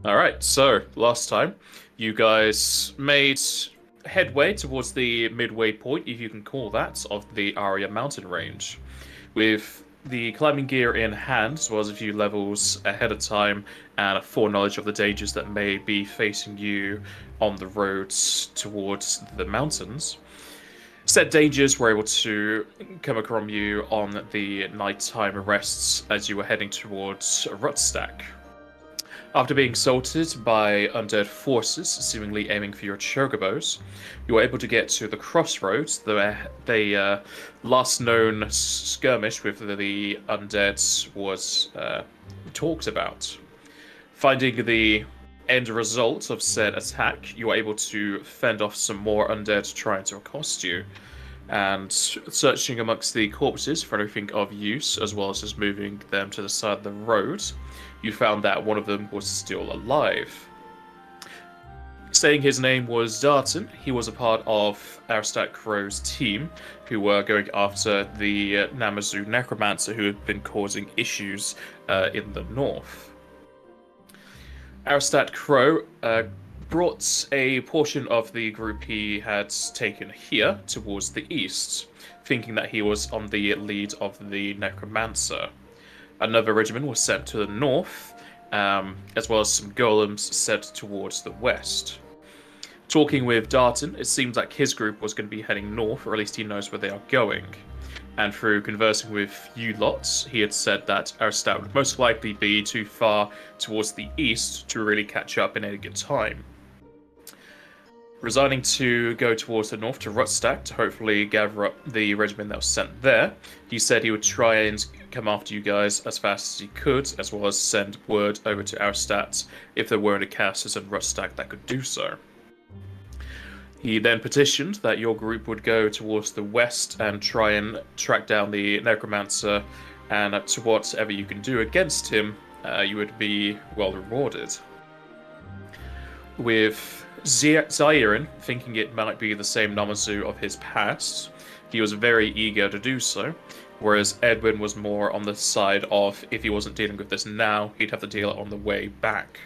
All right, so last time you guys made headway towards the midway point, if you can call that, of the Aria mountain range. With the climbing gear in hand, as well as a few levels ahead of time, and a foreknowledge of the dangers that may be facing you on the roads towards the mountains. Said dangers were able to come across you on the nighttime arrests as you were heading towards Rutstack. After being assaulted by undead forces, seemingly aiming for your chocobos, you were able to get to the crossroads, the last known skirmish with the undead was talked about. Finding the end result of said attack, you were able to fend off some more undead trying to accost you, and searching amongst the corpses for anything of use, as well as just moving them to the side of the road, you found that one of them was still alive. Saying his name was Darton, he was a part of Aristat Crow's team, who were going after the Namazu Necromancer who had been causing issues in the north. Aristat Crow brought a portion of the group he had taken here towards the east, thinking that he was on the lead of the Necromancer. Another regiment was sent to the north, as well as some golems sent towards the west. Talking with Darton, it seems like his group was going to be heading north, or at least he knows where they are going. And through conversing with you lots, he had said that Aristat would most likely be too far towards the east to really catch up in any good time. Resigning to go towards the north to Rutstack to hopefully gather up the regiment that was sent there, he said he would try and come after you guys as fast as he could, as well as send word over to Aristat if there were any casters in Rutstack that could do so. He then petitioned that your group would go towards the west and try and track down the Necromancer, and to whatever you can do against him, you would be well rewarded. With Zairin thinking it might be the same Namazu of his past, he was very eager to do so, whereas Edwin was more on the side of if he wasn't dealing with this now, he'd have to deal it on the way back.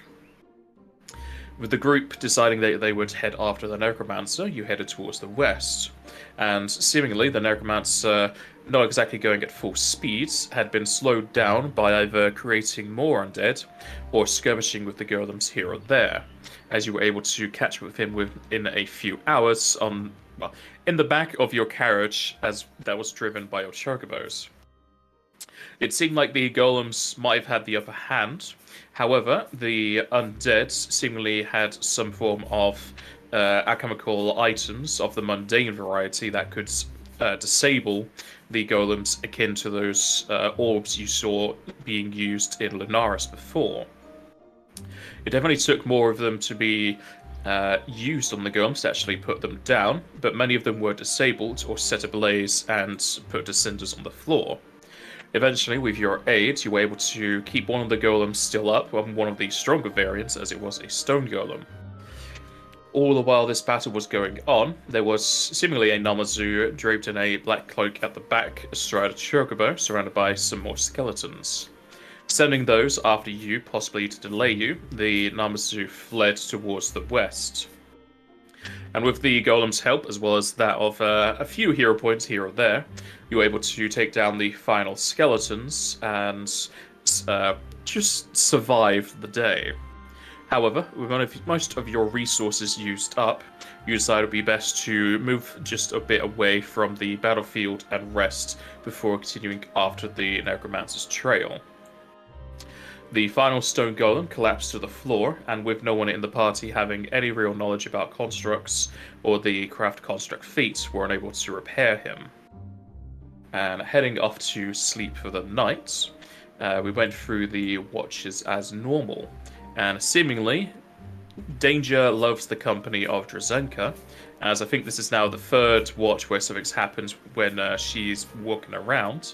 With the group deciding that they would head after the Necromancer, you headed towards the west, and seemingly the Necromancer, not exactly going at full speed, had been slowed down by either creating more undead or skirmishing with the golems here or there, as you were able to catch up with him within a few hours in the back of your carriage as that was driven by your chocobos. It seemed like the golems might have had the upper hand. However, the undead seemingly had some form of alchemical items of the mundane variety that could disable the golems akin to those orbs you saw being used in Lunaris before. It definitely took more of them to be used on the golems to actually put them down, but many of them were disabled or set ablaze and put to cinders on the floor. Eventually, with your aid, you were able to keep one of the golems still up, on one of the stronger variants, as it was a stone golem. All the while this battle was going on, there was seemingly a Namazu draped in a black cloak at the back, astride a chocobo, surrounded by some more skeletons. Sending those after you, possibly to delay you, the Namazu fled towards the west. And with the golem's help, as well as that of a few hero points here or there, you were able to take down the final skeletons and just survive the day. However, with most of your resources used up, you decided it would be best to move just a bit away from the battlefield and rest before continuing after the Necromancer's trail. The final stone golem collapsed to the floor, and with no one in the party having any real knowledge about constructs or the craft construct feats, were unable to repair him. And heading off to sleep for the night, we went through the watches as normal, and seemingly, Danger loves the company of Drazenka, as I think this is now the third watch where something's happened when she's walking around.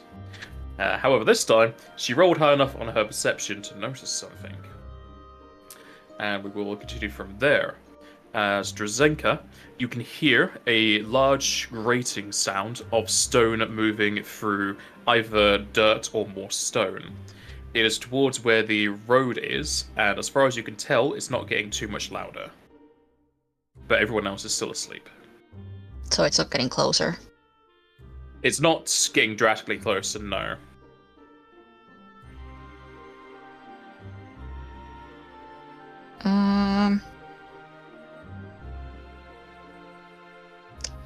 However, this time, she rolled high enough on her perception to notice something. And we will continue from there. As Drazenka, you can hear a large grating sound of stone moving through either dirt or more stone. It is towards where the road is, and as far as you can tell, it's not getting too much louder. But everyone else is still asleep. So it's not getting closer. It's not getting drastically closer, no.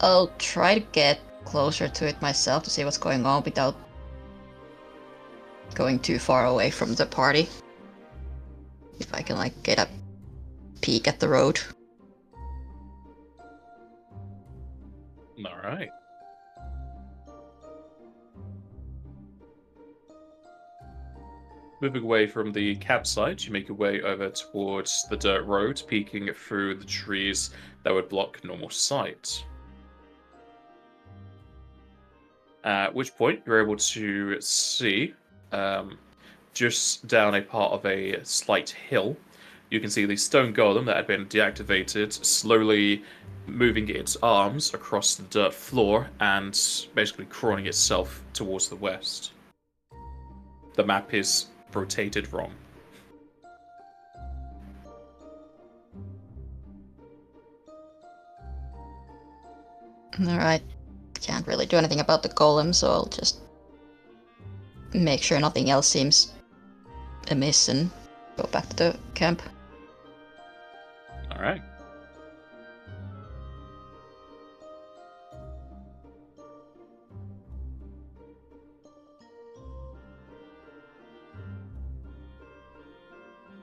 I'll try to get closer to it myself to see what's going on without going too far away from the party. If I can, like, get a peek at the road. Alright. Moving away from the campsite, you make your way over towards the dirt road, peeking through the trees that would block normal sight. At which point, you're able to see, just down a part of a slight hill, you can see the stone golem that had been deactivated slowly moving its arms across the dirt floor and basically crawling itself towards the west. The map is rotated wrong. Alright. Can't really do anything about the golem, so I'll just make sure nothing else seems amiss and go back to the camp. Alright.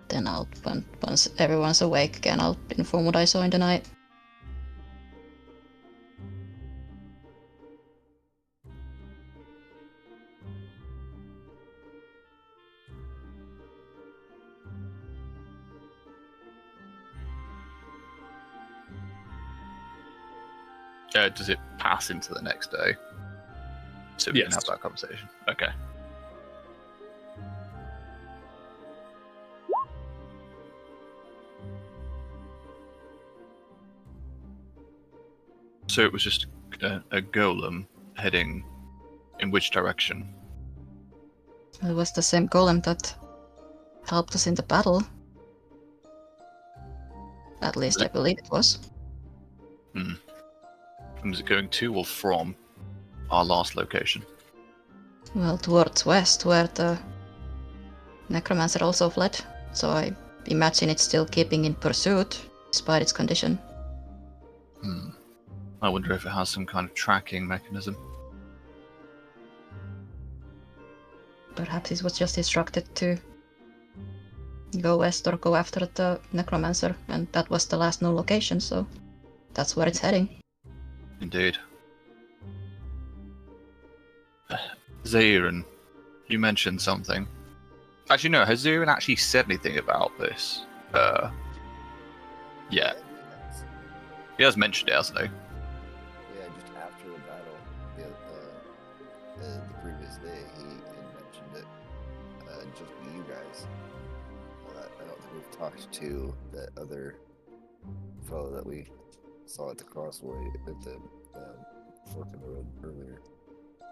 Then I'll, once everyone's awake again, I'll inform what I saw in the night. Does it pass into the next day? So we can have that conversation. Okay. So it was just a golem heading in which direction? It was the same golem that helped us in the battle. At least I believe it was. And was it going to or from our last location? Well, towards west, where the necromancer also fled. So I imagine it's still keeping in pursuit, despite its condition. I wonder if it has some kind of tracking mechanism. Perhaps it was just instructed to go west or go after the necromancer, and that was the last known location, so that's where it's heading. Indeed. Zahirin, you mentioned something. Actually, no, has Zahirin actually said anything about this? Yeah. He has mentioned it, hasn't he? Yeah, just after the battle, the previous day, he had mentioned it. Just with you guys. I don't think we've talked to that other fellow that we saw at the crossway at the fork in the road earlier.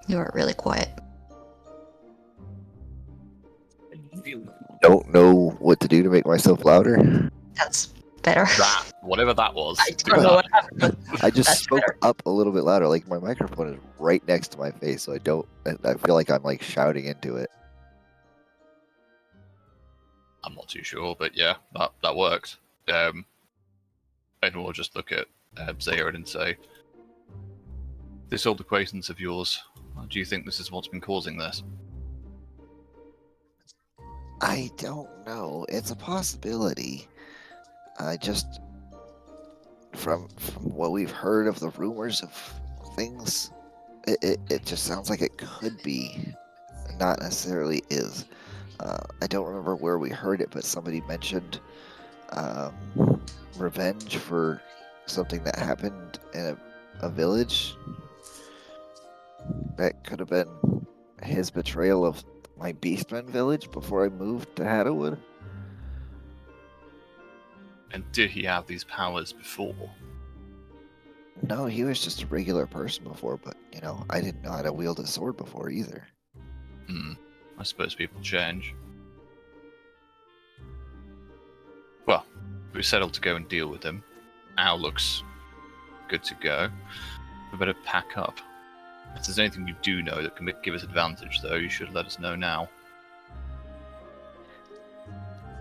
You are really quiet. Don't know what to do to make myself louder. That's better. That, whatever that was. I don't know what happened, but I just that's spoke better. up a little bit louder. Like my microphone is right next to my face, so I feel like I'm like shouting into it. I'm not too sure, but yeah, that worked. And we'll just look at Zahirin and say, this old acquaintance of yours, do you think this is what's been causing this? I don't know. It's a possibility. I just, from what we've heard of the rumors of things, it just sounds like it could be, not necessarily is. I don't remember where we heard it, but somebody mentioned revenge for something that happened in a village. That could have been his betrayal of my Beastman village before I moved to Haddowwood. And did he have these powers before? No, he was just a regular person before, but, I didn't know how to wield a sword before either. I suppose people change. We settled to go and deal with him. Al looks good to go. We better pack up. If there's anything you do know that can give us advantage, though, you should let us know now.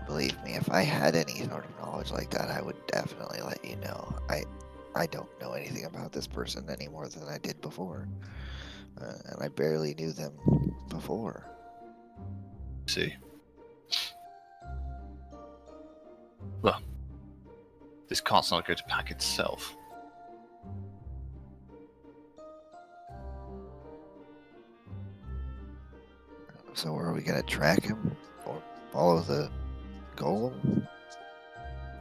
Believe me, if I had any sort of knowledge like that, I would definitely let you know. I don't know anything about this person any more than I did before. And I barely knew them before. See. Well, this cart's not going to pack itself. So are we gonna track him or follow the golem?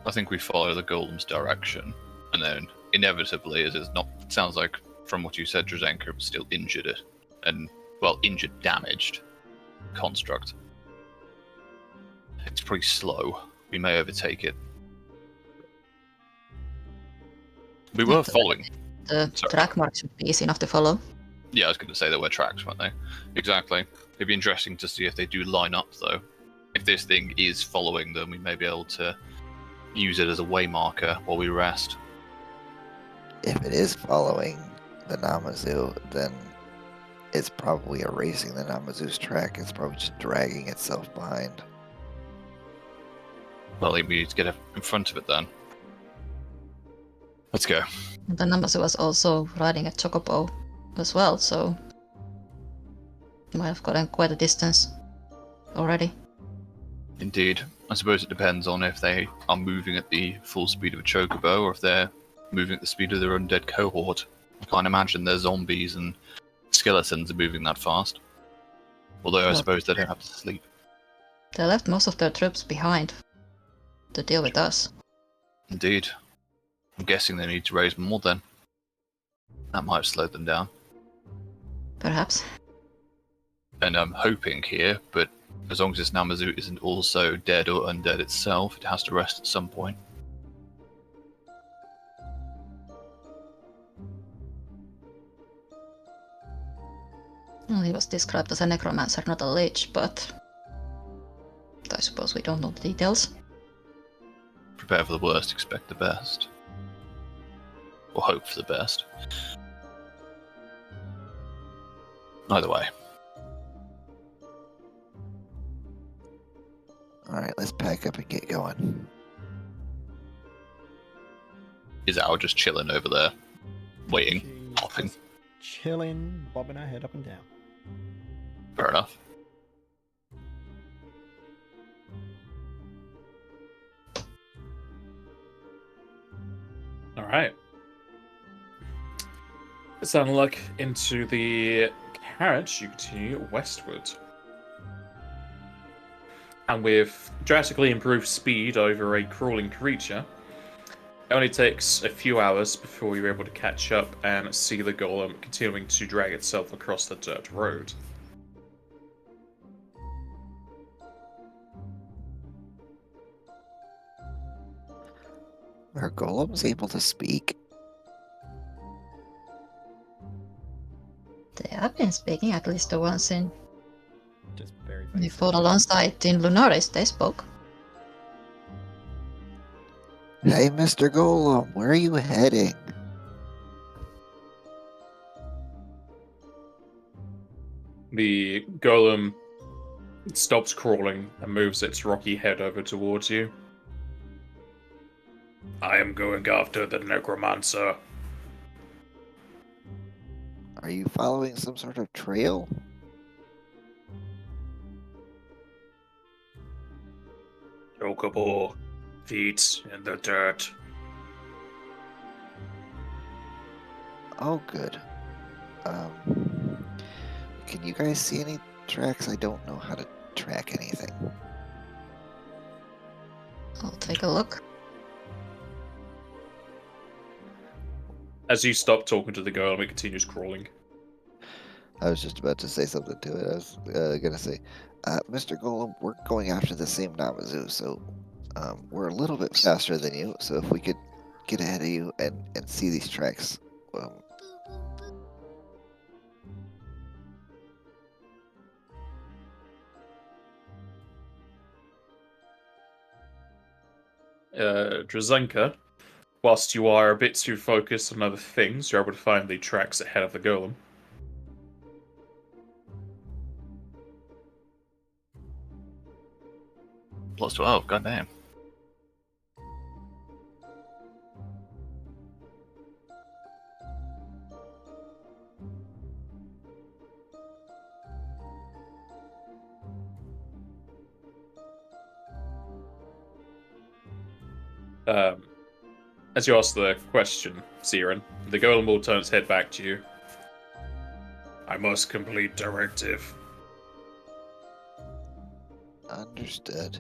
I think we follow the golem's direction, and then inevitably, as it's not, it sounds like from what you said, Drazenko was still injured it, and well, injured, damaged construct. It's pretty slow. We may overtake it. We were following. The Sorry. track marks should be easy enough to follow. Yeah, I was going to say there were tracks, weren't they? Exactly. It'd be interesting to see if they do line up, though. If this thing is following them, we may be able to use it as a way marker while we rest. If it is following the Namazu, then it's probably erasing the Namazu's track. It's probably just dragging itself behind. Well, we need to get in front of it then. Let's go. The Namazu was also riding a chocobo as well, so might have gotten quite a distance already. Indeed. I suppose it depends on if they are moving at the full speed of a chocobo or if they're moving at the speed of their undead cohort. I can't imagine their zombies and skeletons are moving that fast. Although I suppose they don't have to sleep. They left most of their troops behind to deal with us. Indeed. I'm guessing they need to raise more then. That might have slowed them down. Perhaps. And I'm hoping here, but as long as this Namazu isn't also dead or undead itself, it has to rest at some point. Well, he was described as a necromancer, not a lich, but I suppose we don't know the details. Prepare for the worst, expect the best. Or hope for the best. Either way. Alright, let's pack up and get going. Is Al just chilling over there, waiting, She's coughing? just chilling, bobbing her head up and down. Fair enough. All right. Let's have a look into the carriage. You continue westward. And with drastically improved speed over a crawling creature, it only takes a few hours before you're able to catch up and see the golem continuing to drag itself across the dirt road. Are golems able to speak? They have been speaking, at least the ones in Just very we basic. fought alongside in Lunaris, they spoke. Hey, Mr. Golem, where are you heading? The golem stops crawling and moves its rocky head over towards you. I am going after the necromancer. Are you following some sort of trail? Chocobo, feet in the dirt. Oh, good. Can you guys see any tracks? I don't know how to track anything. I'll take a look. As you stop talking to the golem, it continues crawling. I was just about to say something to it. I was gonna say, Mr. Golem, we're going after the same Namazu, so we're a little bit faster than you. So if we could get ahead of you and see these tracks, Drazenka, whilst you are a bit too focused on other things, you're able to find the tracks ahead of the golem. +12, goddamn. As you ask the question, Siren, the golem will turn its head back to you. I must complete directive. Understood.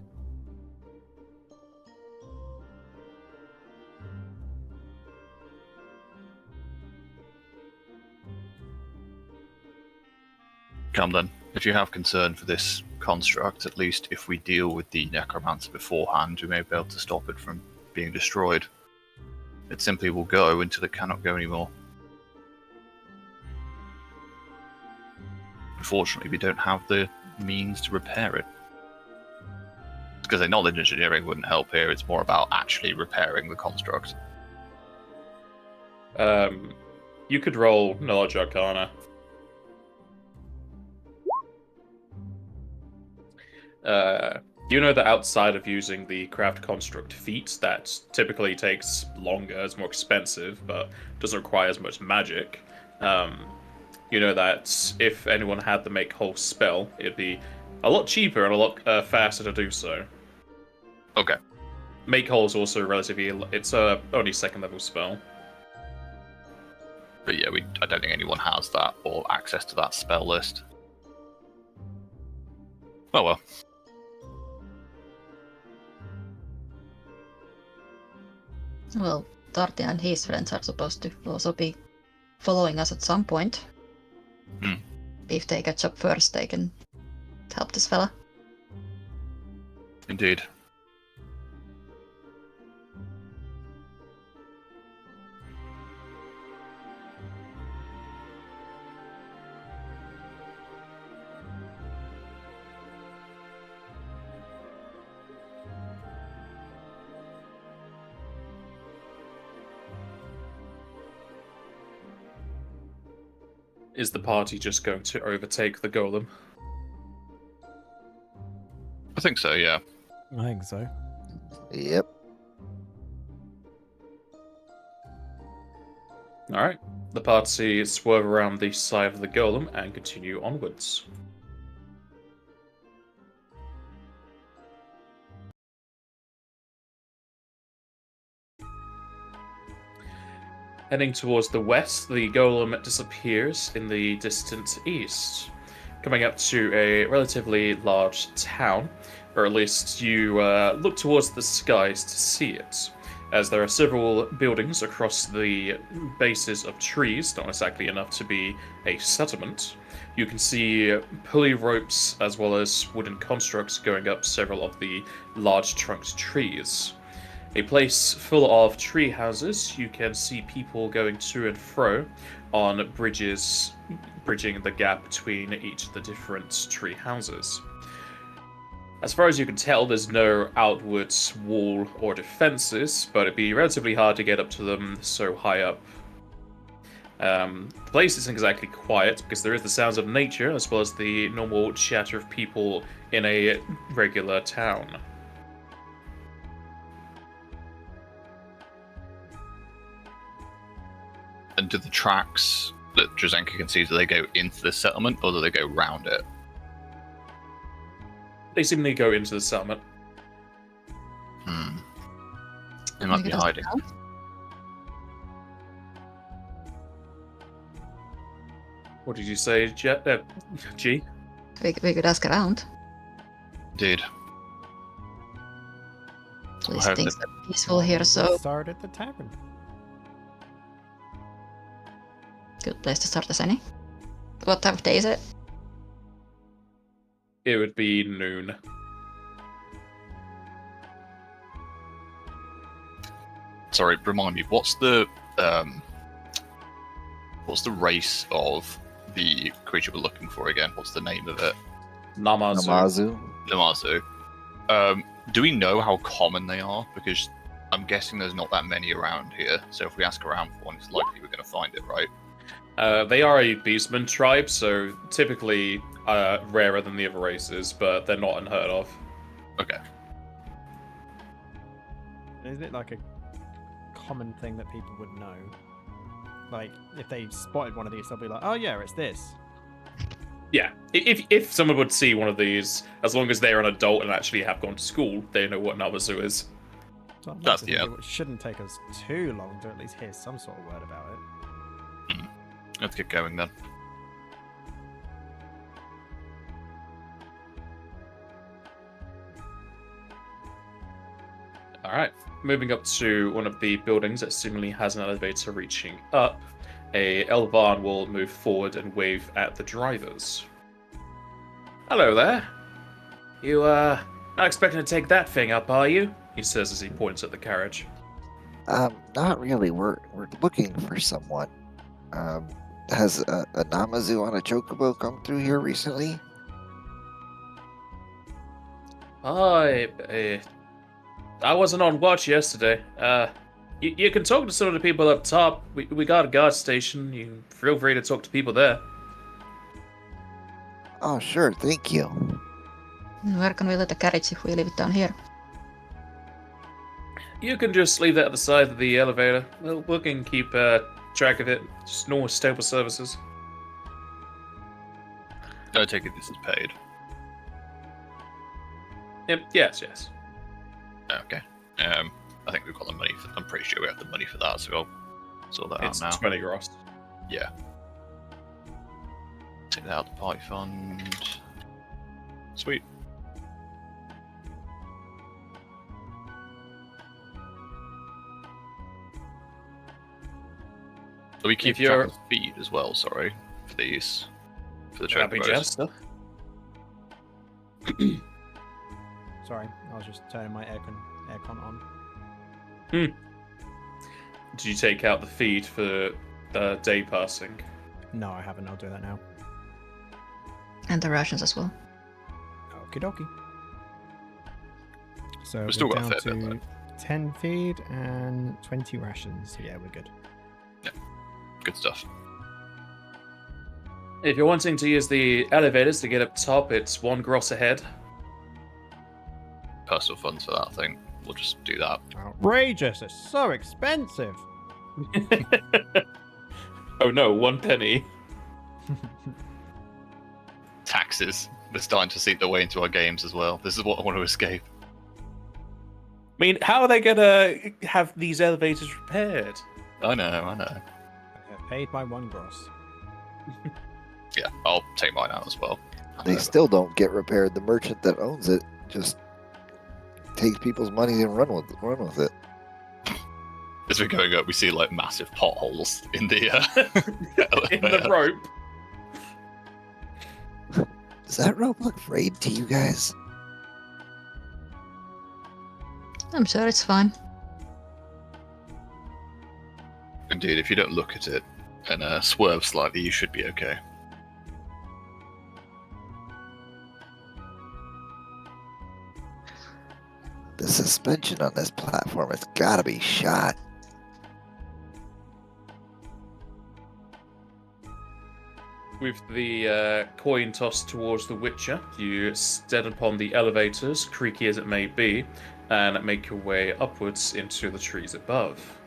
Come then. If you have concern for this construct, at least if we deal with the necromancer beforehand, we may be able to stop it from being destroyed. It simply will go until it cannot go anymore. Unfortunately, we don't have the means to repair it. Because a knowledge engineering wouldn't help here, it's more about actually repairing the construct. You could roll Knowledge Arcana. You know that outside of using the craft construct feat, that typically takes longer, is more expensive, but doesn't require as much magic. You know that if anyone had the Make Whole spell, it'd be a lot cheaper and a lot faster to do so. Okay. Make Whole is also relatively... It's only 2nd level spell. But yeah, I don't think anyone has that or access to that spell list. Oh well. Well, Tartia and his friends are supposed to also be following us at some point. Hmm. If they catch up first, they can help this fella. Indeed. Is the party just going to overtake the golem? I think so, yeah. I think so. Yep. Alright. The party swerve around the side of the golem and continue onwards. Heading towards the west, the golem disappears in the distant east, coming up to a relatively large town, or at least you look towards the skies to see it, as there are several buildings across the bases of trees, not exactly enough to be a settlement. You can see pulley ropes as well as wooden constructs going up several of the large trunked trees. A place full of tree houses. You can see people going to and fro on bridges, bridging the gap between each of the different tree houses. As far as you can tell, there's no outward wall or defenses, but it'd be relatively hard to get up to them so high up. The place isn't exactly quiet because there is the sounds of nature as well as the normal chatter of people in a regular town. And do the tracks that Drazenka can see, do they go into the settlement or do they go round it? They seemingly go into the settlement. They might be Maybe hiding. around? What did you say, G? We could ask around. Indeed. At least hope things that- are peaceful here, We'll so start at the tavern. good place to start as any. What time of day is it? It would be noon. Sorry, remind me, what's the race of the creature we're looking for again? What's the name of it? Namazu. Namazu. Namazu. Do we know how common they are? Because I'm guessing there's not that many around here, so if we ask around for one, it's likely we're going to find it, right? They are a beastman tribe, so typically rarer than the other races, but they're not unheard of. Okay. Isn't it like a common thing that people would know? Like, if they spotted one of these, they'll be like, oh yeah, it's this. Yeah, if someone would see one of these, as long as they're an adult and actually have gone to school, they know what Namazu is. So I'd like That's- to think yeah. It shouldn't take us too long to at least hear some sort of word about it. Let's get going then. Alright, moving up to one of the buildings that seemingly has an elevator reaching up, a Elvan will move forward and wave at the drivers. Hello there. You, not expecting to take that thing up, are you? He says as he points at the carriage. Not really. We're looking for someone. Has a Namazu on a chocobo come through here recently? I wasn't on watch yesterday. You can talk to some of the people up top. We got a guard station. You feel free to talk to people there. Oh, sure. Thank you. Where can we let the carriage if we leave it down here? You can just leave that at the side of the elevator. We can keep track of it. Just normal staple services. I take it this is paid. Yep. Yes. Okay. I think we've got the money. I'm pretty sure we have the money for that, so I'll sort that It's out now. 20 gross. Yeah. Take that out of the party fund. Sweet. So we keep If you're- track of feed as well, sorry, for these. For the Happy chocobos. Jester. Sorry, I was just turning my aircon on. Did you take out the feed for the day passing? No, I haven't. I'll do that now. And the rations as well. Okie dokie. So We've still we're got a down fair bit, to 10 feed and 20 rations. Yeah, we're good. Good stuff. If you're wanting to use the elevators to get up top, it's 1 gross ahead. Personal funds for that, I think. We'll just do that. Outrageous! It's so expensive! Oh no, 1 penny. Taxes. They're starting to seep their way into our games as well. This is what I want to escape. I mean, how are they gonna have these elevators repaired? I know. I have paid my 1 gross. Yeah, I'll take mine out as well. They still don't get repaired. The merchant that owns it just takes people's money and run with it. As we're going up, we see like massive potholes in the In the rope. Does that rope look frayed to you guys? I'm sure it's fine. Indeed, if you don't look at it and swerve slightly, you should be okay. The suspension on this platform has got to be shot. With the coin tossed towards the Witcher, you stand upon the elevators, creaky as it may be, and make your way upwards into the trees above.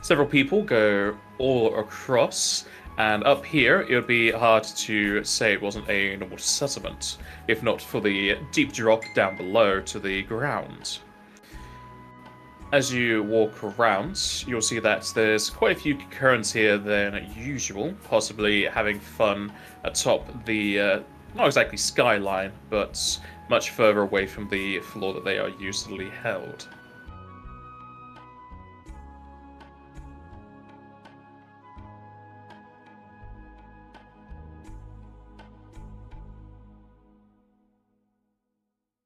Several people go all across, and up here it would be hard to say it wasn't a normal settlement, if not for the deep drop down below to the ground. As you walk around, you'll see that there's quite a few currents here than usual, possibly having fun atop the, not exactly skyline, but much further away from the floor that they are usually held.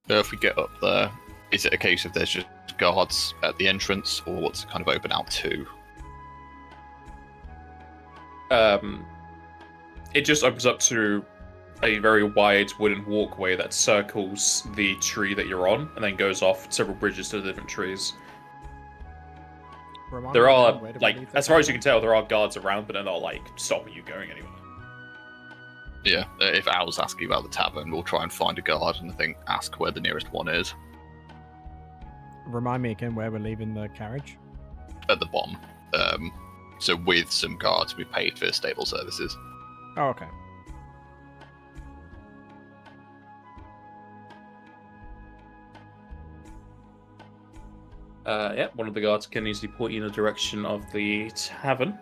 If we get up there, is it a case of there's just guards at the entrance, or what's it kind of open out to? It just opens up to a very wide wooden walkway that circles the tree that you're on, and then goes off several bridges to the different trees. Remind There me are, again, where did we like, leave the as far as you tavern? can tell, there are guards around, but they're not, like, stopping you going anywhere. Yeah, if Al's asking about the tavern, we'll try and find a guard and I think ask where the nearest one is. Remind me again where we're leaving the carriage. At the bottom. So with some guards, we paid for stable services. Oh, okay. Yeah, one of the guards can easily point you in the direction of the tavern.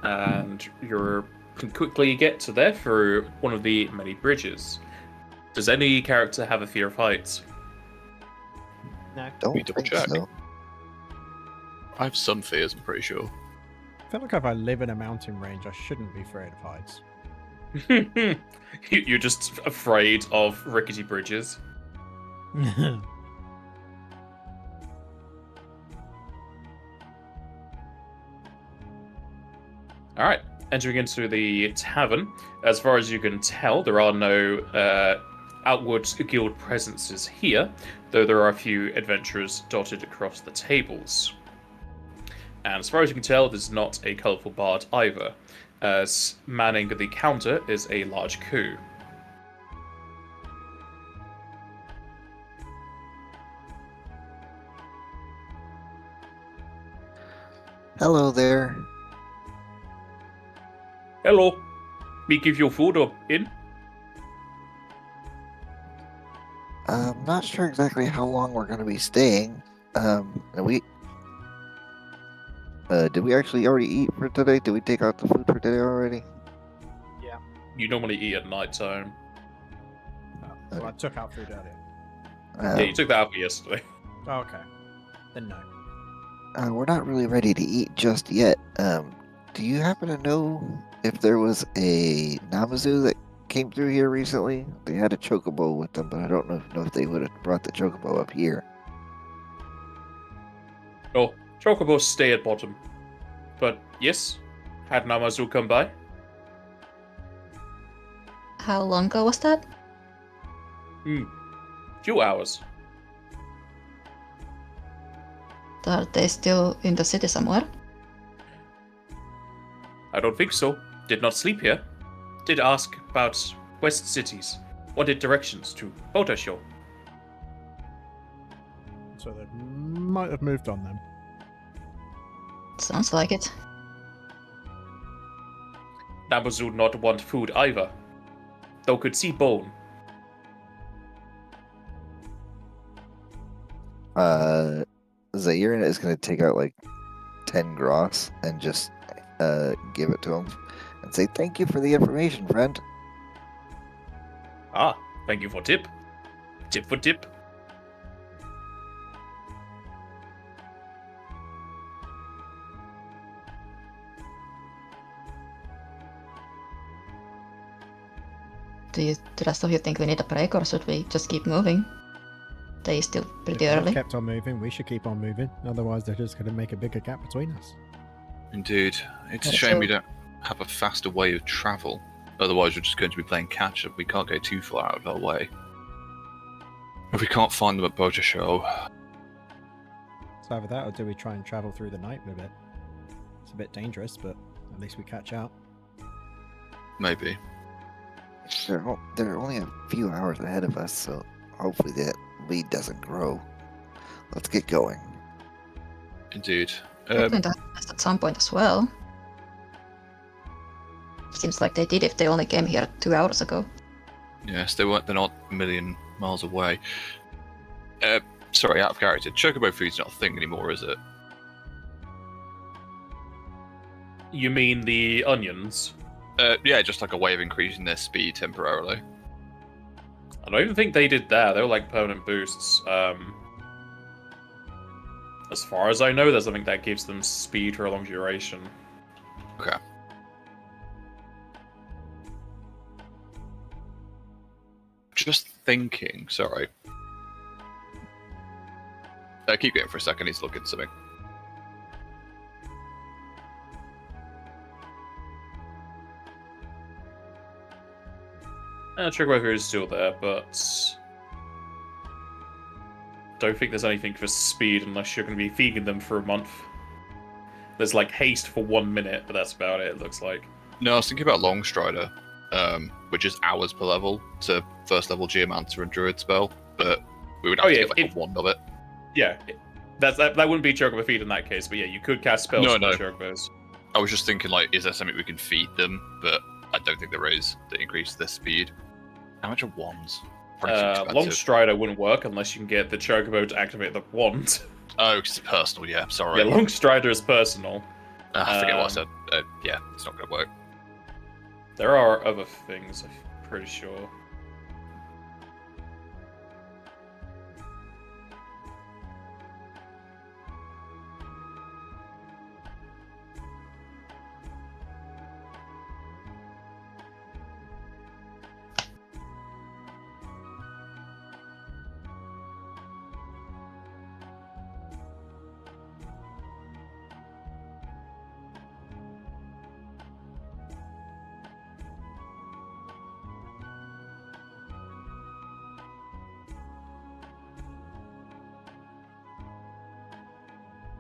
And you can quickly get to there through one of the many bridges. Does any character have a fear of heights? No. Don't double think check. so. I have some fears, I'm pretty sure. I feel like if I live in a mountain range, I shouldn't be afraid of heights. You're just afraid of rickety bridges. Alright, entering into the tavern. As far as you can tell, there are no outward guild presences here, though there are a few adventurers dotted across the tables. And as far as you can tell, there's not a colourful bard either, as manning the counter is a large coup. Hello there. Hello, me give your food up in? I'm not sure exactly how long we're going to be staying. And did we actually already eat for today? Did we take out the food for today already? You normally eat at night time. Oh, well, I took out food earlier. Yeah, you took that out yesterday. Oh, okay. Then no. We're not really ready to eat just yet. Do you happen to know if there was a Namazu that came through here recently? They had a chocobo with them, but I don't know if they would have brought the chocobo up here. Oh, chocobos stay at bottom. But yes, had Namazu come by? How long ago was that? Few hours. Are they still in the city somewhere? I don't think so. Did not sleep here. Did ask about west cities. Wanted directions to Botasho. So they might have moved on then. Sounds like it. Namazu not want food either. Though could see bone. Zairin is going to take out like 10 gross and just give it to him and say, "Thank you for the information, friend." Ah, thank you for tip. Tip for tip. Do the rest of you think we need a break, or should we just keep moving? Day is still pretty If they've early. kept on moving, we should keep on moving. Otherwise, they're just going to make a bigger gap between us. Indeed. It's a Also- shame we don't have a faster way of travel. Otherwise, we're just going to be playing catch up. We can't go too far out of our way. If we can't find them at Boja Show, So either that, or do we try and travel through the night with it? It's a bit dangerous, but at least we catch out. maybe. They're only a few hours ahead of us, so hopefully that lead doesn't grow. Let's get going. Indeed. They're going to have us at some point as well. Seems like they did if they only came here 2 hours ago. Yes, they're not a million miles away. Sorry, out of character. Chocobo food's not a thing anymore, is it? You mean the onions? Yeah, just like a way of increasing their speed temporarily. I don't even think they did that. They were like permanent boosts. As far as I know, there's something that gives them speed for a long duration. Okay. Just thinking, sorry. Keep going for a second, he's looking at something. Trickworker is still there, but don't think there's anything for speed unless you're going to be feeding them for a month. There's like haste for 1 minute, but that's about it looks like. No, I was thinking about Longstrider, which is hours per level to first level Geomancer and Druid spell, but we would have to get like a wand of it. Yeah, that wouldn't be Chocobo feed in that case, but yeah, you could cast spells from the Chocobos. I was just thinking, like, is there something we can feed them? But I don't think there is that increase their speed. How much are wands? Longstrider wouldn't work unless you can get the Chocobo to activate the wand. Oh, because it's personal, yeah, sorry. Yeah, Longstrider is personal. I forget what I said. Yeah, it's not going to work. There are other things, I'm pretty sure.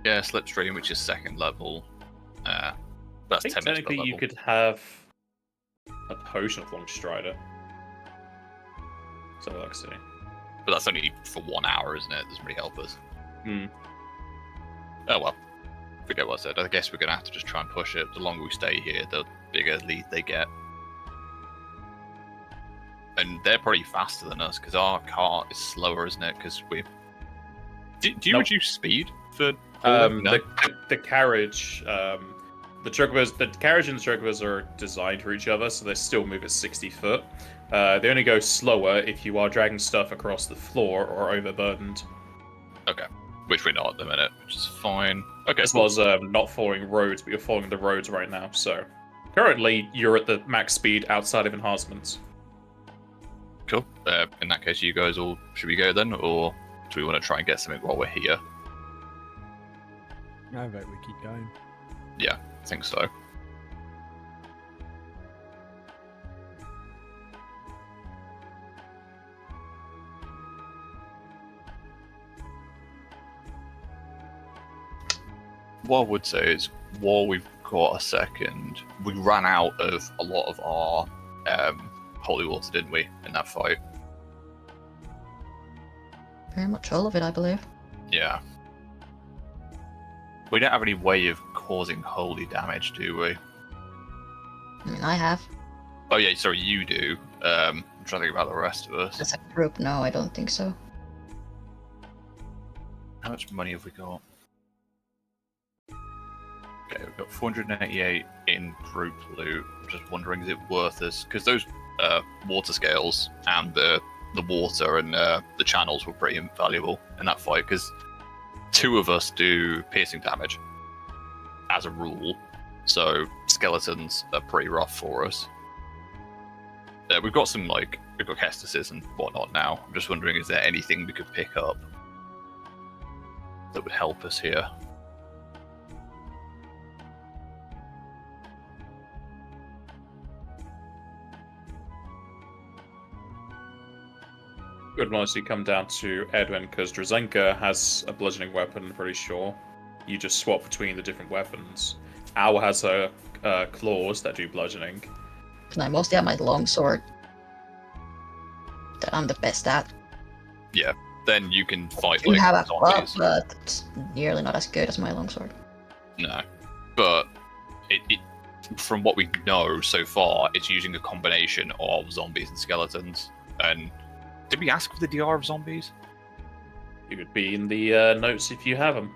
Yeah, Slipstream, which is second level. That's I think 10 minutes per technically level. you could have a potion of Longstrider. So let's see. But that's only for 1 hour, isn't it? It doesn't really help us. Hmm. Oh well. Forget what I said. I guess we're going to have to just try and push it. The longer we stay here, the bigger lead they get. And they're probably faster than us, because our cart is slower, isn't it? Because we... Do you reduce speed for... No? The carriage, the carriage and the chocobos are designed for each other, so they still move at 60 foot. They only go slower if you are dragging stuff across the floor or overburdened. Okay, which we're not at the minute, which is fine. Okay, as well as not following roads, but you're following the roads right now. So currently, you're at the max speed outside of enhancements. Cool. In that case, you guys all should we go then, or do we want to try and get something while we're here? I vote we keep going. Yeah, I think so. What I would say is, while we've got a second, we ran out of a lot of our holy water, didn't we, in that fight? Very much all of it, I believe. Yeah. We don't have any way of causing holy damage, do we? I mean, I have. Oh yeah, sorry, you do. I'm trying to think about the rest of us. As a group, no, I don't think so. How much money have we got? Okay, we've got 488 in group loot. I'm just wondering, is it worth us? Because those water scales and the water and the channels were pretty invaluable in that fight, because 2 of us do piercing damage as a rule, so skeletons are pretty rough for us. We've got some, like, we've got Kestasis and whatnot now. I'm just wondering, is there anything we could pick up that would help us here? Would mostly come down to Edwin, because Drazenka has a bludgeoning weapon, I'm pretty sure. You just swap between the different weapons. Owl has her claws that do bludgeoning. And I mostly have my longsword that I'm the best at. Yeah, then you can fight You like have a club, zombies. but it's nearly not as good as my longsword. No, but it from what we know so far, it's using a combination of zombies and skeletons. And did we ask for the DR of zombies? It would be in the notes if you have them.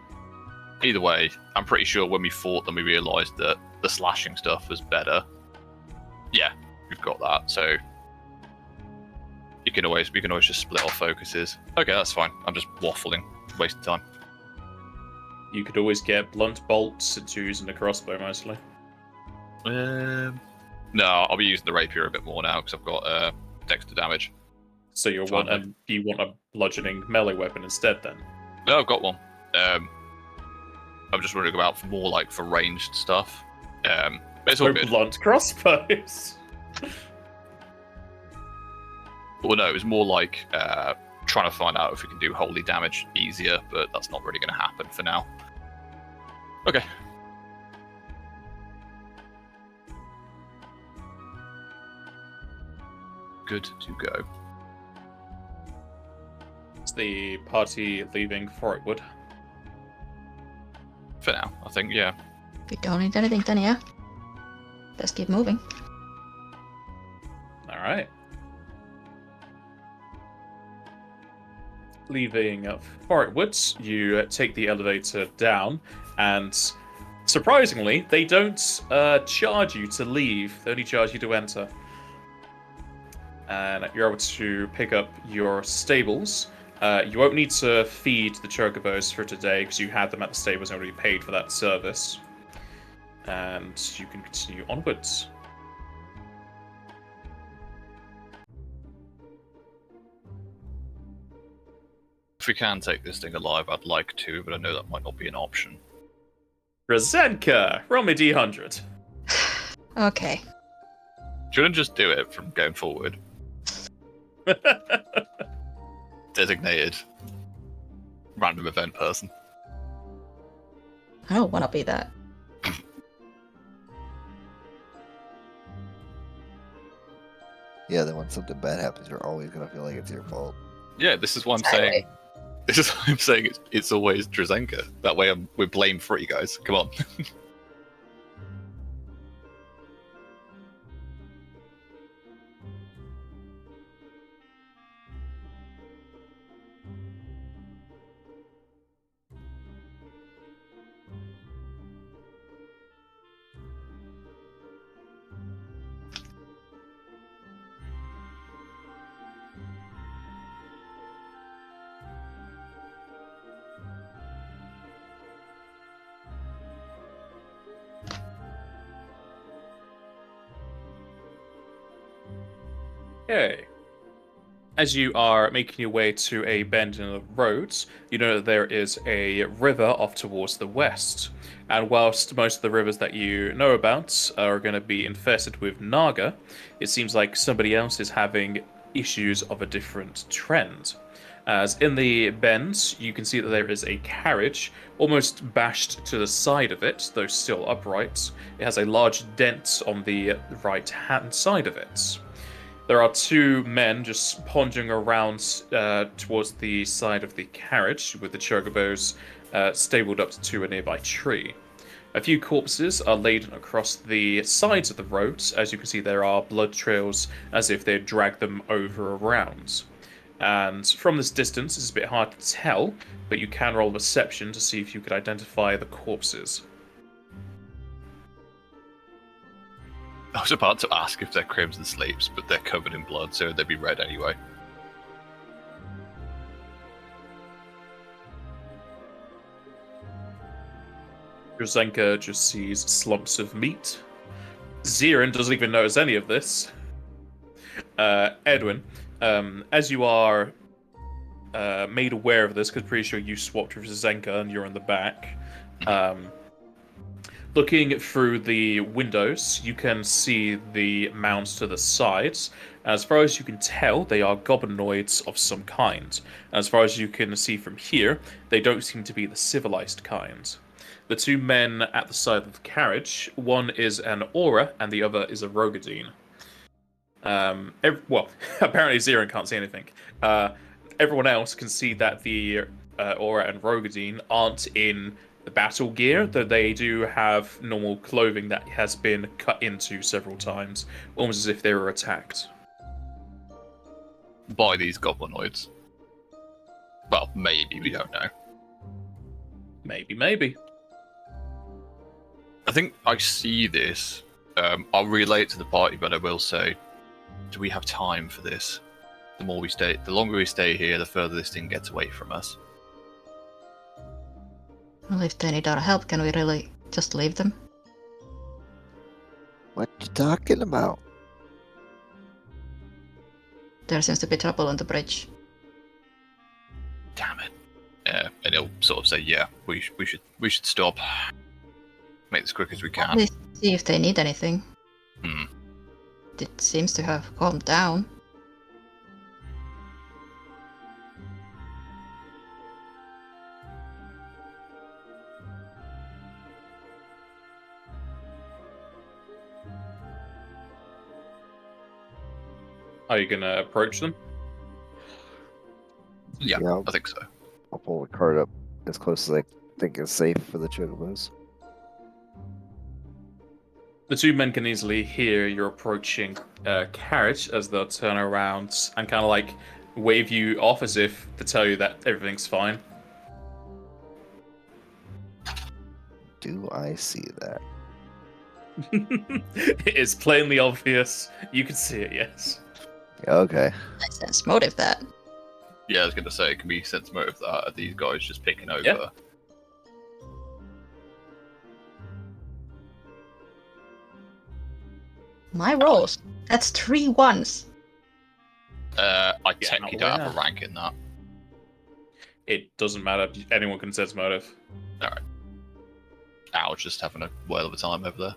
Either way, I'm pretty sure when we fought them, we realised that the slashing stuff was better. Yeah, we've got that. So we can always just split our focuses. Okay, that's fine. I'm just waffling, wasting time. You could always get blunt bolts to using the crossbow mostly. No, I'll be using the rapier a bit more now because I've got dexter damage. So you want a bludgeoning melee weapon instead then? No, I've got one. I'm just wondering about for more like for ranged stuff. It's all good. Blunt crossbows. Well, no, it was more like trying to find out if we can do holy damage easier, but that's not really going to happen for now. Okay. Good to go. It's the party leaving Forkwood. For now, I think, yeah. If we don't need anything, then yeah. Let's keep moving. Alright. Leaving Forkwood, you take the elevator down, and surprisingly, they don't charge you to leave, they only charge you to enter. And you're able to pick up your stables. You won't need to feed the chocobos for today because you had them at the stables and already paid for that service. And you can continue onwards. If we can take this thing alive, I'd like to, but I know that might not be an option. Rozenka, roll me D100. Okay. Shouldn't just do it from going forward. Designated random event person. I don't want to be that. Yeah, then when something bad happens, you're always gonna feel like it's your fault. Yeah, this is why I'm saying. This is why I'm saying it's always Drazenka. That way we're blame free, guys. Come on. Okay. As you are making your way to a bend in the roads, you know that there is a river off towards the west. And whilst most of the rivers that you know about are going to be infested with Naga, it seems like somebody else is having issues of a different trend. As in the bends, you can see that there is a carriage almost bashed to the side of it, though still upright. It has a large dent on the right-hand side of it. There are two men just pondering around towards the side of the carriage, with the chocobos stabled up to a nearby tree. A few corpses are laden across the sides of the roads. As you can see, there are blood trails as if they dragged them over around. And from this distance, it's a bit hard to tell, but you can roll perception to see if you could identify the corpses. I was about to ask if they're Crimson Sleeps, but they're covered in blood, so they'd be red anyway. Rozenka just sees slumps of meat. Zirin doesn't even notice any of this. Edwin, as you are made aware of this, because pretty sure you swapped with Rozenka and you're in the back, looking through the windows, you can see the mounds to the sides. As far as you can tell, they are goblinoids of some kind. As far as you can see from here, they don't seem to be the civilized kind. The two men at the side of the carriage, one is an Aura and the other is a Rogadine. Well, apparently Zirin can't see anything. Everyone else can see that the Aura and Rogadine aren't in the battle gear, though they do have normal clothing that has been cut into several times, almost as if they were attacked. By these goblinoids. Well, maybe, we don't know. Maybe. I think I see this. I'll relay it to the party, but I will say, do we have time for this? The longer we stay here, the further this thing gets away from us. Well, if they need our help, can we really just leave them? What you talking about? There seems to be trouble on the bridge. Damn it. Yeah, and he'll sort of say, yeah, we should stop. Make this quick as we At can. least see if they need anything. Hmm. It seems to have calmed down. Are you gonna approach them? Yeah, Yeah. I think so. I'll pull the cart up as close as I think is safe for the chocobos. The two men can easily hear your approaching carriage as they'll turn around and kind of like wave you off as if to tell you that everything's fine. Do I see that? It is plainly obvious. You can see it, yes. Okay. I sense motive that. Yeah, I was going to say, it can be sense motive that are these guys just picking over. Yeah. My rolls. That's 3 1s. I Yeah, technically well, don't have a yeah. rank in that. It doesn't matter. Anyone can sense motive. Al's just having a whale of a time over there.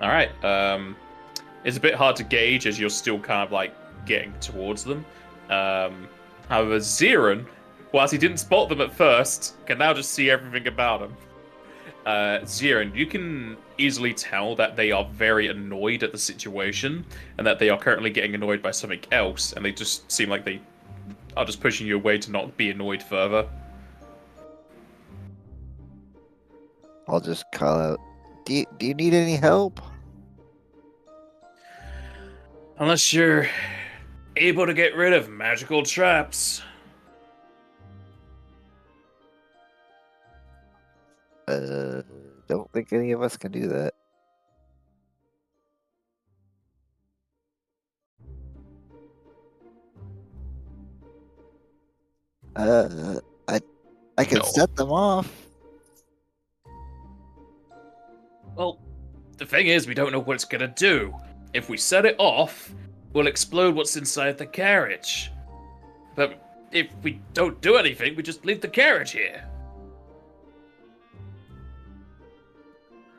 All right. It's a bit hard to gauge as you're still kind of like getting towards them. However, Ziren, whilst he didn't spot them at first, can now just see everything about them. Ziren, you can easily tell that they are very annoyed at the situation and that they are currently getting annoyed by something else, and they just seem like they are just pushing you away to not be annoyed further. I'll just call out. Do you need any help? Unless you're able to get rid of magical traps. Don't think any of us can do that. I can No. set them off. Well, the thing is, we don't know what it's gonna do. If we set it off, we'll explode what's inside the carriage. But if we don't do anything, we just leave the carriage here.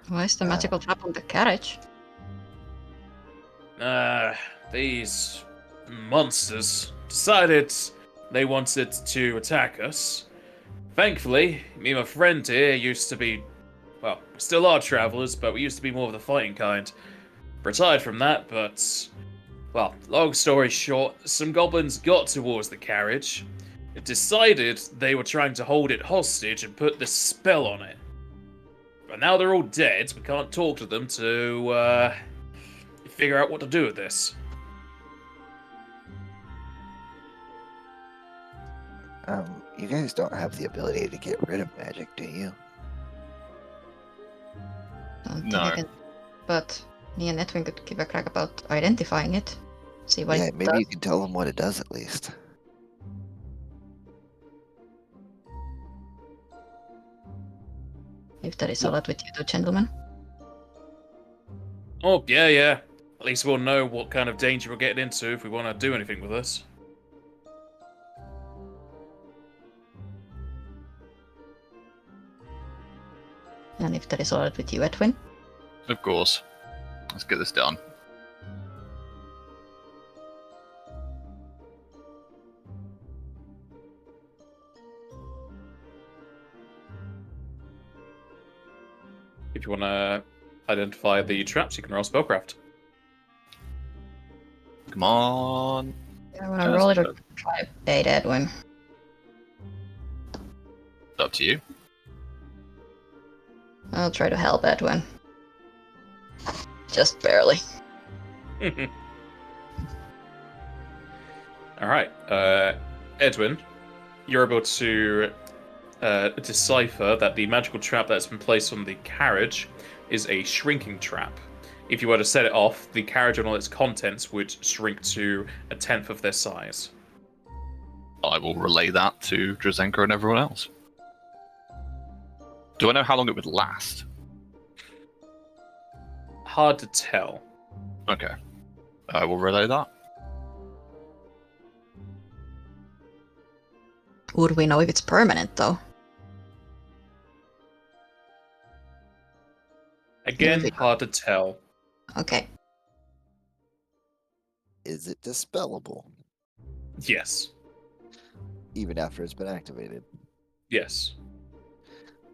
Why is the magical trap on the carriage? These monsters decided they wanted to attack us. Thankfully, me and my friend here used to be, well, still are travelers, but we used to be more of the fighting kind. Retired from that, but, well, long story short, some goblins got towards the carriage, decided they were trying to hold it hostage and put this spell on it. But now they're all dead, we can't talk to them to, figure out what to do with this. You guys don't have the ability to get rid of magic, do you? Don't think No. I can- But me and Edwin could give a crack about identifying it. See what Yeah, it maybe does. you can tell them what it does at least. If that is all right with you two gentlemen. Oh, yeah. At least we'll know what kind of danger we're getting into if we want to do anything with this. And if that is all right with you, Edwin. Of course. Let's get this done. If you want to identify the traps, you can roll spellcraft. Come on. I want to roll it or try to bait Edwin. It's up to you. I'll try to help Edwin. Just barely. All right, Edwin, you're able to decipher that the magical trap that's been placed on the carriage is a shrinking trap. If you were to set it off, the carriage and all its contents would shrink to 1/10 of their size. I will relay that to Drazenko and everyone else. Do I know how long it would last? Hard to tell. Okay. I will relay that. Would we know if it's permanent though? Again, Maybe. hard to tell. Okay. Is it dispellable Yes. even after it's been activated? Yes.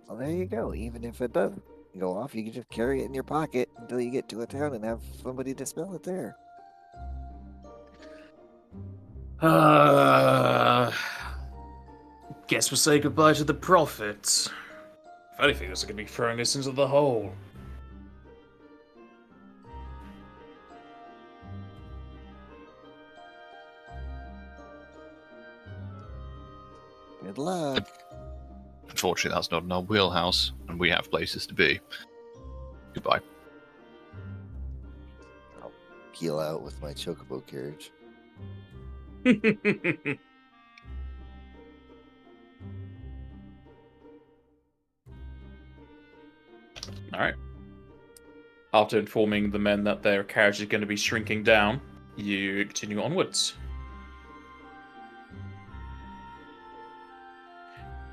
Well, there you go. Even if it does, go off, you can just carry it in your pocket until you get to a town and have somebody dispel it there. Guess we'll say goodbye to the profits. If anything, this is going to be throwing us into the hole. Good luck. Unfortunately, that's not in our wheelhouse, and we have places to be. Goodbye. I'll peel out with my chocobo carriage. Alright. After informing the men that their carriage is going to be shrinking down, you continue onwards.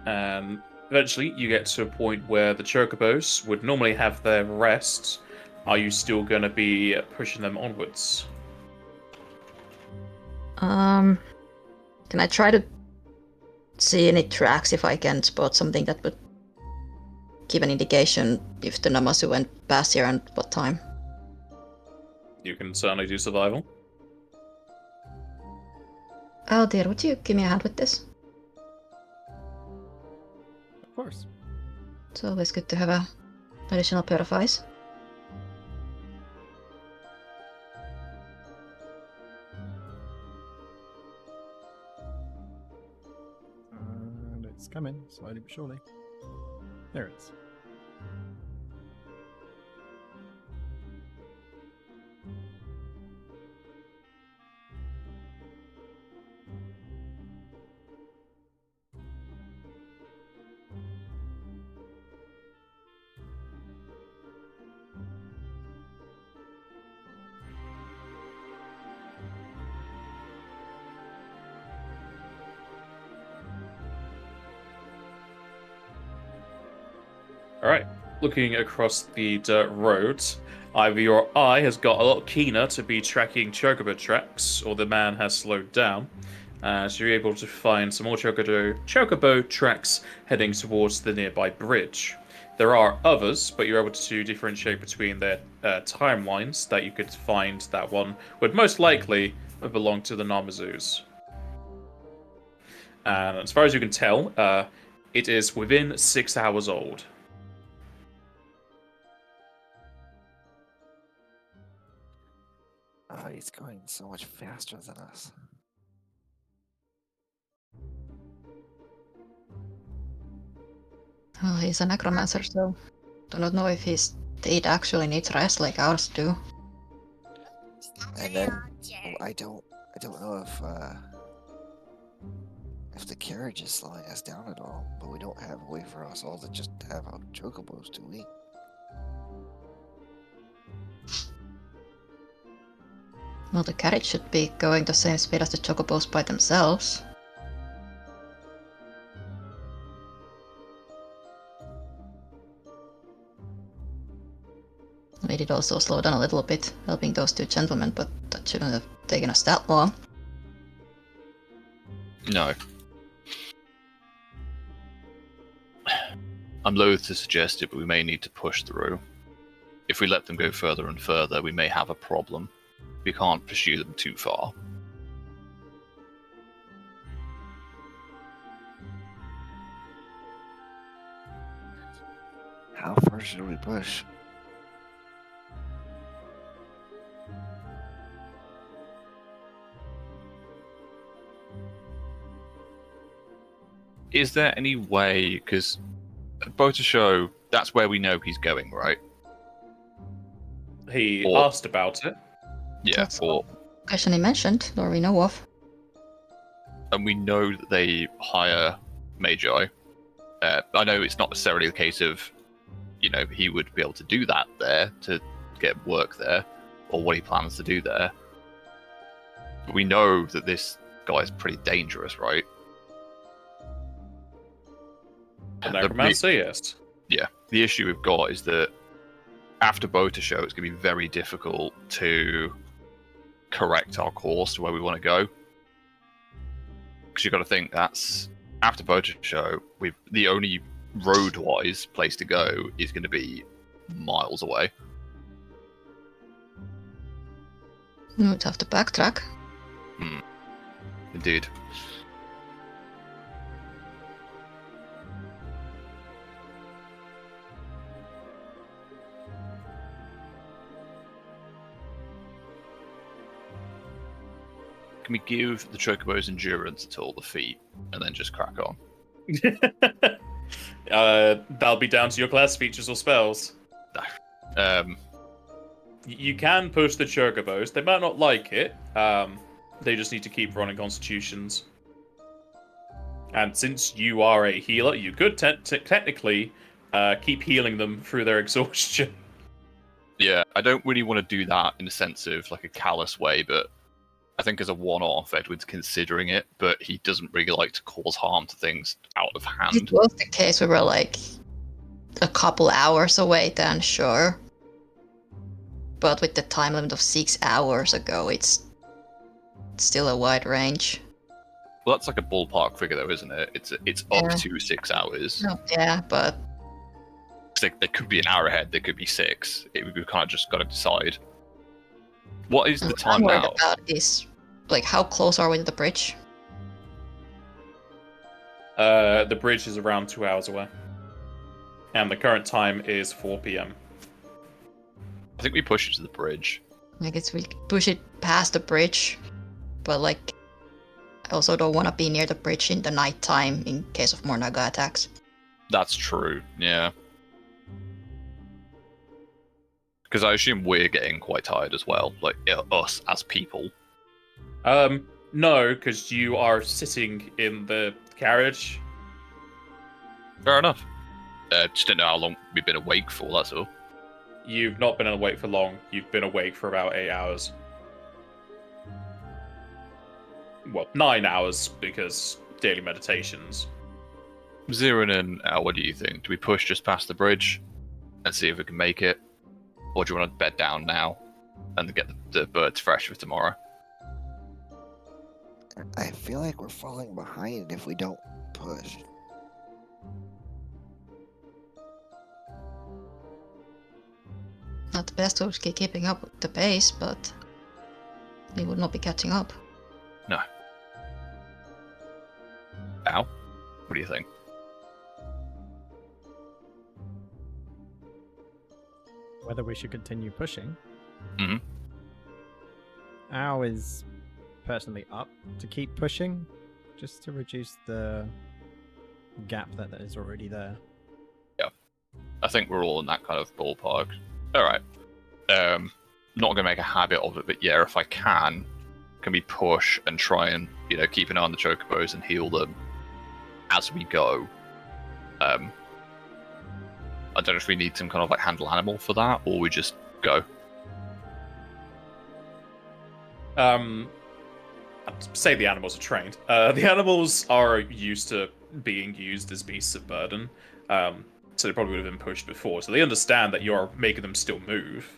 And eventually you get to a point where the chocobos would normally have their rests. Are you still going to be pushing them onwards? Can I try to see any tracks if I can spot something that would give an indication if the Namazu went past here and what time? You can certainly do survival. Oh dear, would you give me a hand with this? Of course. It's always good to have a additional pair of eyes. And it's coming, slowly but surely. There it is. Alright, looking across the dirt road, either your eye has got a lot keener to be tracking chocobo tracks, or the man has slowed down. So you're able to find some more chocobo tracks heading towards the nearby bridge. There are others, but you're able to differentiate between their timelines that you could find that one would most likely belong to the Namazus. And as far as you can tell, it is within 6 hours old. Oh, he's going so much faster than us. Well, he's a necromancer, so do not know if his deed actually needs rest like ours do. And then I don't know if the carriage is slowing us down at all, but we don't have a way for us all to just have our chocobos, do we? Well, the carriage should be going the same speed as the chocobos by themselves. We did also slow down a little bit, helping those two gentlemen, but that shouldn't have taken us that long. No. I'm loath to suggest it, but we may need to push through. If we let them go further and further, we may have a problem. We can't pursue them too far. How far should we push? Is there any way, because Bota Show, that's where we know he's going, right? He Or- asked about it. Yeah, That's or Question he mentioned, or we know of. and we know that they hire Magi. I know it's not necessarily the case of, he would be able to do that there, to get work there, or what he plans to do there. But we know that this guy is pretty dangerous, right? The necromancer, yes. Yeah, the issue we've got is that after Bota Show, it's going to be very difficult to correct our course to where we want to go. Because you've got to think that's after Bota Show, the only road-wise place to go is going to be miles away. You would have to backtrack. Indeed. Can we give the Chocobo's endurance until the feet, and then just crack on? That'll be down to your class features or spells. You can push the Chocobos. They might not like it. They just need to keep running constitutions. And since you are a healer, you could technically keep healing them through their exhaustion. Yeah, I don't really want to do that in the sense of like a callous way, but I think as a one-off, Edward's considering it, but he doesn't really like to cause harm to things out of hand. It was the case we were like a couple hours away then, sure. But with the time limit of 6 hours ago, it's still a wide range. Well, that's like a ballpark figure, though, isn't it? It's up Yeah. to 6 hours. No, yeah, but They could be an hour ahead. They could be 6. We've kind of just got to decide. What is the what I'm time worried now? about is like how close are we to the bridge? The bridge is around 2 hours away. And the current time is 4 p.m. I think we push it to the bridge. I guess we push it past the bridge, but like I also don't want to be near the bridge in the nighttime in case of more Naga attacks. That's true, yeah. Because I assume we're getting quite tired as well, like us as people. No, because you are sitting in the carriage. Fair enough. Just didn't know how long we've been awake for, that's all. You've not been awake for long. You've been awake for about 8 hours. Well, 9 hours, because daily meditations. Zirin and Al, what do you think? Do we push just past the bridge and see if we can make it? Or do you want to bed down now and get the birds fresh for tomorrow? I feel like we're falling behind if we don't push. Not the best of keeping up with the pace, but we would not be catching up. No. Al, what do you think? Whether we should continue pushing. Mhm. Al is personally up to keep pushing, just to reduce the gap that is already there. I think we're all in that kind of ballpark. Alright. Not gonna make a habit of it, but yeah, if I can we push and try and, keep an eye on the Chocobos and heal them as we go? I don't know if we need some kind of like handle animal for that, or we just go. I'd say the animals are trained. The animals are used to being used as beasts of burden, so they probably would have been pushed before. So they understand that you're making them still move.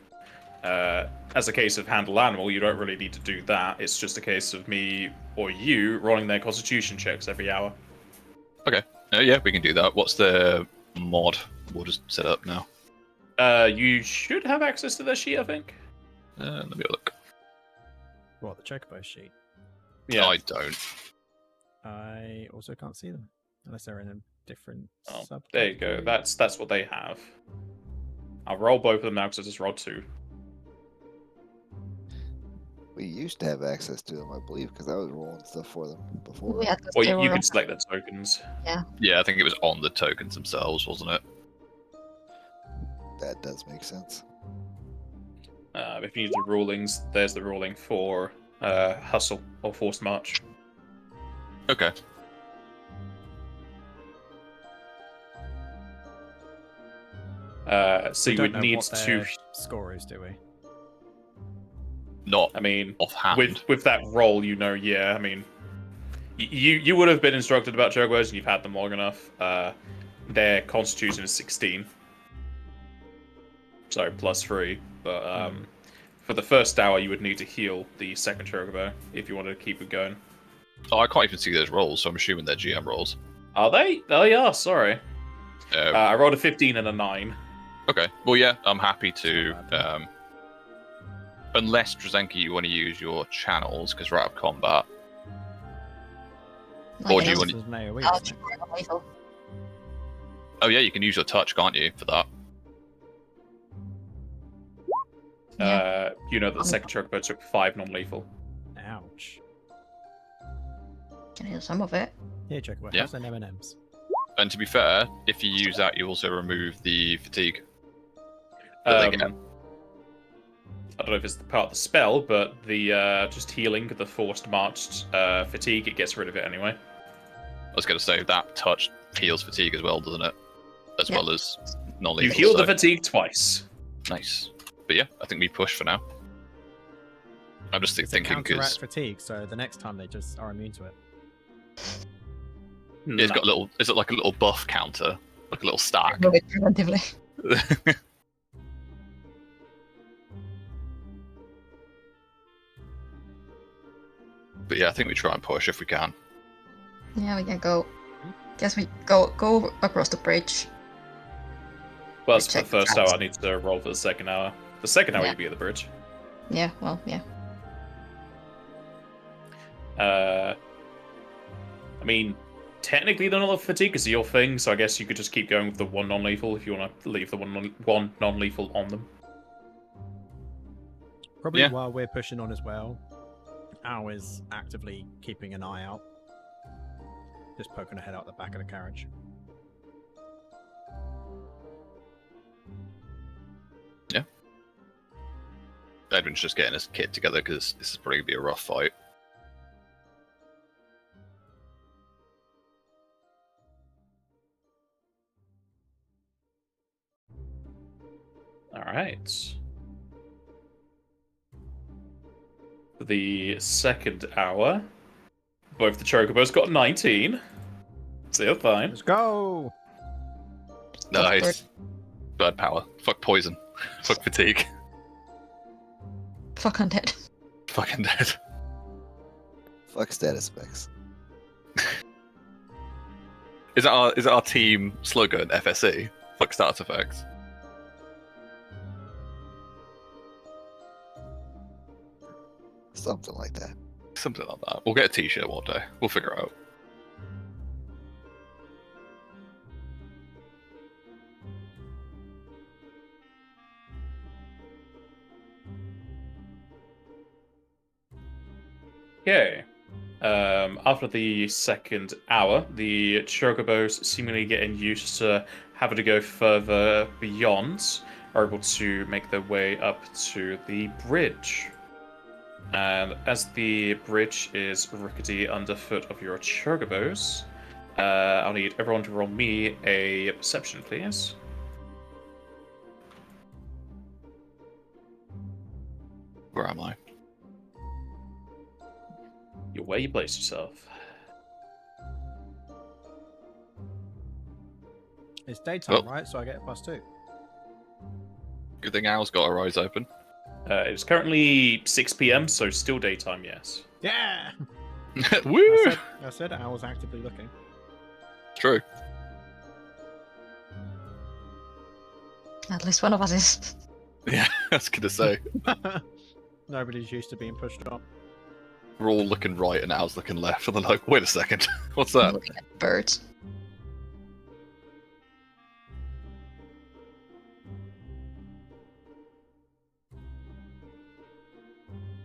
As a case of handle animal, you don't really need to do that. It's just a case of me or you rolling their constitution checks every hour. Okay. Yeah, we can do that. What's the mod? We'll just set it up now. You should have access to their sheet, I think. Let me have a look. What, the Chocobo sheet? Yeah. I don't. I also can't see them, unless they're in a different subcategory. There you go. That's what they have. I'll roll both of them now because I just rolled 2. We used to have access to them, I believe, because I was rolling stuff for them before. Yeah, Well, you can select their tokens. Yeah, I think it was on the tokens themselves, wasn't it? That does make sense. If you need the rulings, there's the ruling for hustle or forced march. Okay. So We you don't would know need what to. their score is, do we? Not I mean, offhand. with that roll, yeah. I mean, you would have been instructed about Chocobos, and you've had them long enough. Their constitution is 16. Sorry, +3. But for the first hour, you would need to heal the second Chocobo if you wanted to keep it going. Oh, I can't even see those rolls, so I'm assuming they're GM rolls. Are they? Oh, yeah, sorry. Um, I rolled a 15 and a 9. Okay. Well, yeah, I'm happy to. Unless Drazenki, you want to use your channels because we're out of combat. I Or can do you also want? This is an AoE, touch isn't it? or non-lethal. Oh yeah, you can use your touch, can't you, for that? You know that the second chocobo took 5 non-lethal. Ouch. Can heal some of it. Here, Chocobo, Yeah. have some M&Ms. And to be fair, if you use that, you also remove the fatigue that they get. I don't know if it's part of the spell, but the just healing the forced marched fatigue, it gets rid of it anyway. I was going to say that touch heals fatigue as well, doesn't it? As well as non-lethal. You heal so- the fatigue twice. Nice. But yeah, I think we push for now. I'm just It's a thinking counteract because fatigue, so the next time they just are immune to it. it's got a little. Is it like a little buff counter, like a little stack? Move it preventively. But yeah, I think we try and push if we can. Yeah, we can go. Guess we go across the bridge. Well, that's for check the the first traps. hour. I need to roll for the second hour. The second hour, Yeah. you'd be at the bridge. Yeah, well, yeah. I mean, technically they're not fatigue is your thing, so I guess you could just keep going with the one non-lethal if you want to leave the one non-lethal on them. Probably Yeah. while we're pushing on as well, Al is actively keeping an eye out. Just poking her head out the back of the carriage. Edwin's just getting his kit together because this is probably going to be a rough fight. Alright. The second hour, both the chocobos got 19. So you're fine. Let's go! Nice. Bad power. Fuck poison. Fuck fatigue. Fuck undead. Fucking dead. Fuck status specs. Is it our team slogan, FSE? Fuck status effects. Something like that. Something like that. We'll get a t-shirt one day. We'll figure it out. Okay. After the second hour, the chocobos, seemingly getting used to having to go further beyond, are able to make their way up to the bridge. And as the bridge is rickety underfoot of your chocobos, I'll need everyone to roll me a perception, please. Where am I? You're where you place yourself. It's daytime, Oh. right? So I get a +2. Good thing Al's got her eyes open. It's currently 6 p.m., so still daytime, yes. Yeah! Woo! I said Al was actively looking. True. At least one of us is. Yeah, I was gonna say. Nobody's used to being pushed on. We're all looking right and Al's looking left, and they're like, wait a second, what's that? Looking at birds.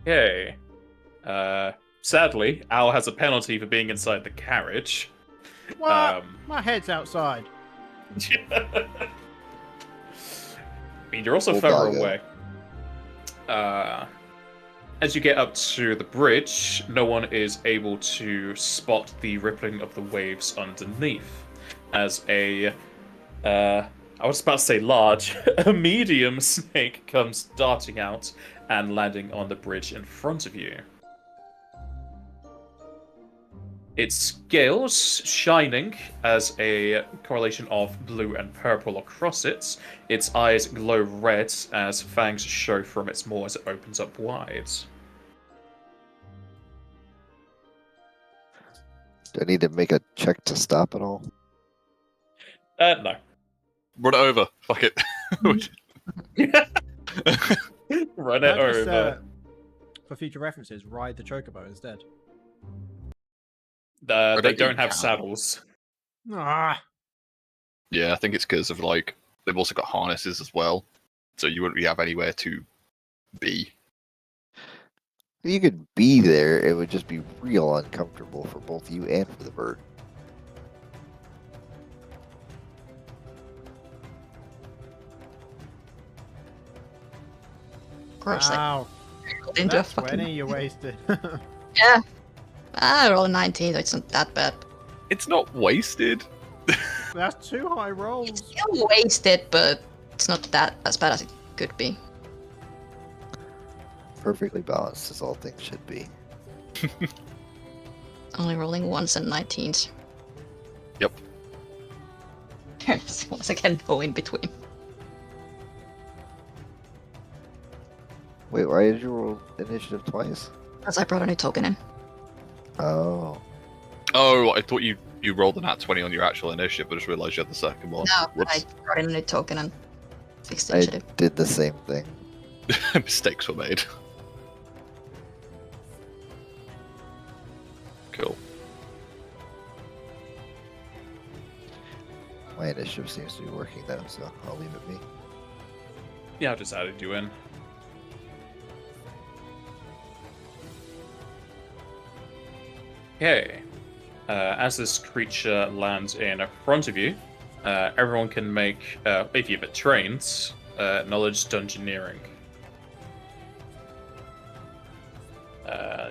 Okay. Sadly, Al has a penalty for being inside the carriage. What? My head's outside. I mean, you're also Well, further doggo. away. As you get up to the bridge, no one is able to spot the rippling of the waves underneath. As I was about to say large, a medium snake comes darting out and landing on the bridge in front of you. Its scales shining as a correlation of blue and purple across it. Its eyes glow red as fangs show from its maw as it opens up wide. Do I need to make a check to stop it all? No. Run it over. Fuck it. Run it Just, over. for future references, ride the chocobo instead. They think don't you have can. saddles. Ah, Yeah, I think it's because of like they've also got harnesses as well, so you wouldn't really have anywhere to be. If you could be there, it would just be real uncomfortable for both you and for the bird. Gross, like wow. rolled into a That's fucking. 20 you wasted. Yeah. I rolled a 19, so it's not that bad. It's not wasted. That's 2 high rolls. Still wasted, but it's not that as bad as it could be. Perfectly balanced as all things should be. Only rolling ones and 19s. Yep. There's once again no in between. Wait, why did you roll initiative twice? As I brought a new token in. Oh, Oh, I thought you rolled a nat 20 on your actual initiative, but I just realised you had the second one. No, Whoops. I brought in a new token and fixed the I initiative. did the same thing. Mistakes were made. Cool. My initiative seems to be working though, so I'll leave it be. Yeah, I just added you in. Okay. As this creature lands in front of you, everyone can make, if you've been trained, knowledge dungeoneering.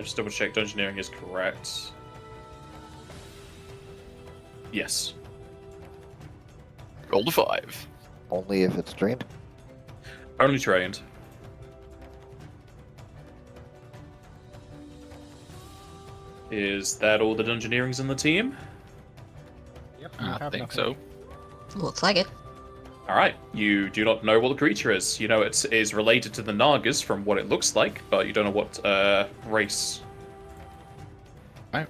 Just double check dungeoneering is correct. Yes. Rolled a 5. Only if it's trained. Only trained. Is that all the dungeoneerings in the team? Yep, you I have think nothing. so. Looks like it. Alright, you do not know what the creature is. You know it is related to the Nagas from what it looks like, but you don't know what race. Right.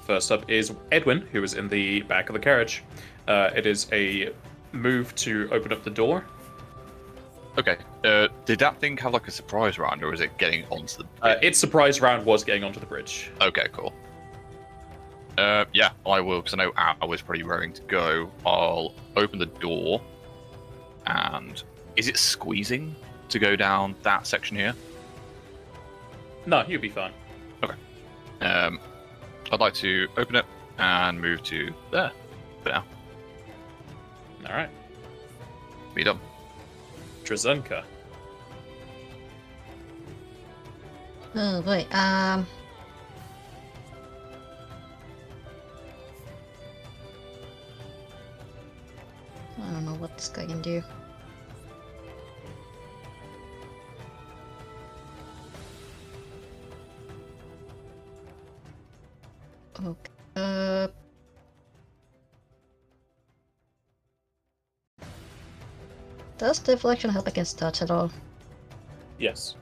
First up is Edwin, who is in the back of the carriage. It is a move to open up the door. Okay. Did that thing have like a surprise round, or is it getting onto the? Its surprise round was getting onto the bridge. Okay, cool. Yeah, I will, because I know I was pretty raring to go. I'll open the door, and is it squeezing to go down that section here? No, you'll be fine. I'd like to open it and move to there for now. Alright. Be done. Drazunka. Oh boy. I don't know what this guy can do. Okay. Does deflection help against touch at all? Yes.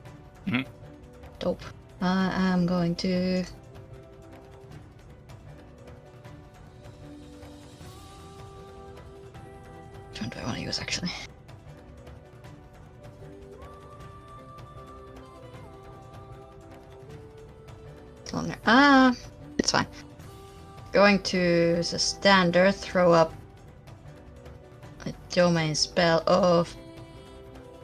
Dope. I am going to. Which one do I want to use actually? Longer. It's fine. Going to the standard, throw up a domain spell of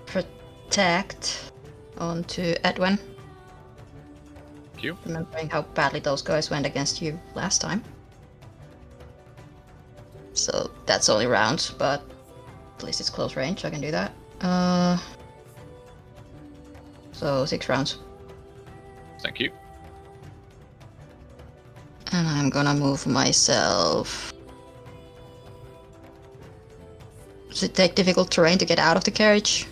protect onto Edwin. Thank you. Remembering how badly those guys went against you last time. So that's only rounds, but at least it's close range, so I can do that. So 6 rounds. Thank you. And I'm gonna move myself. Does it take difficult terrain to get out of the carriage?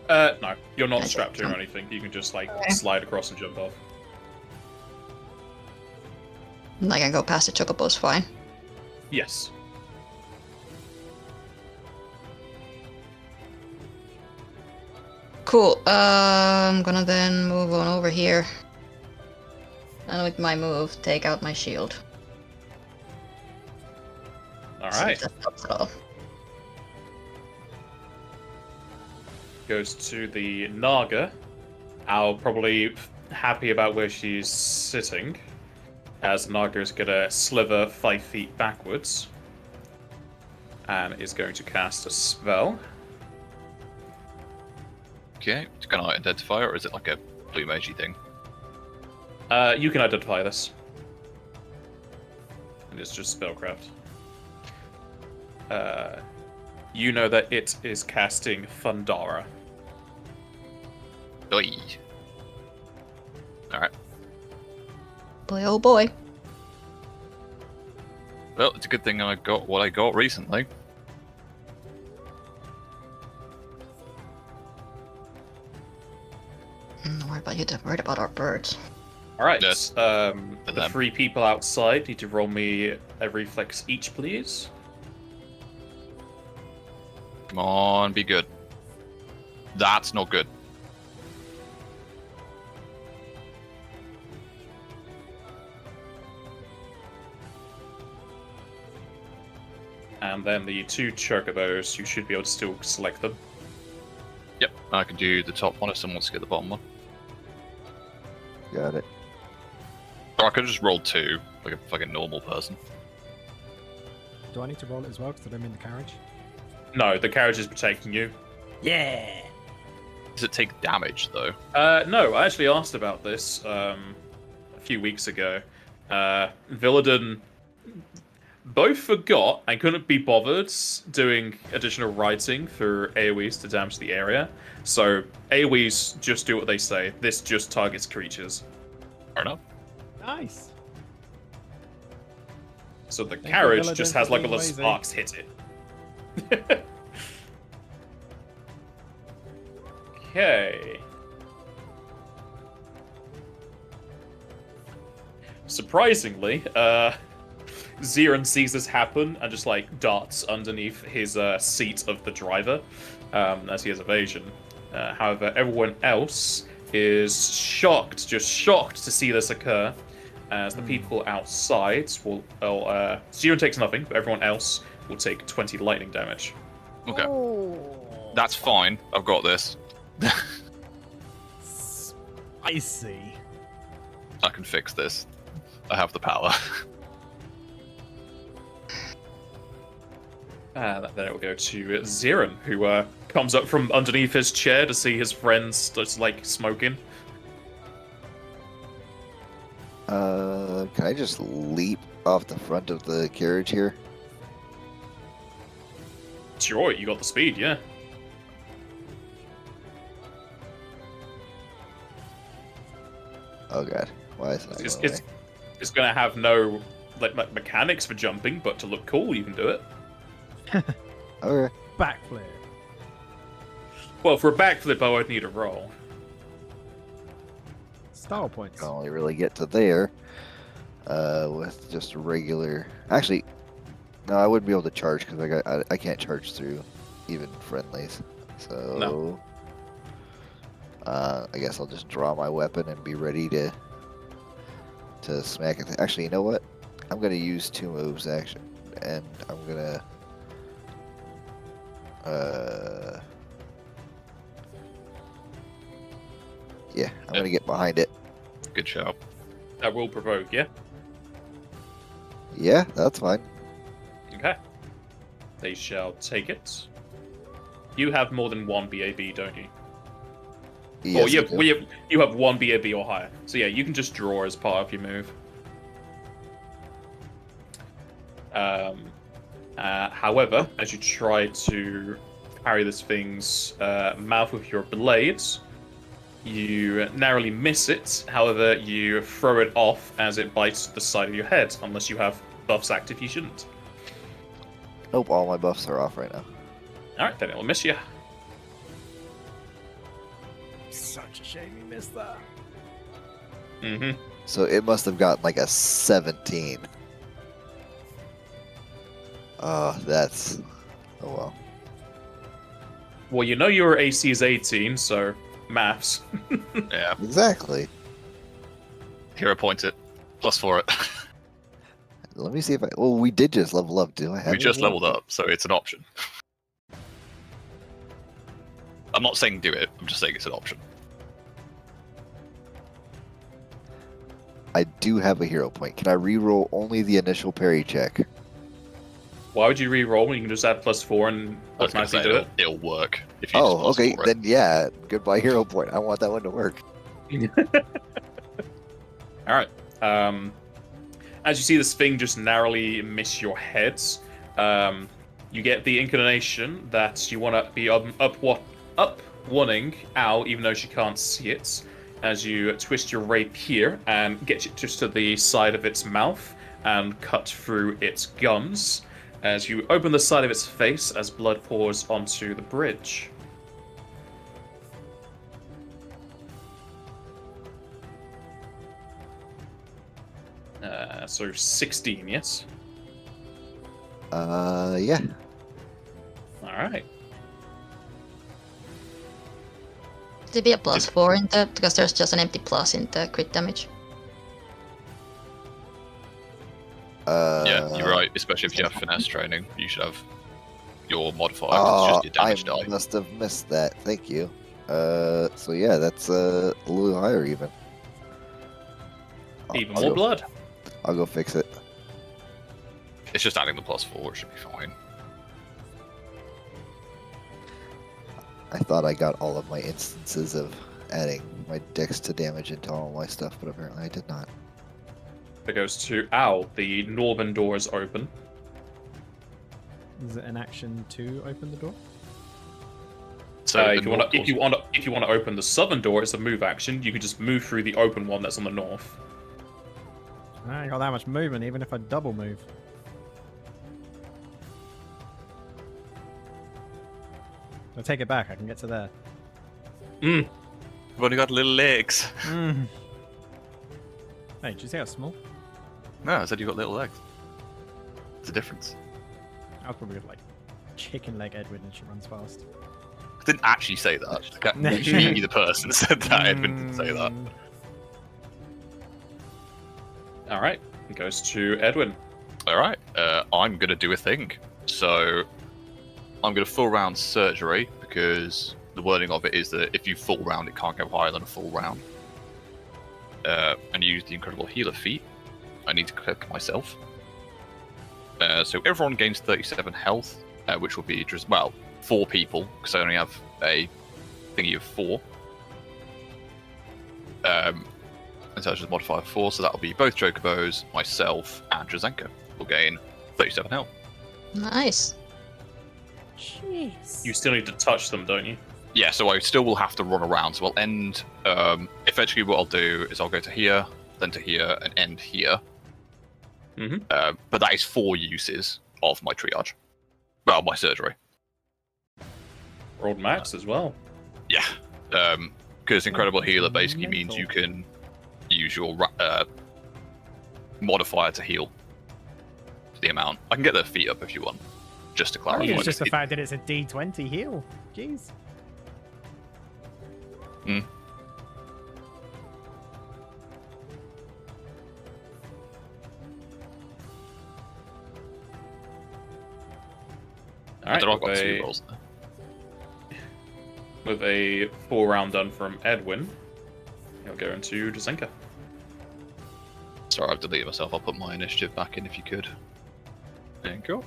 No, you're not Okay. strapped in or anything. You can just like Okay. slide across and jump off. And I can go past the chocobos fine. Yes. Cool. I'm gonna then move on over here. And with my move, take out my shield. All See right. if that helps at all. Goes to the Naga. Al probably happy about where she's sitting, as Naga is gonna slither 5 feet backwards and is going to cast a spell. Okay, can I identify, or is it like a blue magey thing? You can identify this. And it's just spellcraft. You know that it is casting Thundara. Oi. Alright. Boy, oh boy. Well, it's a good thing I got what I got recently. Worried about our birds. Alright, Yes. the them. 3 people outside need to roll me a reflex each, please. Come on, be good. That's not good. And then the 2 chocobos, you should be able to still select them. Yep, I can do the top one if someone wants to get the bottom one. Got it. Or I could just roll 2, like a fucking normal person. Do I need to roll it as well because I'm in the carriage? No, the carriage is protecting you. Yeah. Does it take damage, though? No, I actually asked about this a few weeks ago. Villadin both forgot and couldn't be bothered doing additional writing for AoEs to damage the area. So AoEs just do what they say. This just targets creatures. Fair enough. Nice. So the Thank you, carriage Villadin, just for has like a being little lazy. sparks hit it. Okay. Surprisingly, Ziran sees this happen and just like darts underneath his seat of the driver as he has evasion. However, everyone else is shocked, just shocked to see this occur. As the people outside will, Ziran takes nothing, but everyone else will take 20 lightning damage. Okay. Oh. That's fine. I've got this. Spicy. I can fix this. I have the power. Then it will go to Ziran, who comes up from underneath his chair to see his friends just like smoking. Can I just leap off the front of the carriage here? Sure, you got the speed, yeah. Oh god, why is that It's, going it's, it's gonna have no like mechanics for jumping, but to look cool, you can do it. Okay. Backflip. Well, for a backflip, I would need a roll. Style points. Can only really get to there with just a regular. Actually, no, I wouldn't be able to charge because I can't charge through even friendlies. So No. I guess I'll just draw my weapon and be ready to smack it. Actually, you know what? I'm gonna use 2 moves action, and I'm gonna yeah, I'm gonna get behind it. Good shout. That will provoke, yeah? Yeah, that's fine. Okay. They shall take it. You have more than 1 BAB, don't you? Yes, Or you I have, do. you have 1 BAB or higher. So yeah, you can just draw as part of your move. However, as you try to parry this thing's mouth with your blades, you narrowly miss it. However, you throw it off as it bites the side of your head. Unless you have buffs active, you shouldn't. Nope, all my buffs are off right now. Alright, then it'll miss you. Such a shame you missed that. Mm-hmm. So it must have gotten like a 17. Oh, that's... Oh well. Well, you know your AC is 18, so maths. Yeah. Exactly. Hero point it. +4 it. Let me see if I. Well, we did just level up. Do I have? We just any more? leveled up, so it's an option. I'm not saying do it. I'm just saying it's an option. I do have a hero point. Can I reroll only the initial parry check? Why would you re-roll when you can just add +4 and I was gonna automatically say do it? it'll work if you Oh, just okay. +4 it. Then yeah, goodbye hero point. I want that one to work. All right. As you see this thing just narrowly miss your head, you get the inclination that you want to be up wanting Al, even though she can't see it. As you twist your rapier and get it just to the side of its mouth and cut through its gums. As you open the side of its face as blood pours onto the bridge. So 16, yes? Yeah. Alright. Should it be a +4 in the, because there's just an empty plus in the crit damage. Yeah, you're right. Especially if you have finesse training, you should have your modifier. 'Cause Oh, it's just your damage I die. must have missed that. Thank you. So yeah, that's a little higher even. Even I'll more go- blood. I'll go fix it. It's just adding the +4. It should be fine. I thought I got all of my instances of adding my dex to damage into all my stuff, but apparently I did not. That goes to Al. The northern door is open. Is it an action to open the door? So If you want to open the southern door, it's a move action. You can just move through the open one that's on the north. I ain't got that much movement, even if I double move. I take it back. I can get to there. You've only got little legs. Mm. Hey, did you say I was small? No, I said you've got little legs. It's a difference. I was probably like chicken leg Edwin and she runs fast. I didn't actually say that. You, the person, said that. Edwin didn't say that. Mm. All right. It goes to Edwin. All right, I'm gonna do a thing. So I'm gonna full round surgery because the wording of it is that if you full round, it can't go higher than a full round. And use the incredible healer feat. I need to click myself. So everyone gains 37 health, which will be just 4 people because I only have a thingy of 4. And so I just modify 4, so that'll be both Chocobos, myself, and Drazenko will gain 37 health. Nice. Jeez. You still need to touch them, don't you? Yeah, so I still will have to run around. So I'll end. Eventually, what I'll do is I'll go to here, then to here, and end here. But that is 4 uses of my triage. Well, my surgery. Rolled max as well. Yeah. Because Incredible Healer basically means you can use your modifier to heal the amount. I can get the feet up if you want, just to I clarify. think it's just the fact that it's a D20 heal. Jeez. All right. I've got 2 rolls there. With a 4 round done from Edwin, he'll go into Drazenka. Sorry, I've deleted myself. I'll put my initiative back in if you could. There you go.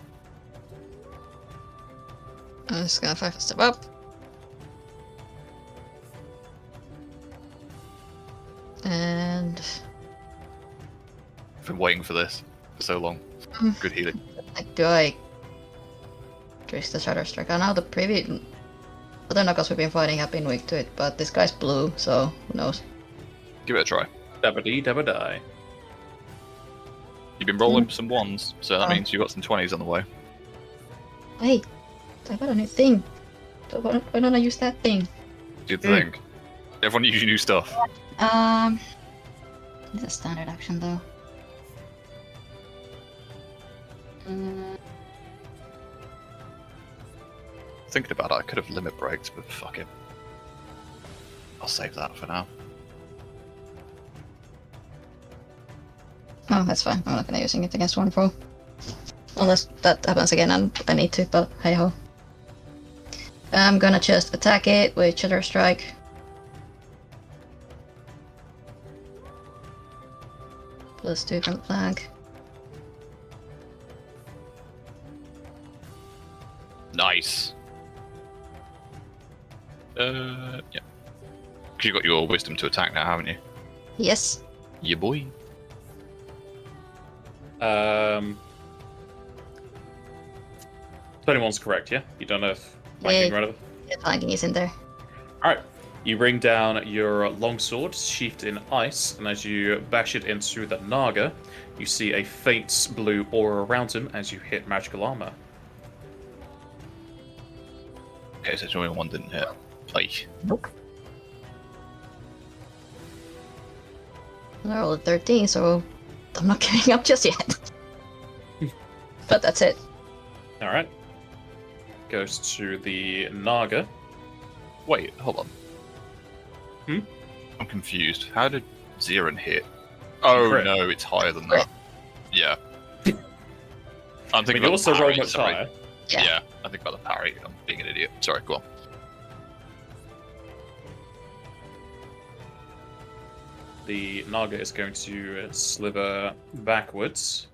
I'm just gonna 5 step up. And I've been waiting for this for so long. Good healing. do I risk the Shadow Strike? I know the previous other knuckles we've been fighting have been weak to it, but this guy's blue, so who knows? Give it a try. Dabba-dee, dabba-die. You've been rolling some 1s, so that means you've got some 20s on the way. Hey, I got a new thing. So why don't I use that thing? Do the thing. Everyone use your new stuff. It's a standard action though. Thinking about it, I could have limit breaks, but fuck it. I'll save that for now. Oh, that's fine. I'm not gonna using it against one pro. Unless that happens again and I need to, but hey ho. I'm gonna just attack it with Shatter Strike. +2 from the flank. Nice. Yeah. Because you got your wisdom to attack now, haven't you? Yes. Yeah, boy. 21's correct, yeah? You don't have flanking Yeah, relevant? yeah, flanking is in there. Alright. You bring down your longsword, sheathed in ice, and as you bash it into the Naga, you see a faint blue aura around him as you hit magical armor. Okay, so 21 didn't hit. Like, Nope. I rolled a 13, so I'm not giving up just yet. But that's it. Alright. Goes to the Naga. wait, hold on. Hmm? I'm confused. How did Zirin hit? Oh Crit. no, it's higher than Crit. that. Yeah. I'm I thinking mean, you about also the roll parry, much sorry. higher. Yeah, I think about the parry. I'm being an idiot. Sorry, go on. The Naga is going to slither backwards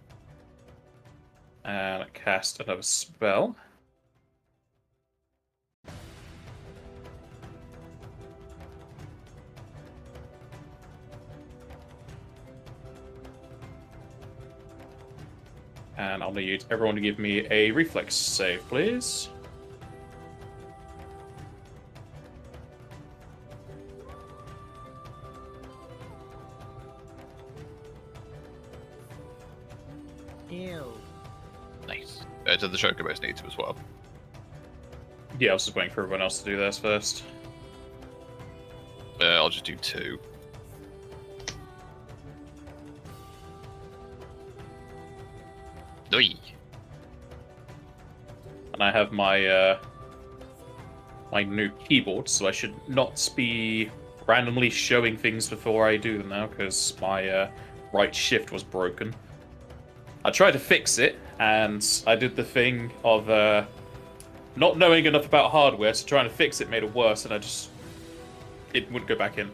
and cast another spell. And I'll need everyone to give me a reflex save, please. Ew. Nice. Do the Chocobos need to as well? Yeah, I was just waiting for everyone else to do theirs first. I'll just do 2. Oi. And I have my my new keyboard, so I should not be randomly showing things before I do them now, because my right shift was broken. I tried to fix it, and I did the thing of not knowing enough about hardware, so trying to fix it made it worse, and it wouldn't go back in.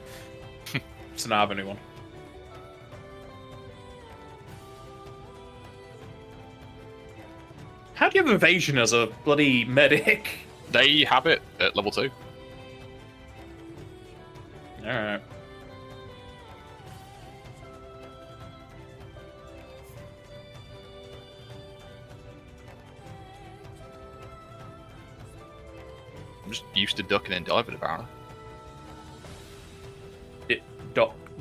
So now I have a new one. How do you have evasion as a bloody medic? They have it at level 2. Alright. I'm just used to ducking and diving, apparently.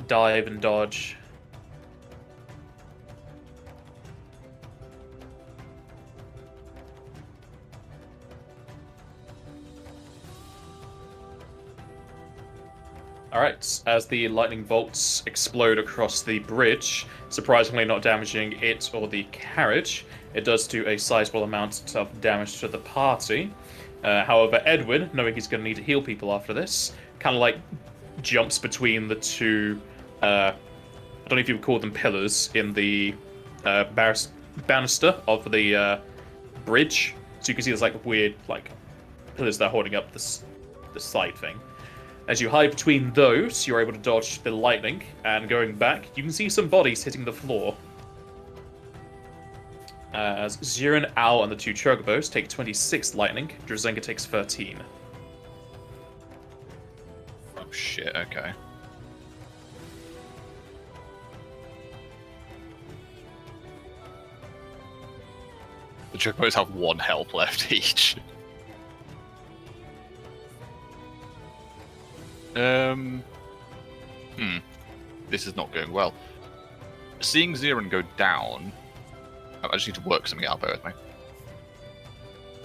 Dive and dodge. Alright, as the lightning bolts explode across the bridge, surprisingly not damaging it or the carriage, it does do a sizable amount of damage to the party. However, Edwin, knowing he's going to need to heal people after this, kind of like jumps between the two, I don't know if you would call them pillars, in the banister of the bridge. So you can see there's like weird like pillars that are holding up the side thing. As you hide between those, you're able to dodge the lightning, and going back, you can see some bodies hitting the floor. As Zirin, Owl, and the two Chocobos take 26 lightning, Drazenka takes 13. Oh shit, okay. The Chocobos have 1 health left each. This is not going well. Seeing Zirin go down, I just need to work something out, bear with me.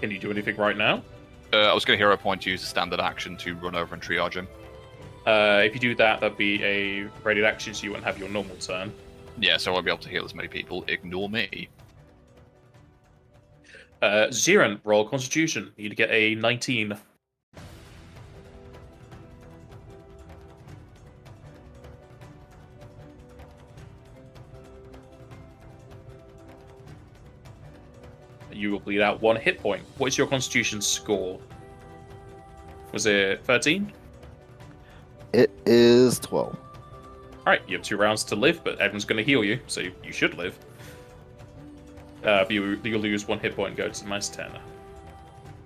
Can you do anything right now? I was going to hero point, use a standard action to run over and triage him. If you do that, that'd be a rated action, so you wouldn't have your normal turn. Yeah, so I won't be able to heal as many people. Ignore me. Zirin, roll Constitution. You need to get a 19. you will bleed out 1 hit point. What is your Constitution score? Was it 13? It is 12. Alright, you have 2 rounds to live, but everyone's going to heal you, so you should live. But you lose 1 hit point and go to -10.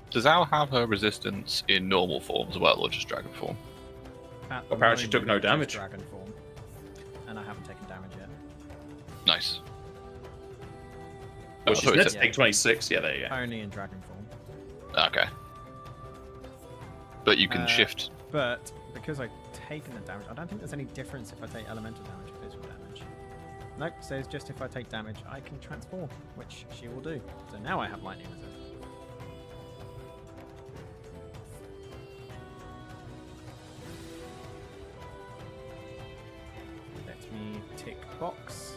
Does Al have her resistance in normal form as well, or just dragon form? At the Apparently she took no moment, just damage. Dragon form, and I haven't taken damage yet. Nice. Oh, I she's thought it meant to said- take 26. Yeah, there you go. Only in dragon form. Okay. But you can Uh, shift. But because I've taken the damage, I don't think there's any difference if I take elemental damage or physical damage. Nope, says just if I take damage, I can transform, which she will do. So now I have lightning resist. Let me tick box.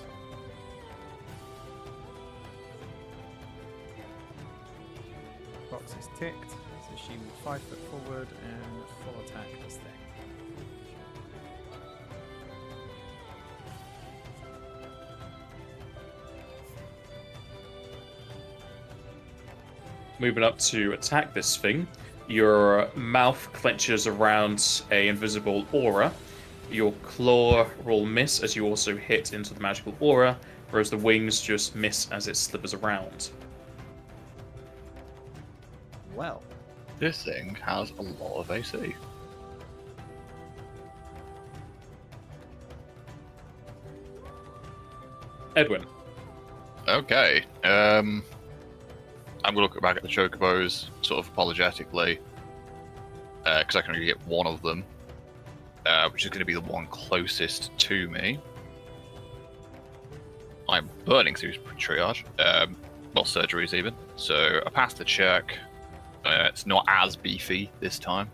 Box is ticked, so she will 5 foot forward and full attack this thing. Moving up to attack this thing, your mouth clenches around a invisible aura. Your claw will miss as you also hit into the magical aura, whereas the wings just miss as it slithers around. Well, This thing has a lot of AC. Edwin. Okay. I'm gonna look back at the chocobos sort of apologetically, because I can only get one of them, which is going to be the one closest to me. I'm burning through triage, well, surgeries even. So I passed the check. It's not as beefy this time,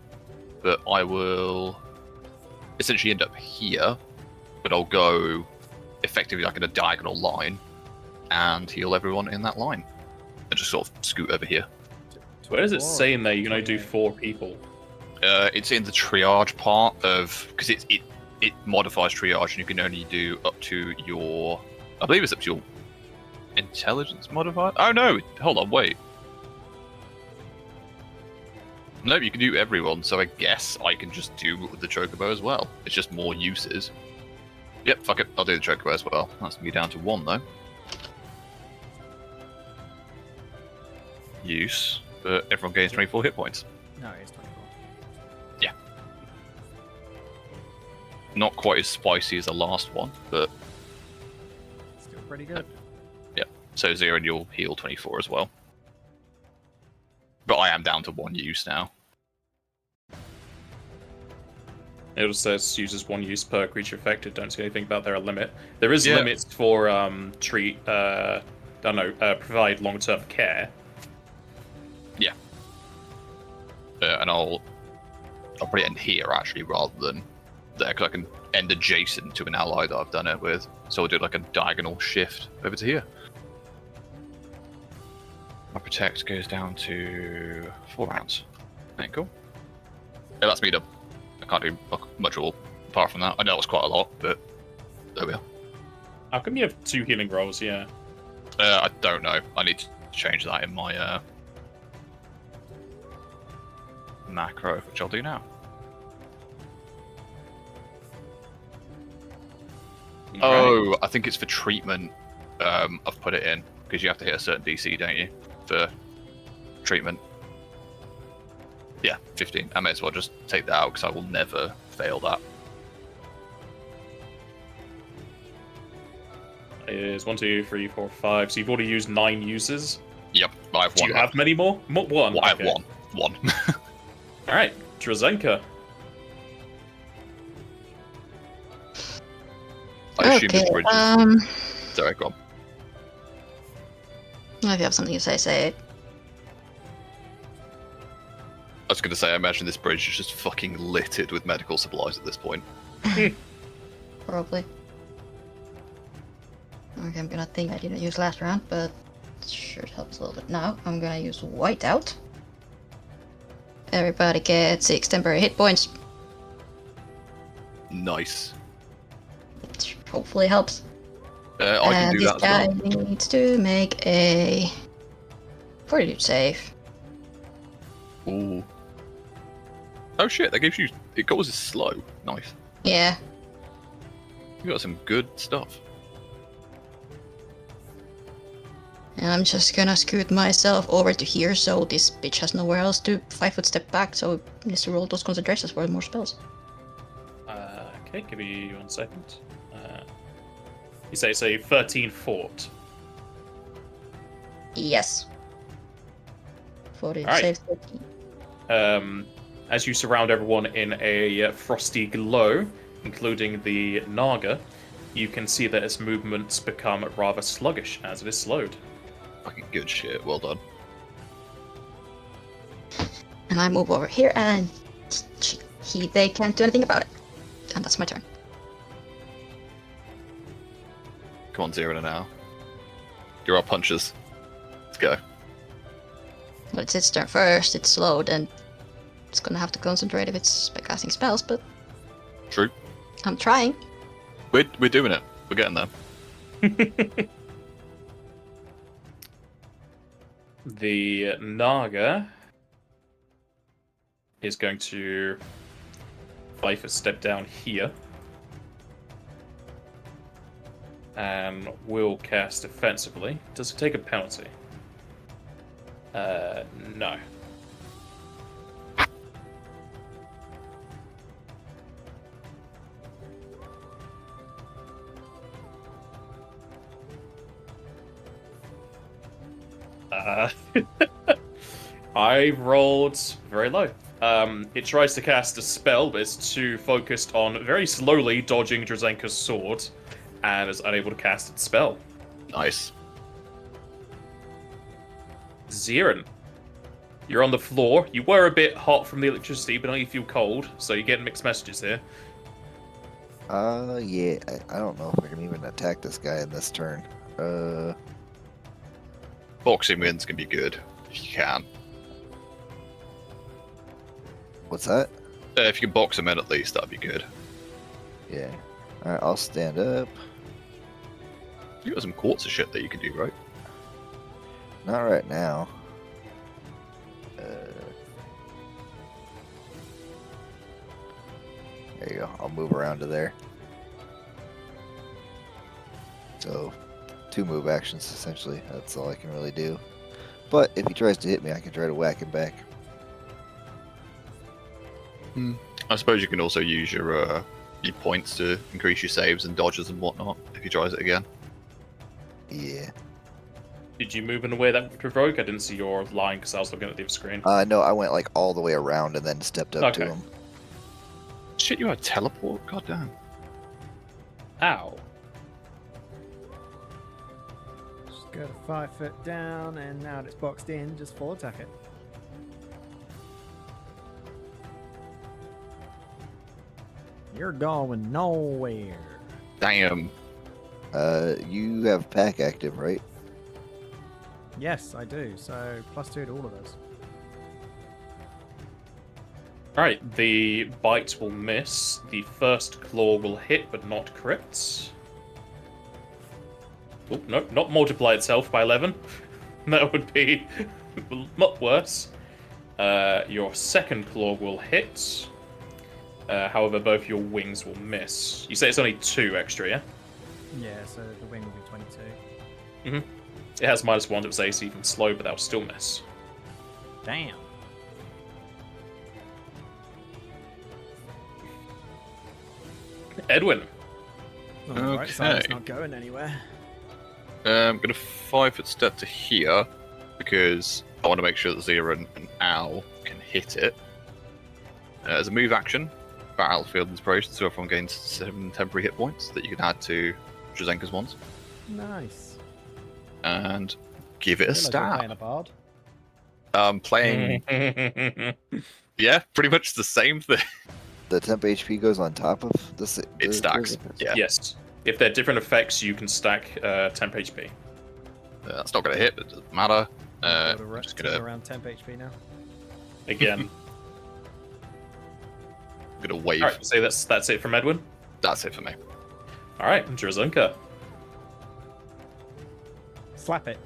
but I will essentially end up here, but I'll go effectively like in a diagonal line and heal everyone in that line. And just sort of scoot over here. Where does it say in there you can only do 28. 4 people? It's in the triage part of because it modifies triage, and you can only do up to your. I believe it's up to your intelligence modifier. Oh no! Hold on, wait. No, you can do everyone. So I guess I can just do the chocobo as well. It's just more uses. Yep, fuck it. I'll do the chocobo as well. That's gonna be down to 1 though. Use, but everyone gains 24 hit points. no, it's 24. Not quite as spicy as the last one, but Still pretty good. so Zero, and you'll heal 24 as well. But I am down to 1 use now. It just says uses 1 use per creature affected. Don't see anything about there a limit. There is Yeah. limits for provide long-term care. And I'll probably end here actually rather than there, because I can end adjacent to an ally that I've done it with. So I'll do like a diagonal shift over to here. My protect goes down to 4 rounds. Okay, cool. Yeah, that's me done. I can't do much all apart from that. I know it's quite a lot, but there we are. How come you have 2 healing rolls? Yeah. I don't know. I need to change that in my macro, which I'll do now. Right. Oh, I think it's for treatment. I've put it in because you have to hit a certain DC, don't you, for treatment? Yeah, 15. I may as well just take that out because I will never fail that. Is 1, 2, 3, 4, 5. So you've already used 9 uses. Yep, I have Do one. you have many more? 1. I have Okay. one. All right, Drazenka. I assume Okay, this bridge is... Sorry, go on. If you have something to say it. I was going to say, I imagine this bridge is just fucking littered with medical supplies at this point. Probably. Okay, I'm gonna think I didn't use last round, but it sure helps a little bit now. I'm gonna use whiteout. Everybody gets 6 temporary hit points. Nice. Which hopefully helps. I can And do this that as guy well. needs to make a Pretty safe. Ooh. Oh shit, that gives you... It goes as slow. Nice. Yeah. You got some good stuff. And I'm just gonna scoot myself over to here so this bitch has nowhere else to 5-foot step back, so it needs to roll those concentrations for more spells. Okay, give me 1 second. You say it's a 13 fort. Yes. For the Alright. save 13. As you surround everyone in a frosty glow, including the Naga, you can see that its movements become rather sluggish as it is slowed. Fucking good shit, well done. And I move over here and they can't do anything about it. And that's my turn. Come on, Zero now. You're our punchers. Let's go. Well, it's its turn first, it's slowed, and it's gonna have to concentrate if it's by casting spells, but True. I'm trying. We're doing it. We're getting there. The Naga is going to 5-foot step down here and will cast defensively. Does it take a penalty? No. I rolled very low. It tries to cast a spell, but it's too focused on very slowly dodging Drazenka's sword, and is unable to cast its spell. Nice. Zirin, you're on the floor. You were a bit hot from the electricity, but now you feel cold, so you're getting mixed messages here. Yeah, I don't know if I can even attack this guy in this turn. Boxing wins can be good, if you can. What's that? If you can box him in at least, that'd be good. Yeah. Alright, I'll stand up. You got some quartz of shit that you can do, right? Not right now. There you go. I'll move around to there. So, 2 move actions, essentially. That's all I can really do. But if he tries to hit me, I can try to whack him back. I suppose you can also use your points to increase your saves and dodges and whatnot if he tries it again. Yeah. Did you move in a way that would provoke? I didn't see your line because I was looking at the other screen. No, I went like all the way around and then stepped up to Okay. him. Shit, you had teleport? God damn. Ow. Just go to 5 foot down, and now that it's boxed in, just full attack it. You're going nowhere. Damn. You have pack active, right? Yes, I do. So +2 to all of those. Alright, the bite will miss. The first claw will hit, but not crit. Oh, no, not multiply itself by 11. That would be a lot worse. Your second claw will hit. However, both your wings will miss. You say it's only 2 extra, yeah? Yeah, so the wing will be 22. Mm-hmm. It has -1 to its AC, even slow, but that will still miss. Damn. Edwin. On the right side, it's Okay. not going anywhere. I'm going to 5-foot step to here because I want to make sure that Zero and Owl can hit it. As a move action, Battlefield Inspiration, so everyone gains 7 temporary hit points that you can add to Drazenka's ones. Nice. And give it a Realised you're playing stab. a bard. Playing, yeah, pretty much the same thing. The temp HP goes on top of the It stacks, yeah. Yes. If they're different effects, you can stack temp HP. That's not going to hit, but it doesn't matter. Got I'm just to going around temp HP now. Again. to wave. Alright, so that's it from Edwin. That's it for me. Alright, Drazenka. Slap it.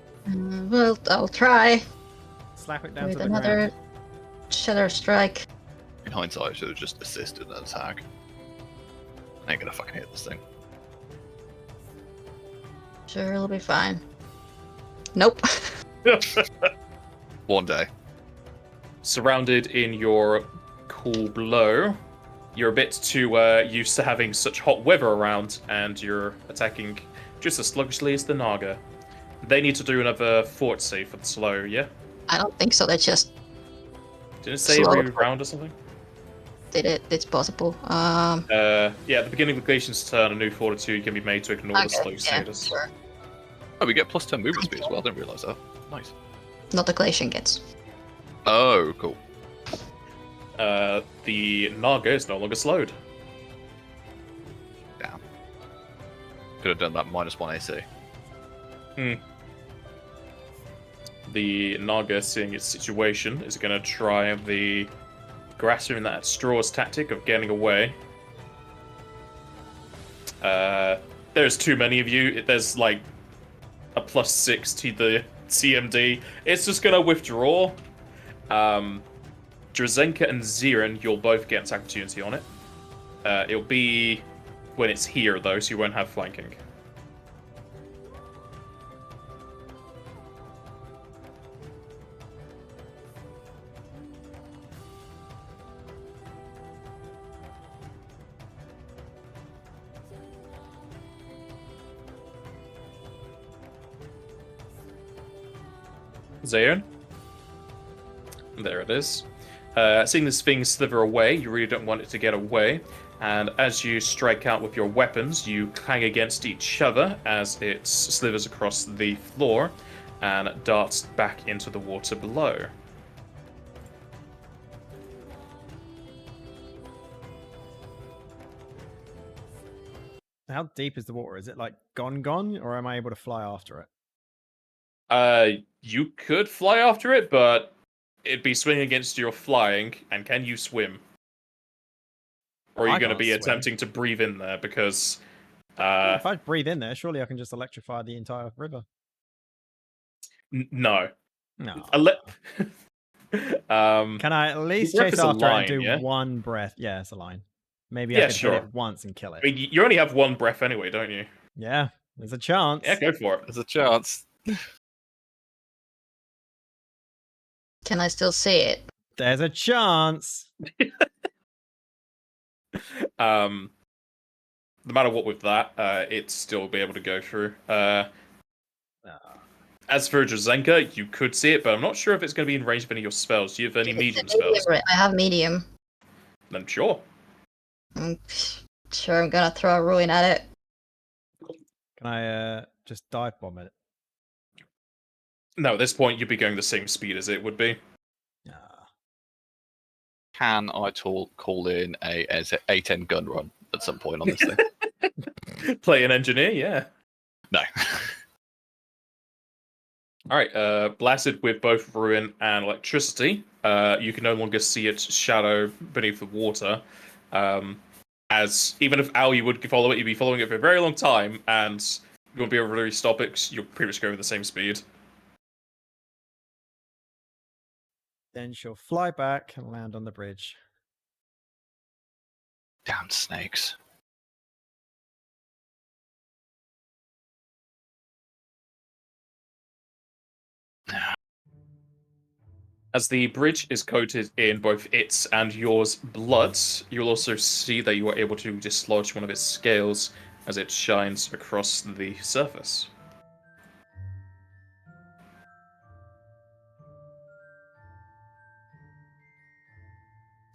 Well, I'll try. Slap it down With to the another ground. Shatter Strike. In hindsight, I should have just assisted an attack. I ain't gonna fucking hit this thing. Sure, it'll be fine. Nope. One day. Surrounded in your cool blow, you're a bit too used to having such hot weather around, and you're attacking just as sluggishly as the Naga. They need to do another fort save for the slow, yeah? I don't think so. They just Didn't it say Slow. every round or something? did it. It's possible. Yeah, at the beginning of the Glacian's turn, a new fortitude can be made to ignore the slow Yeah, status. sure. Oh, we get +10 movement speed as well. I didn't realise that. Nice. Not the Glacian gets. Oh, cool. The Naga is no longer slowed. Damn. Could have done that -1 AC. The Naga, seeing its situation, is going to try the Grasser in that straws tactic of getting away. There's too many of you. There's like a +6 to the CMD. It's just going to withdraw. Drazenka and Zirin, you'll both get attack opportunity on it. It'll be when it's here, though, so you won't have flanking. Zayon? There it is. Seeing this thing slither away, you really don't want it to get away. And as you strike out with your weapons, you clang against each other as it slithers across the floor and darts back into the water below. How deep is the water? Is it like gone, or am I able to fly after it? You could fly after it, but it'd be swinging against your flying, and can you swim? Or are you I going to can't be swim. attempting to breathe in there? Because If I breathe in there, surely I can just electrify the entire river. no. No. Can I at least breath chase is a after it line, and do yeah? one breath? Yeah, it's a line. Maybe Yeah, I could hit sure. it once and kill it. I mean, you only have one breath anyway, don't you? Yeah, there's a chance. Yeah, go for it. There's a chance. Can I still see it? There's a chance. No matter what with that, it'd still be able to go through. As for Drazenka, you could see it, but I'm not sure if it's going to be in range of any of your spells. Do you have any medium spells? I have medium. Then sure. Sure, I'm gonna throw a ruin at it. Can I just dive bomb it? No, at this point, you'd be going the same speed as it would be. Can I call in a A10 gun run at some point on this thing? Play an engineer, yeah. No. Alright, blasted with both ruin and electricity. You can no longer see its shadow beneath the water. As even if Aoi would follow it, you'd be following it for a very long time, and you won't be able to really stop it because you're pretty much going with the same speed. Then she'll fly back and land on the bridge. Damn snakes. As the bridge is coated in both its and yours blood, you'll also see that you are able to dislodge one of its scales as it shines across the surface.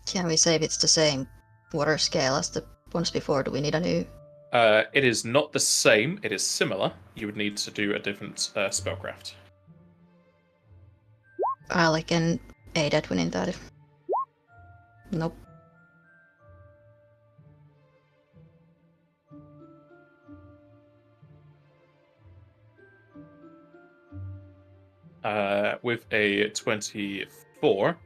Can we say if it's the same water scale as the ones before? Do we need a new? It is not the same, it is similar. You would need to do a different spellcraft. Like an A20. Nope. With a 24,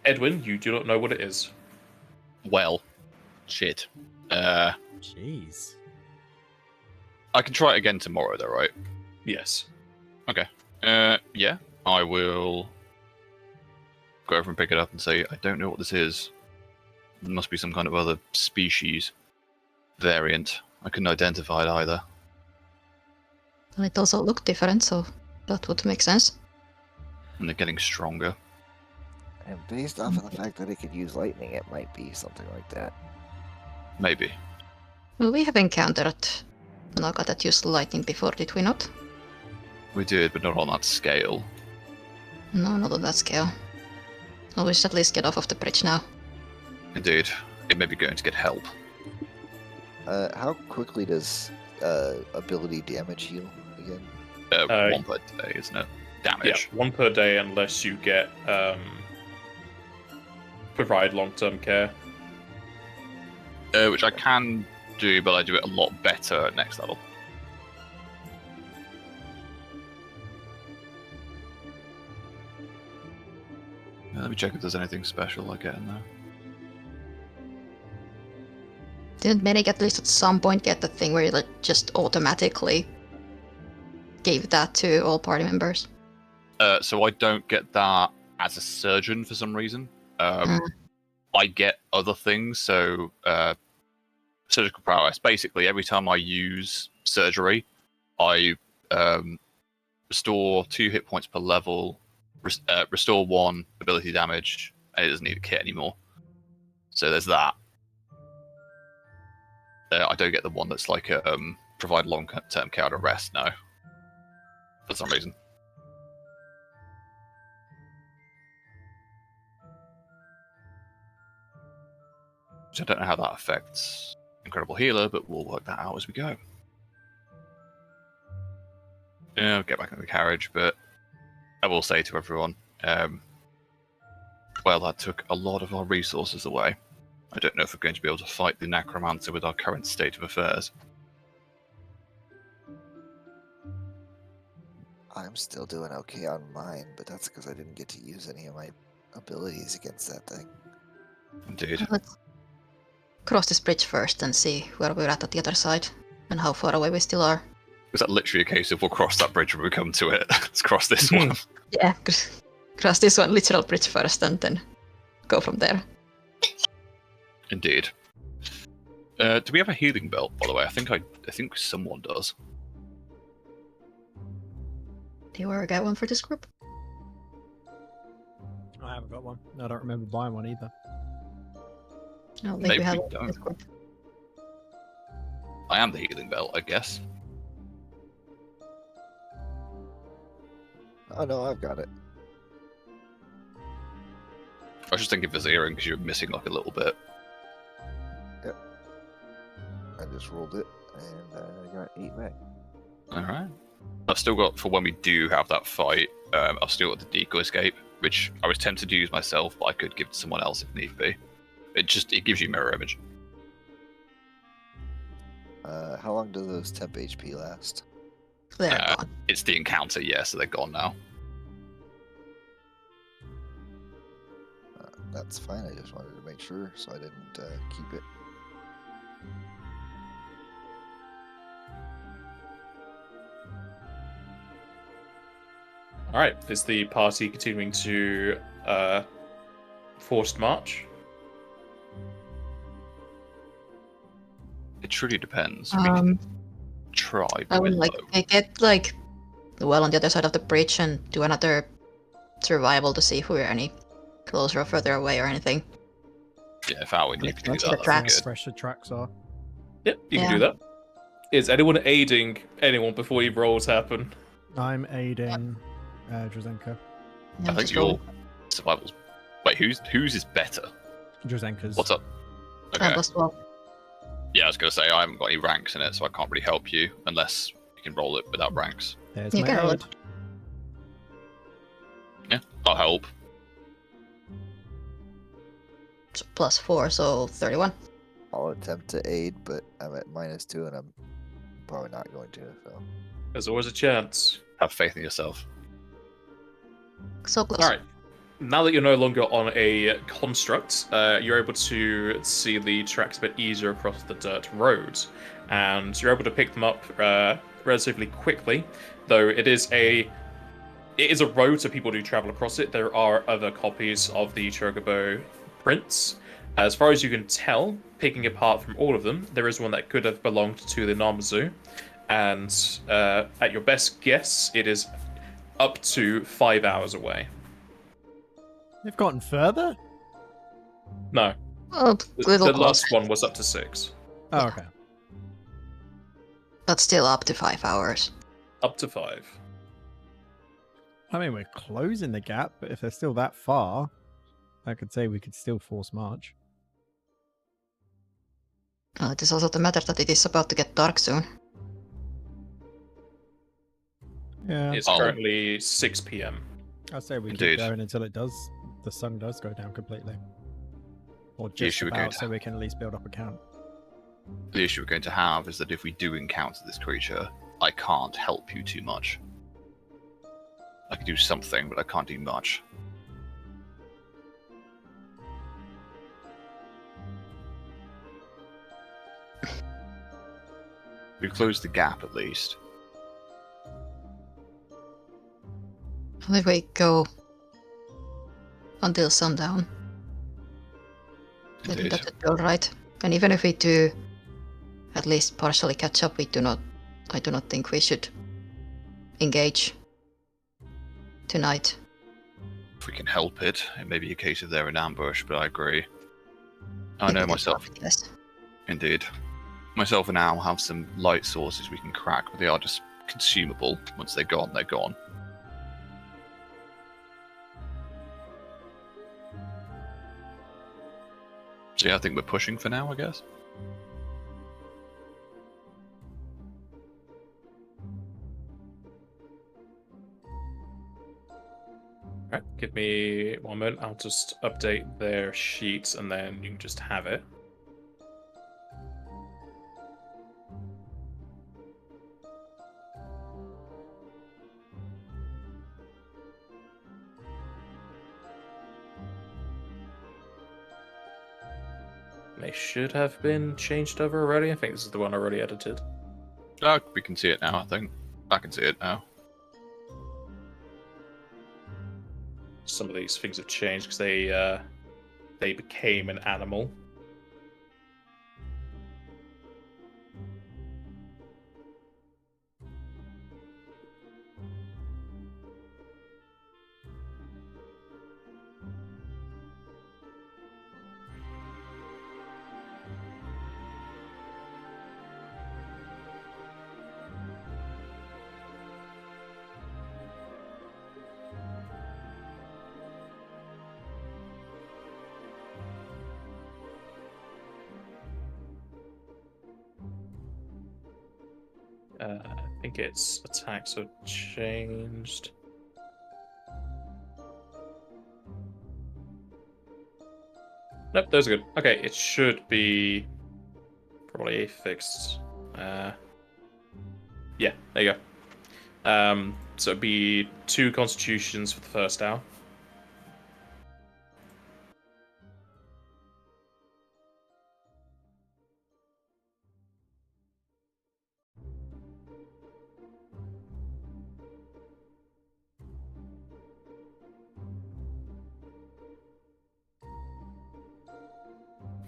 Edwin, you do not know what it is. Well, shit. Jeez. I can try it again tomorrow, though, right? Yes. Okay. Yeah, I will go over and pick it up and say, I don't know what this is. It must be some kind of other species variant. I couldn't identify it either. And it also looked different, so that would make sense. And they're getting stronger. And based off of the fact that it could use lightning, it might be something like that. Maybe. Well, we have encountered Naga that used lightning before, did we not? We did, but not on that scale. No, not on that scale. Well, we should at least get off of the bridge now. Indeed. It may be going to get help. How quickly does ability damage heal again? 1 per day, isn't it? Damage. Yeah, 1 per day unless you get provide long-term care. Which I can do, but I do it a lot better at next level. Let me check if there's anything special I get in there. Didn't Medic at least at some point get the thing where you just automatically gave that to all party members? So I don't get that as a surgeon for some reason. I get other things, so surgical prowess. Basically, every time I use surgery, I restore 2 hit points per level, restore 1 ability damage, and it doesn't need a kit anymore. So there's that. I don't get the one that's like provide long-term care to rest now, for some reason. So I don't know how that affects Incredible Healer, but we'll work that out as we go. Yeah, I'll get back in the carriage, but I will say to everyone, well, that took a lot of our resources away. I don't know if we're going to be able to fight the Necromancer with our current state of affairs. I'm still doing okay on mine, but that's because I didn't get to use any of my abilities against that thing. Indeed. Let's cross this bridge first and see where we're at the other side and how far away we still are. Is that literally a case of we'll cross that bridge when we come to it? Let's cross this one. Yeah, cross this one literal bridge first and then go from there. Indeed. Do we have a healing belt, by the way? I think someone does. Do you ever get one for this group? I haven't got one. I don't remember buying one either. I don't think Maybe we have we one for this don't. group. I am the healing belt, I guess. Oh no, I've got it. I was just thinking Viziering because you're missing like a little bit. I just rolled it, and I got 8 back. Alright. I've still got, for when we do have that fight, I've still got the decoy escape, which I was tempted to use myself, but I could give to someone else if need be. It gives you mirror image. How long do those temp HP last? They're gone. It's the encounter, yeah, so they're gone now. That's fine, I just wanted to make sure, so I didn't keep it. Alright, is the party continuing to forced march? It truly depends. I mean, try, I but would we're like low. get well on the other side of the bridge and do another survival to see if we're any closer or further away or anything. Yeah, if Alwyn, you can do Onto the that, that'd tracks. be good. Fresh the tracks are. Yep, you can Yeah. do that. Is anyone aiding anyone before your rolls happen? I'm aiding Drazenka. Yeah, I think just roll. your survival's... Wait, whose is better? Drazenka's. What's up? Okay. Plus 12. Yeah, I was going to say, I haven't got any ranks in it, so I can't really help you, unless you can roll it without ranks. There's You my can roll aid. it. Yeah, I'll help. So plus 4, so 31. I'll attempt to aid, but I'm at -2, and I'm probably not going to, so... There's always a chance. Have faith in yourself. So close. Alright. Now that you're no longer on a construct, you're able to see the tracks a bit easier across the dirt roads. And you're able to pick them up relatively quickly, though it is a it is a road, so people do travel across it. There are other copies of the Chocobo prints. As far as you can tell, picking apart from all of them, there is one that could have belonged to the Namazu. And at your best guess, it is up to 5 hours away. They've gotten further? No, Well, little the closer, last one was up to 6. Oh, Yeah. okay. but still up to 5 hours. Up to 5. I mean, we're closing the gap, but if they're still that far, I could say we could still force march. It is also the matter that it is about to get dark soon. Yeah, It's Oh. currently 6 p.m. I'd say we Indeed. keep going until the sun does go down completely. Or The just issue we're going about, to so we can at least build up a count. The issue we're going to have is that if we do encounter this creature, I can't help you too much. I can do something, but I can't do much. We've closed the gap at least. Well, if we go until sundown, I think Indeed. that would be alright. And even if we do at least partially catch up, I do not think we should engage tonight. If we can help it, it may be a case of they're in ambush, but I agree. I know myself, Yes. indeed. Myself and Al have some light sources we can crack, but they are just consumable. Once they're gone, they're gone. So yeah, I think we're pushing for now, I guess. Alright, give me 1 moment. I'll just update their sheets and then you can just have it. They should have been changed over already. I think this is the one already edited. Oh, we can see it now, I think. I can see it now. Some of these things have changed because they became an animal. I think its attacks are changed. Nope, those are good. Okay, it should be probably fixed. Yeah, there you go. So it'd be 2 constitutions for the first hour.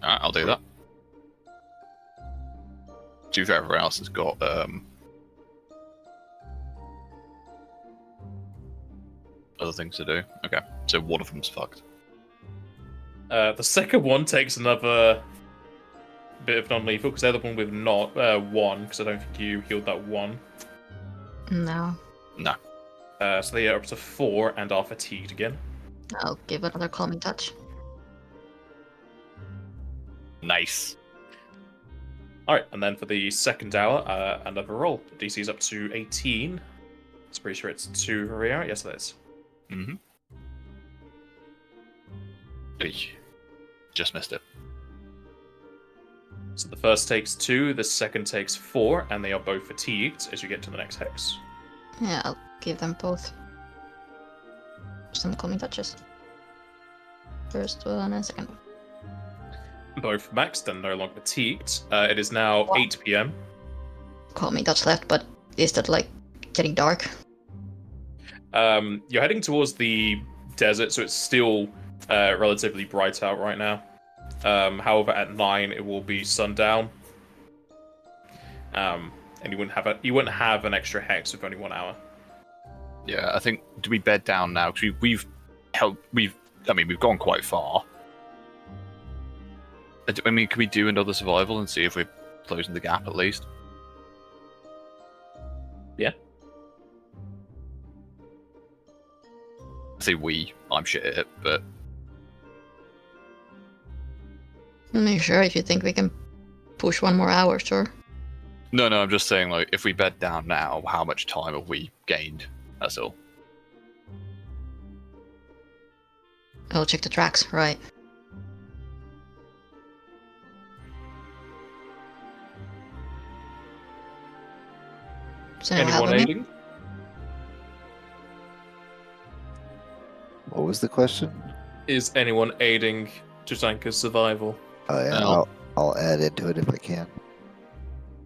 Alright, I'll do that. See if everyone else has got other things to do. Okay, so one of them's fucked. The second one takes another bit of non-lethal because they're the one with not 1, because I don't think you healed that 1. No. No. So they are up to 4 and are fatigued again. I'll give another calming touch. Nice. Alright, and then for the second hour, another roll. DC's up to 18. It's pretty sure it's 2 for Ria. Yes, it is. Mm-hmm. Just missed it. So the first takes 2, the second takes 4, and they are both fatigued as you get to the next hex. Yeah, I'll give them both some calming touches. First one and second one. Both maxed and no longer fatigued. It is now 8 p.m. Calming touch left, but is that like getting dark? You're heading towards the desert, so it's still relatively bright out right now. However, at 9 it will be sundown. And you wouldn't have an extra hex with only 1 hour. Yeah, I think, do we bed down now? Because we've gone quite far. I mean, can we do another survival and see if we're closing the gap at least? Yeah. I say we. I'm shit at it, but Sure, if you think we can push 1 more hour, sure. no, I'm just saying, like, if we bed down now, how much time have we gained? That's all. I'll check the tracks, right. Is anyone Anyone helping me? aiding? What was the question? Is anyone aiding Jajanka's survival? Oh yeah, No. I'll add into it if I can.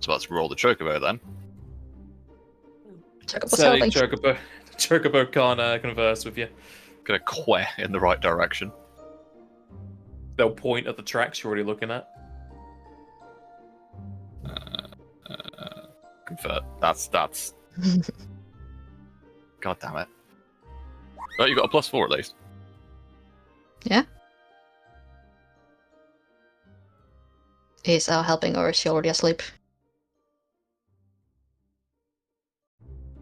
So let's roll the chocobo then. Chocobos Sadly, helping. Chocobo can't converse with you. Gonna quay in the right direction. They'll point at the tracks you're already looking at. Convert. That's. God damn it. Well, you got a +4 at least. Yeah. Is Al helping or is she already asleep?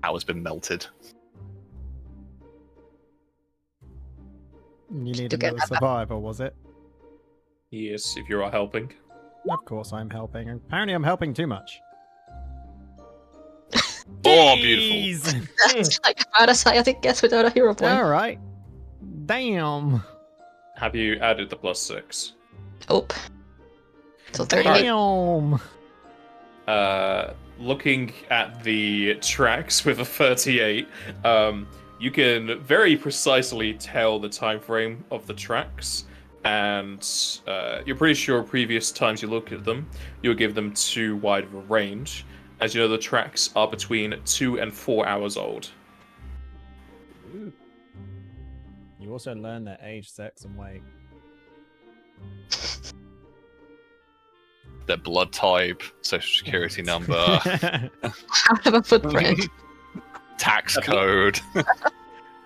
Al has been melted. You need To get another that back. survivor, was it? Yes, if you are helping. Of course I'm helping. Apparently I'm helping too much. Oh, beautiful. Jeez! That's like about as high as it gets without a hero point. Alright. Damn. Have you added the +6? Nope. So 38. Damn. Looking at the tracks with a 38, you can very precisely tell the time frame of the tracks, and you're pretty sure previous times you looked at them, you'll give them too wide of a range. As you know, the tracks are between 2 and 4 hours old. Ooh. You also learn their age, sex, and weight. Their blood type, social security number, I have a footprint. tax code.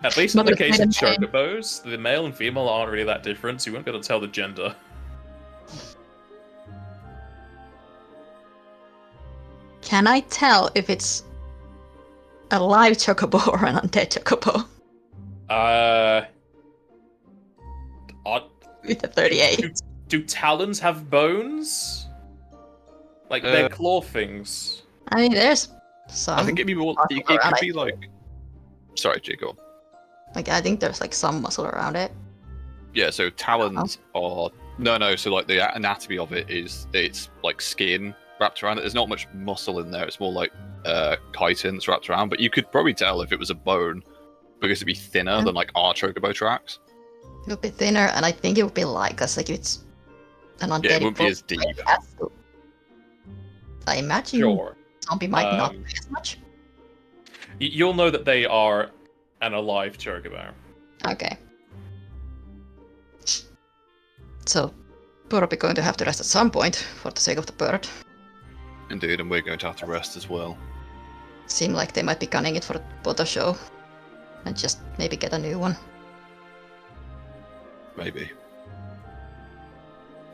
At least in Not the a case of maiden name. chocobos, the male and female aren't really that different, so you won't be able to tell the gender. Can I tell if it's a live chocobo or an undead chocobo? With the 38. Do talons have bones? Like they're claw things. I mean, there's some. I think it'd be more. muscle It could around be it. like. Sorry, Jacob. Like, I think there's like some muscle around it. Yeah, so talons are no. So like the anatomy of it is it's like skin wrapped around it. There's not much muscle in there. It's more like chitin that's wrapped around. But you could probably tell if it was a bone because it'd be thinner Yeah. than like our chocobo tracks. It would be thinner, and I think it would be light, because like it's an undead. Yeah, it wouldn't be as deep. I imagine Sure. zombie might not be as much. You'll know that they are an alive chocobo. Okay. So, probably going to have to rest at some point for the sake of the bird. Indeed, and we're going to have to rest as well. Seem like they might be gunning it for a photo show, and just maybe get a new one. Maybe.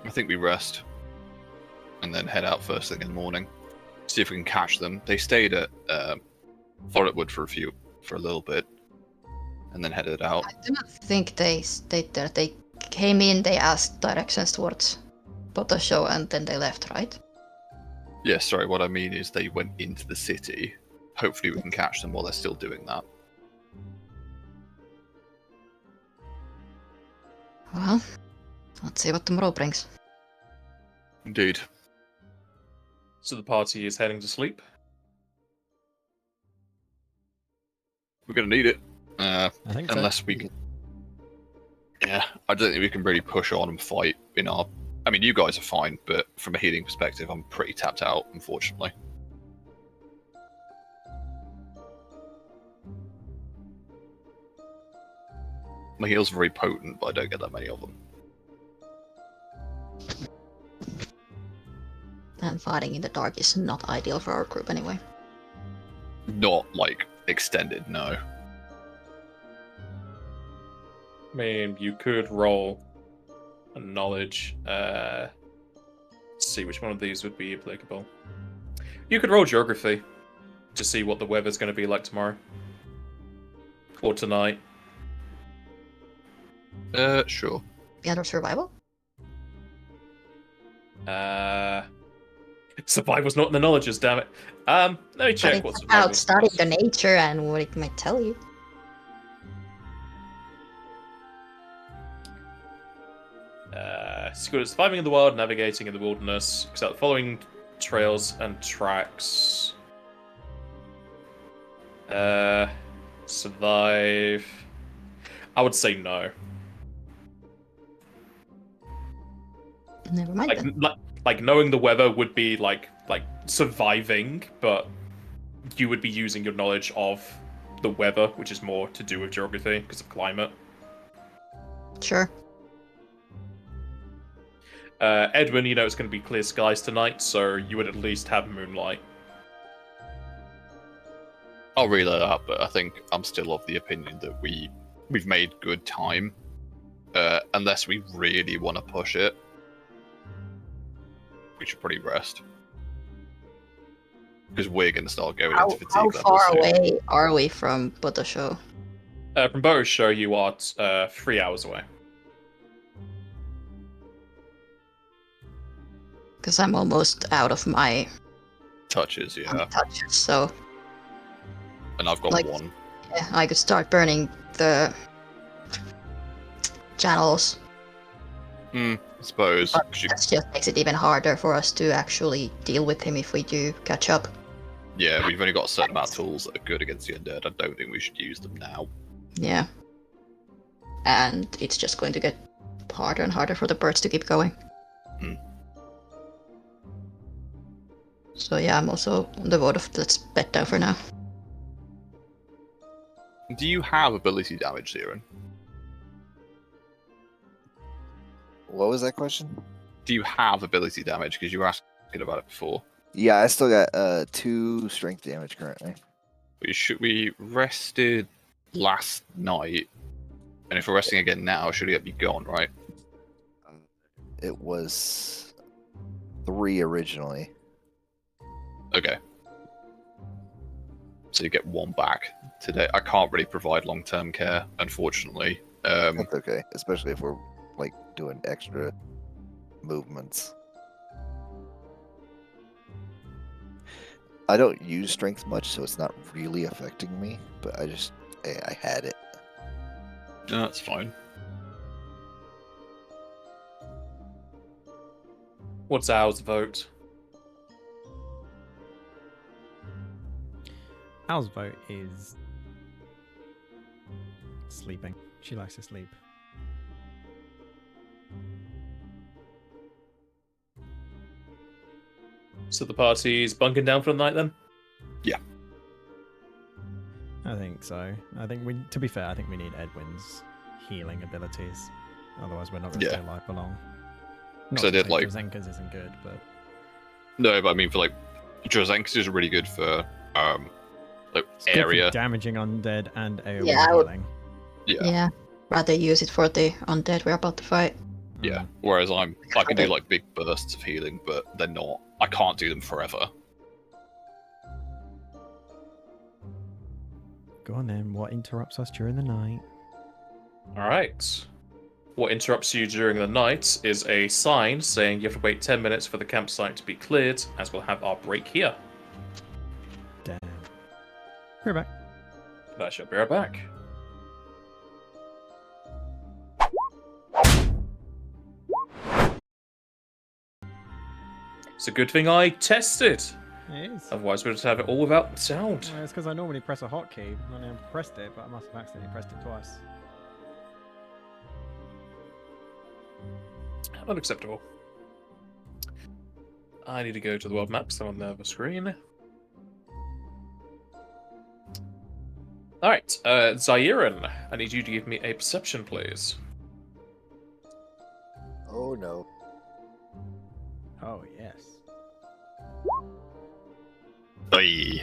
I think we rest and then head out first thing in the morning. See if we can catch them. They stayed at Forestwood for a little bit, and then headed out. I do not think they stayed there. They came in, they asked directions towards photo show, and then they left, right? Yeah, sorry. What I mean is they went into the city. Hopefully, we can catch them while they're still doing that. Well, let's see what tomorrow brings. Indeed. So the party is heading to sleep. We're gonna need it. I think so. Unless we can. Yeah, I don't think we can really push on and fight in our. I mean, you guys are fine, but from a healing perspective, I'm pretty tapped out, unfortunately. My heals are very potent, but I don't get that many of them. And fighting in the dark is not ideal for our group anyway. Not like extended, no. I mean, you could roll a knowledge. Let's see which one of these would be applicable. You could roll geography to see what the weather's going to be like tomorrow or tonight. Sure. The other survival? Survival's not in the knowledges, damn it. Let me check But what it's survival about studying the nature and what it might tell you. Surviving in the wild, navigating in the wilderness. Except the following trails and tracks. Survive. I would say no. Never mind then. Like knowing the weather would be like surviving, but you would be using your knowledge of the weather, which is more to do with geography because of climate. Sure. Edwin, you know it's going to be clear skies tonight, so you would at least have moonlight. I'll relay that, but I think I'm still of the opinion that we've made good time. Unless we really want to push it, we should probably rest. Because we're going to start going into fatigue How levels far soon. away are we from Buddha Show? From Boto's show, you are 3 hours away. Because I'm almost out of my Touches, yeah. touches, so And I've got like- one. yeah, I could start burning the channels. I suppose. But 'Cause you- that just makes it even harder for us to actually deal with him if we do catch up. yeah, we've only got a certain amount of tools that are good against the undead. I don't think we should use them now. Yeah. And it's just going to get harder and harder for the birds to keep going. Hmm. So yeah, I'm also on the vote of let's bed down for now. Do you have ability damage, Zirin? What was that question? Do you have ability damage? Because you were asking about it before. Yeah, I still got 2 strength damage currently. We rested last night, and if we're resting again now, should it be gone, right? It was 3 originally. Okay. So you get 1 back today. I can't really provide long-term care, unfortunately. That's okay, especially if we're like doing extra movements. I don't use strength much, so it's not really affecting me. But I had it. No, that's fine. What's Al's vote? Al's vote is sleeping. She likes to sleep. So the party's bunking down for the night then? I think so. I think to be fair, I think we need Edwin's healing abilities. Otherwise, we're not going to Yeah. stay alive for long. 'Cause I did, that like- Drazenka's isn't good, but No, but I mean, for like, Drazenkus is really good for like it's good for area. damaging undead and AoE Yeah, I would- healing. Yeah. Rather use it for the undead we're about to fight. Yeah. Whereas I can do like big bursts of healing, but they're not. I can't do them forever. Go on then. What interrupts us during the night? Alright. What interrupts you during the night is a sign saying you have to wait 10 minutes for the campsite to be cleared, as we'll have our break here. Damn. We're back. I shall be right back. It's a good thing I tested. It is. Otherwise, we'd just have it all without sound. Well, it's because I normally press a hotkey and I pressed it, but I must have accidentally pressed it twice. Unacceptable. I need to go to the world map, so on the other screen. All right, Zairin, I need you to give me a perception, please. Oh no. Oh yes. Oy.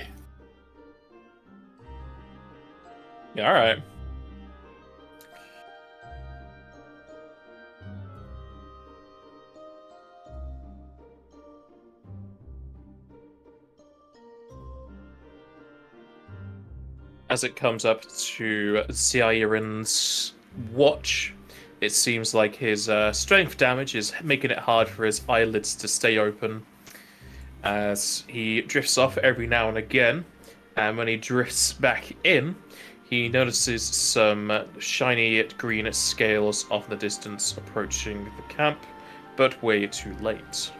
Yeah, all right. As it comes up to Zairin's watch, it seems like his strength damage is making it hard for his eyelids to stay open, as he drifts off every now and again, and when he drifts back in, he notices some shiny green scales off in the distance approaching the camp, but way too late.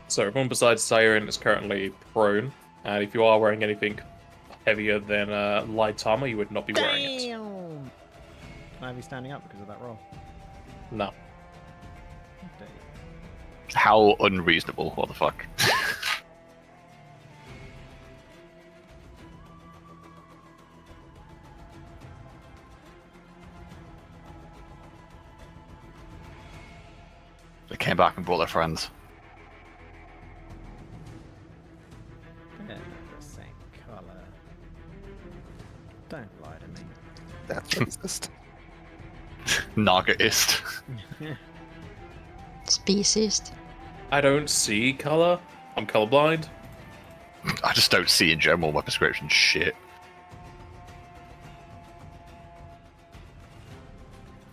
So everyone besides Siren is currently prone, and if you are wearing anything heavier than light armor, you would not be wearing it. Damn! Can I be standing up because of that roll? No. Okay. How unreasonable, what the fuck? They came back and brought their friends. They're the same colour. Don't lie to me. That's racist. Nagaist. Speciest. I don't see color. I'm colorblind. I just don't see in general my prescription shit.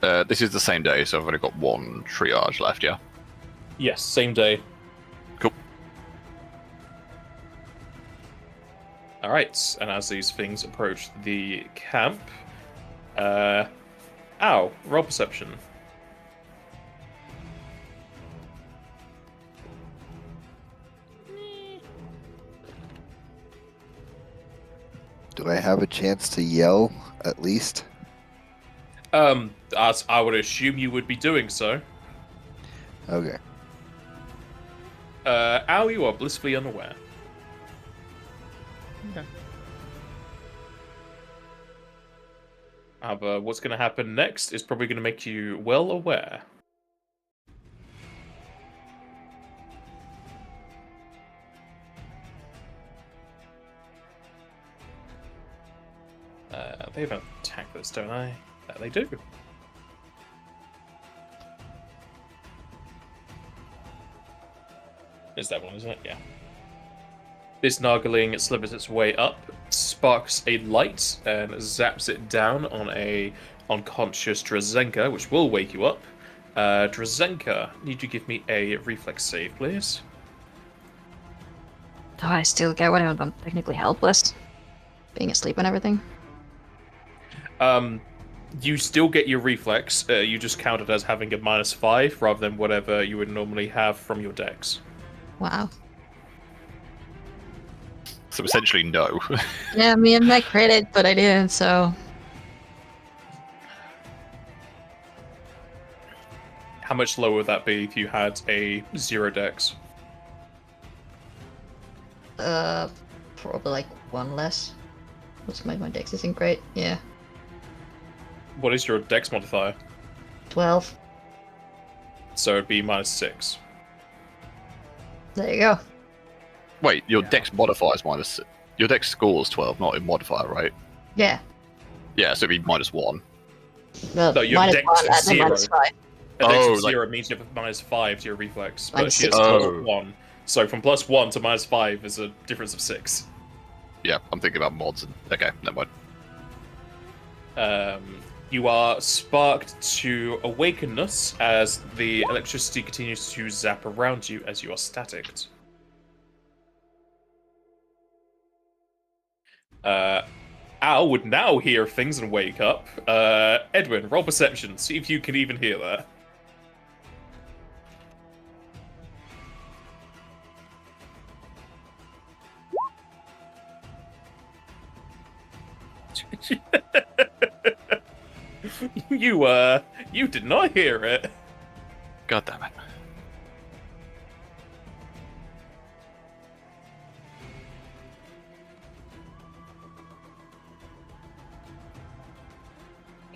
This is the same day, so I've only got one triage left, yeah? Yes, same day. Cool. Alright, and as these things approach the camp, ow, roll perception. Do I have a chance to yell, at least? As I would assume you would be doing so. Okay. Ow, you are blissfully unaware. Okay. However, what's going to happen next is probably going to make you well aware. They have an attack this, don't they? They do. Is that one, isn't it? Yeah. This Nargling slithers its way up, sparks a light, and zaps it down on a unconscious Drazenka, which will wake you up. Drazenka, need you give me a reflex save, please? Do I still get one if I'm technically helpless? Being asleep and everything? You still get your reflex, you just count it as having a -5 rather than whatever you would normally have from your dex. Wow. So essentially, no. Yeah, me and my credit, but I didn't, so... How much lower would that be if you had a 0 dex? Probably like one less. What's my dex isn't great. Yeah. What is your dex modifier? 12. So it'd be -6. There you go. Wait, your Yeah. dex modifier is minus... Your dex score is 12, not a modifier, right? Yeah. Yeah, so it'd be -1. Well, No, your minus dex 1 is and then 0. -5. A dex Oh, of like- 0 means you have a -5 to your reflex, but Minus she has 6. +1. So from +1 to -5 is a difference of 6. Yeah, I'm thinking about mods. And... Okay, never mind. You are sparked to awakenness as the electricity continues to zap around you as you are staticked. Al would now hear things and wake up. Edwin, roll perception. See if you can even hear that. You did not hear it. God damn it.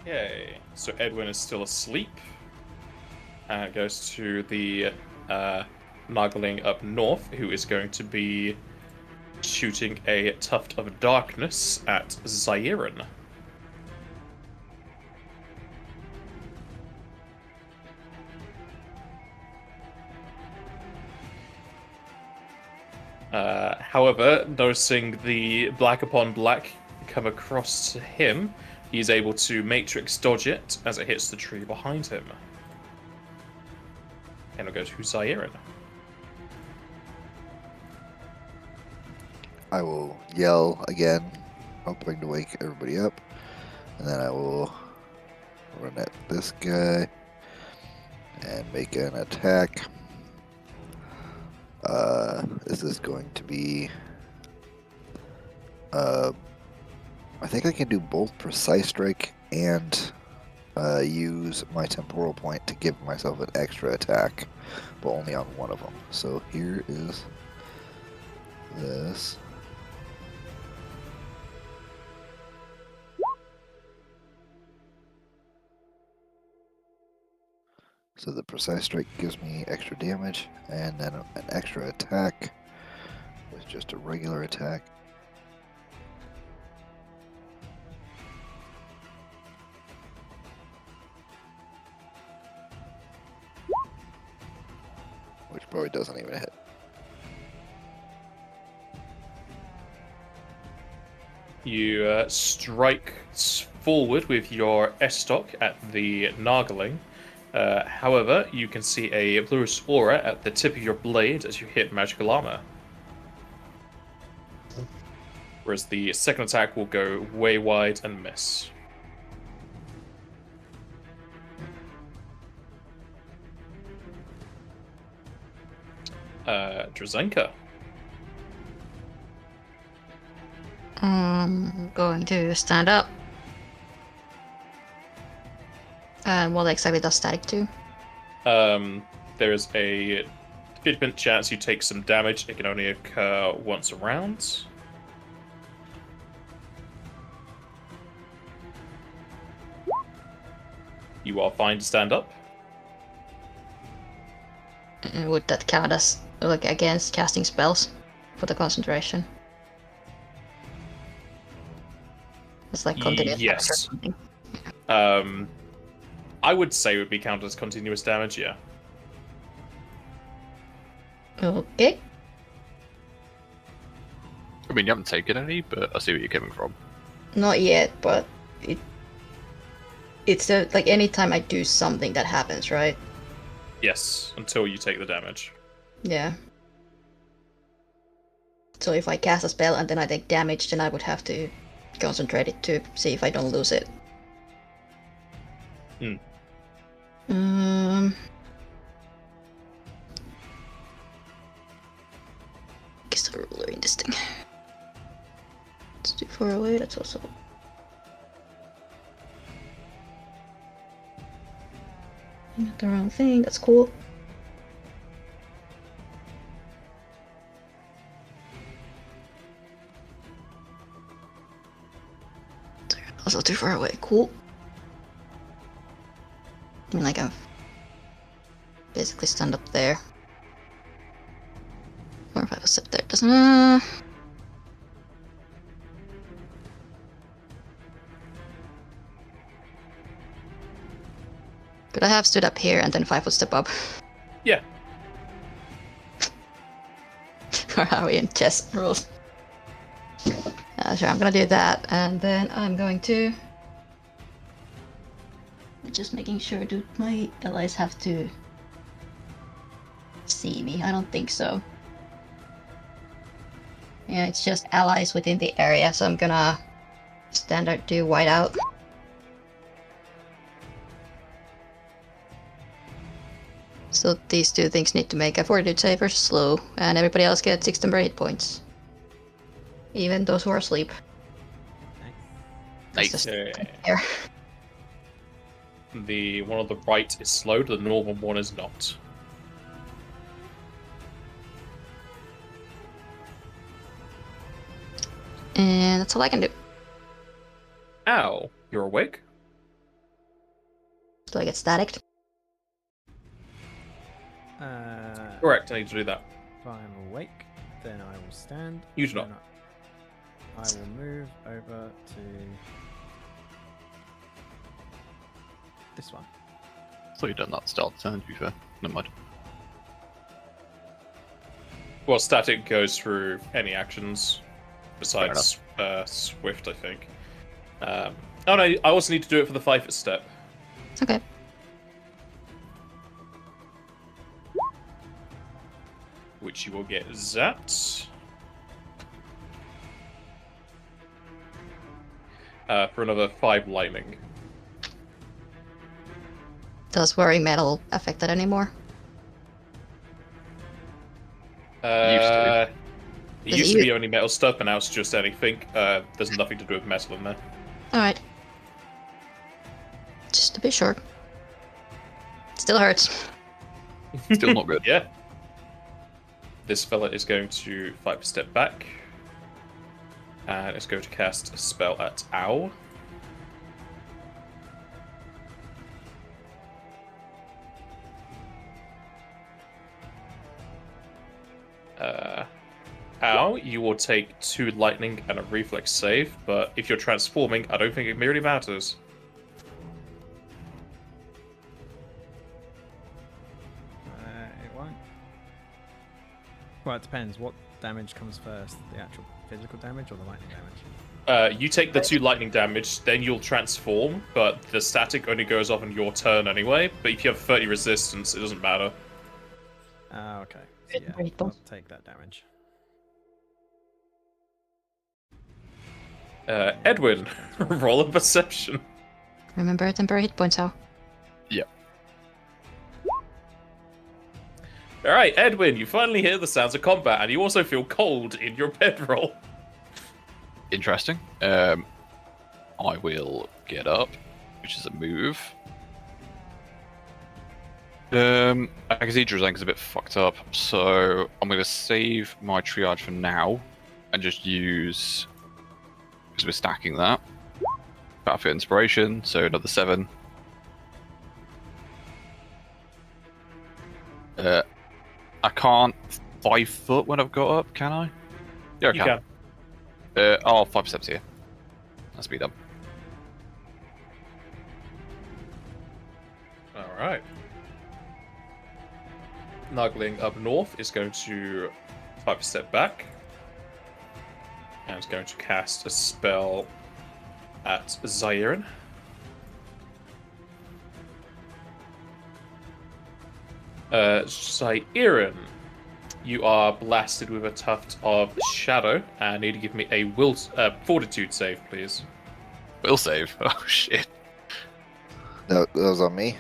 Okay, so Edwin is still asleep. And it goes to the Nagling up north, who is going to be shooting a tuft of darkness at Zairin. However, noticing the black upon black come across to him, he's able to matrix dodge it as it hits the tree behind him. And it'll go to Zairin. I will yell again, hoping to wake everybody up. And then I will run at this guy and make an attack. Is this going to be... I think I can do both Precise Strike and use my Temporal Point to give myself an extra attack, but only on one of them. So here is this. So the Precise Strike gives me extra damage, and then an extra attack with just a regular attack. Which probably doesn't even hit. You strike forward with your S-stock at the Nagling. However, you can see a bluish aura at the tip of your blade as you hit magical armor. Whereas the second attack will go way wide and miss. Drazenka. I'm going to stand up. And what exactly does static do? There is a 50% chance you take some damage. It can only occur once a round. You are fine to stand up. Would that count as like against casting spells for the concentration? It's like continuous damage or Yes. something. I would say it would be counted as continuous damage, yeah. Okay. I mean, you haven't taken any, but I see where you're coming from. Not yet, but it's like anytime I do something that happens, right? Yes, until you take the damage. Yeah. So if I cast a spell and then I take damage, then I would have to concentrate it to see if I don't lose it. Guess the ruler in this thing. It's too far away, that's also... Not the wrong thing, that's cool. Also too far away, cool. I mean, like, I'm basically stand up there. Or if I was up there, doesn't... Could I have stood up here and then 5 foot step up? Yeah. Or are we in chess rules? Sure, I'm gonna do that, and then I'm going to... Just making sure, do my allies have to see me? I don't think so. Yeah, it's just allies within the area, so I'm gonna standard do white out. So these two things need to make a fortitude save or slow, and everybody else gets 6 number 8 points. Even those who are asleep. Nice. It's 8. just Okay. here. The one on the right is slowed, the normal one is not. And that's all I can do. Ow, you're awake? Do I get static? Correct, I need to do that. If I'm awake, then I will stand. You do not. Then I will move over to this one. I thought you'd done that start turn, to be fair. Never mind. Well, static goes through any actions besides Swift, I think. Oh no, I also need to do it for the 5-foot step. Okay. Which you will get zapped. For another 5 lightning. Does wearing metal affect that anymore? It Does used it to u- be only metal stuff, but now it's just anything. There's nothing to do with metal in there. Alright. Just to be sure. Still hurts. Still not good. Yeah. This fella is going to 5 step back. And it's going to cast a spell at Owl. Owl, you will take 2 lightning and a reflex save, but if you're transforming, I don't think it really matters. It won't. Well, it depends. What damage comes first? The actual physical damage or the lightning damage? You take the 2 lightning damage, then you'll transform, but the static only goes off on your turn anyway. But if you have 30 resistance, it doesn't matter. Ah, okay. So, yeah, Great I'll boss. take that damage. Edwin, roll a perception. Remember temporary hit points out. Alright, Edwin, you finally hear the sounds of combat, and you also feel cold in your bedroll. Interesting. I will get up, which is a move. I can see Drazenka's a bit fucked up, so I'm going to save my triage for now and just use, because we're stacking that, Pathfinder Inspiration, so another 7. I can't 5 foot when I've got up, can I? Yeah, I You can. Oh, 5 steps here. That's me done. Alright. Nuggling up north is going to 5 step back. And is going to cast a spell at Zairin. Zairin, you are blasted with a tuft of shadow and need to give me a fortitude save, please. Will save. Oh, shit. That was on me.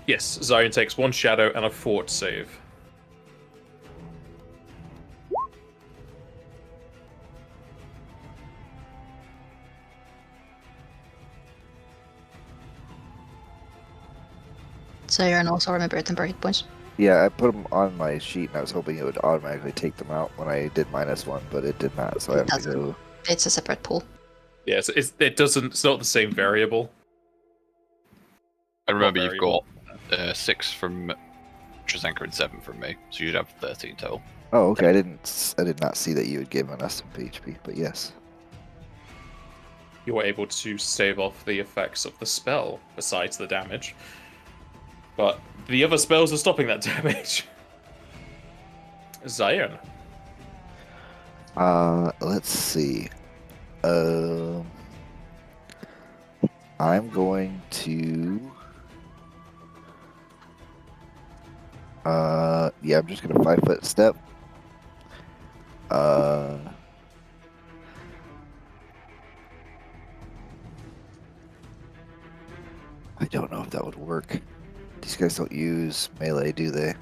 Yes, Zairin takes 1 shadow and a fort save. So you're also remember temporary hit points. Yeah, I put them on my sheet and I was hoping it would automatically take them out when I did -1, but it did not, so I It have to doesn't. go. It's a separate pool. Yeah, so it's not the same variable. And remember, Not you've very got 6 from Drazenka and 7 from me, so you'd have 13 total. Oh, okay. I did not see that you had given us some PHP, but yes. You were able to stave off the effects of the spell, besides the damage. But the other spells are stopping that damage. Zion. Let's see. I'm going to. Yeah, I'm just gonna 5-foot step. I don't know if that would work. These guys don't use melee, do they?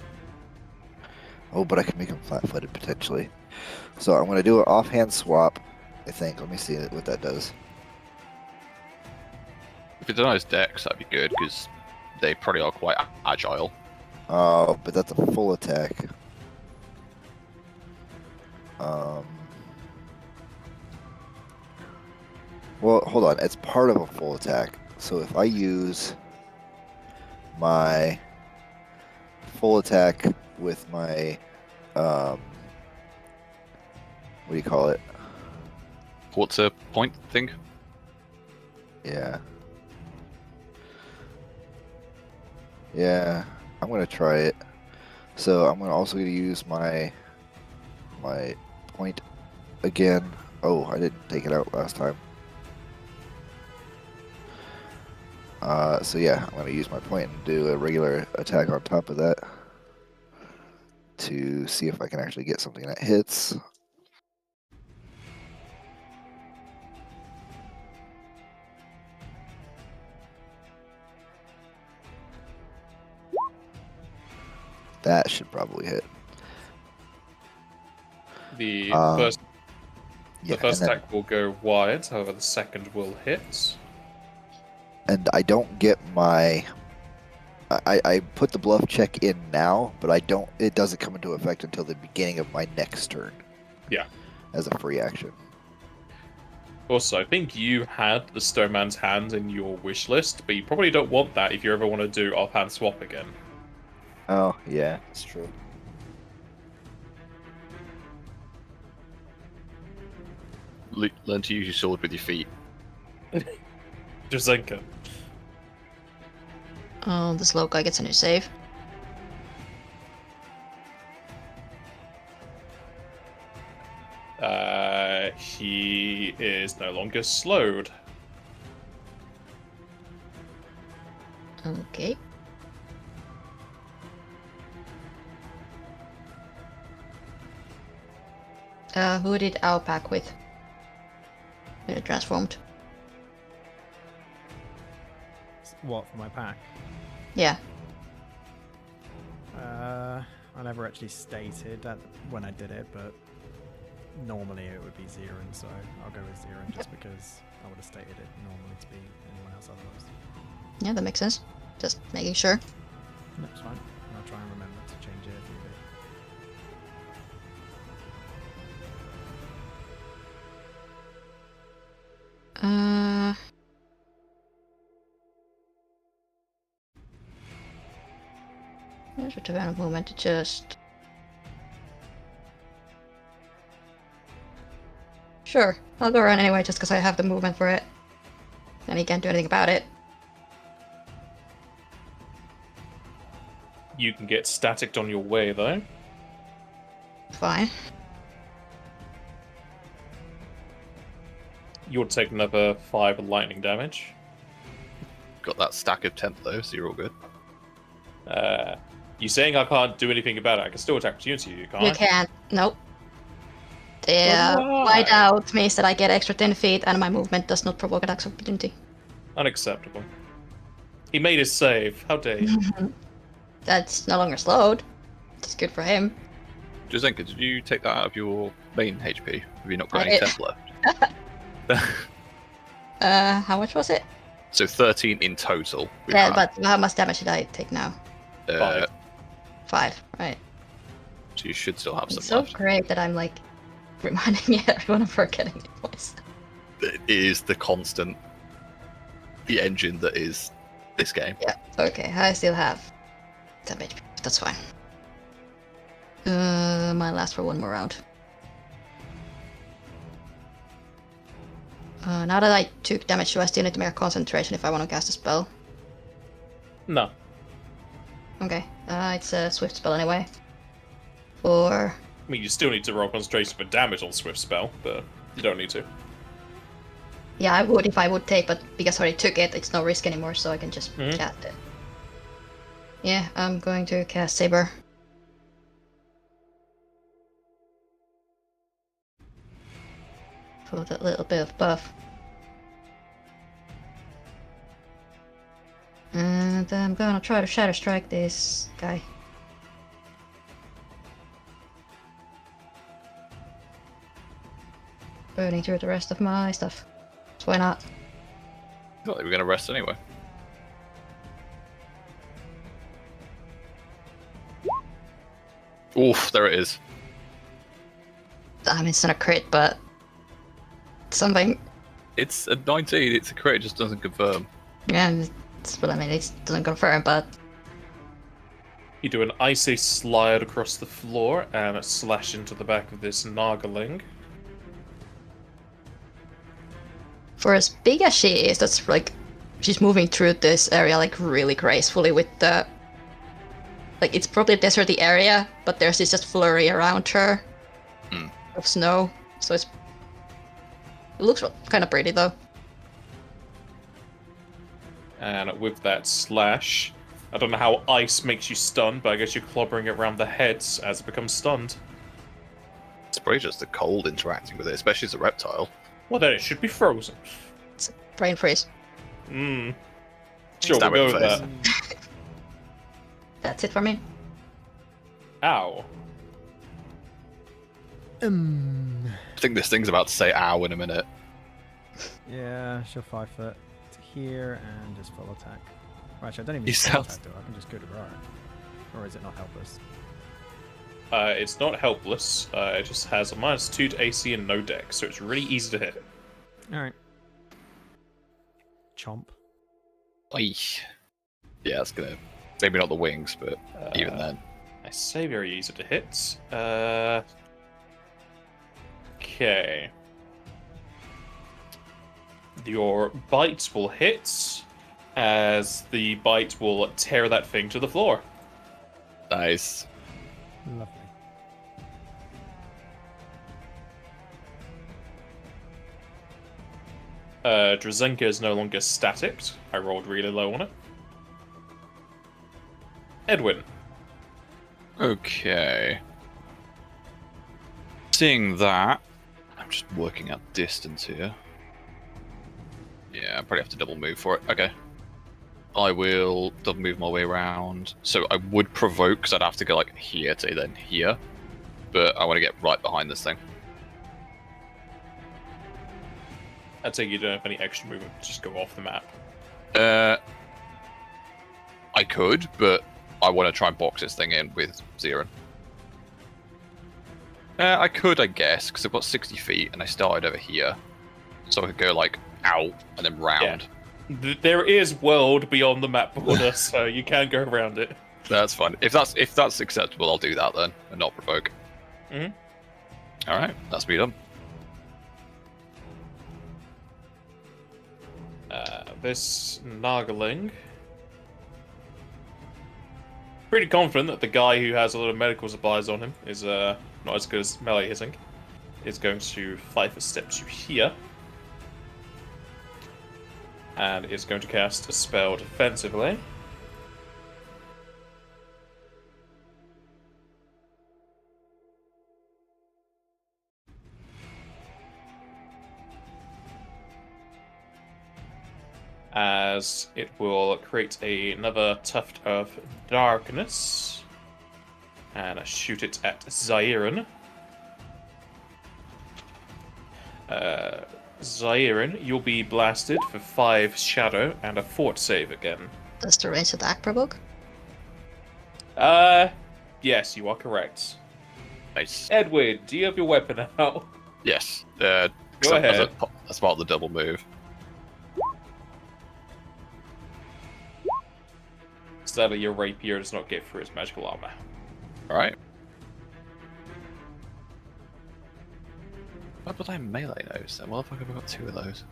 Oh, but I can make them flat-footed potentially. So I'm gonna do an offhand swap. I think. Let me see what that does. If it denies Dex, that'd be good because they probably are quite agile. Oh, but that's a full attack. Well, hold on. It's part of a full attack. So if I use my full attack with my what do you call it? Quarter point thing. Yeah. Yeah, I'm gonna try it. So I'm also gonna use my point again. Oh, I didn't take it out last time. So yeah, I'm gonna use my point and do a regular attack on top of that to see if I can actually get something that hits. That should probably hit. The Um, first Yeah, the first and then, attack will go wide, however the second will hit. and I don't get my. I put the bluff check in now, but I don't. It doesn't come into effect until the beginning of my next turn. Yeah. As a free action. Also, I think you had the Stoneman's Hand in your wish list, but you probably don't want that if you ever want to do offhand swap again. Oh yeah, that's true. Learn to use your sword with your feet. Just think it. Oh, the slow guy gets a new save. He is no longer slowed. Okay. Who did our pack with? When it transformed. What, for my pack? Yeah. I never actually stated that when I did it, but normally it would be Zirin, so I'll go with Zirin just because I would have stated it normally to be anyone else otherwise. Yeah, that makes sense. Just making sure. That's fine. I'll try and remember to change it if you do. There's a turn of movement to just. Sure, I'll go around anyway just because I have the movement for it. And he can't do anything about it. You can get staticked on your way, though. Fine. You'll take another 5 lightning damage. Got that stack of 10 though, so you're all good. You saying I can't do anything about it? I can still attack opportunity, you can't. You can't. Nope. The why? wide out means that I get extra 10 feet and my movement does not provoke attacks of opportunity. Unacceptable. He made his save. How dare you? That's no longer slowed. It's good for him. Jazenka, did you take that out of your main HP? Have you not got I any did. 10 left? How much was it? So 13 in total. we Yeah, have. but how much damage did I take now? 5, right. So you should still have It's some so left. great that I'm like reminding everyone of forgetting it voice. It is the constant, the engine that is this game. Yeah, okay, I still have 10 HP. That's fine. Might last for one more round. Now that I took damage, do I still need to make a concentration if I want to cast a spell? No. Okay, it's a swift spell anyway. For... I mean, you still need to roll concentration for damage on Swift spell, but you don't need to. Yeah, I would if I would take, but because I already took it, it's no risk anymore, so I can just cast it. Yeah, I'm going to cast Saber. For that little bit of buff. And I'm gonna try to Shadow Strike this guy. Burning through the rest of my stuff. So why not? thought they were going to rest anyway. Oof, there it is. I mean, it's not a crit, but something. It's a 19, it's a crit, it just doesn't confirm. Yeah, it's what I mean. It doesn't confirm, but You do an icy slide across the floor and slash into the back of this Nagaling. for as big as she is, that's like she's moving through this area like really gracefully with the like it's probably a deserty area, but there's this just flurry around her of snow, so it looks kind of pretty though. And with that slash, I don't know how ice makes you stunned, but I guess you're clobbering it around the heads as it becomes stunned. It's probably just the cold interacting with it, especially as a reptile. Well, then it should be frozen. It's a brain freeze. Sure, Stab we'll it go in with the that. That's it for me. Ow. I think this thing's about to say ow in a minute. Yeah, she'll 5 foot to here and just full attack. Well, actually, I don't even You need full sound- attack, do I? I can just go to right. Or is it not helpless? It's not helpless. It just has a -2 to AC and no dex, so it's really easy to hit. Alright. Chomp. Oy. Yeah, it's gonna... Maybe not the wings, but even then. I say very easy to hit. Okay. Your bite will hit, as the bite will tear that thing to the floor. Nice. Lovely. Drazenka is no longer static. I rolled really low on it. Edwin. Okay. Seeing that, I'm just working out distance here. Yeah, I probably have to double move for it. Okay. I will double move my way around. So I would provoke, because I'd have to go like here to then here. But I want to get right behind this thing. I take you don't have any extra movement, just go off the map. I could, but I want to try and box this thing in with Zirin. I could, I guess, because I've got 60 feet and I started over here. So I could go like out and then round. Yeah. There is world beyond the map border, so you can go around it. That's fine. If that's acceptable, I'll do that then, and not provoke. Mhm. Alright, that's me done. This Nagaling. Pretty confident that the guy who has a lot of medical supplies on him is not as good as melee hitting. Is going to 5 step to here. And is going to cast a spell defensively. As it will create another tuft of darkness. And shoot it at Zairin. Zairin, you'll be blasted for 5 shadow and a fort save again. Does the range attack provoke? Yes, you are correct. Nice. Edwin, do you have your weapon out? Yes. Go ahead. That's part of the double move. Sadly, your rapier does not get through its magical armor. Alright. Why would I melee those then? What the fuck have I got 2 of those?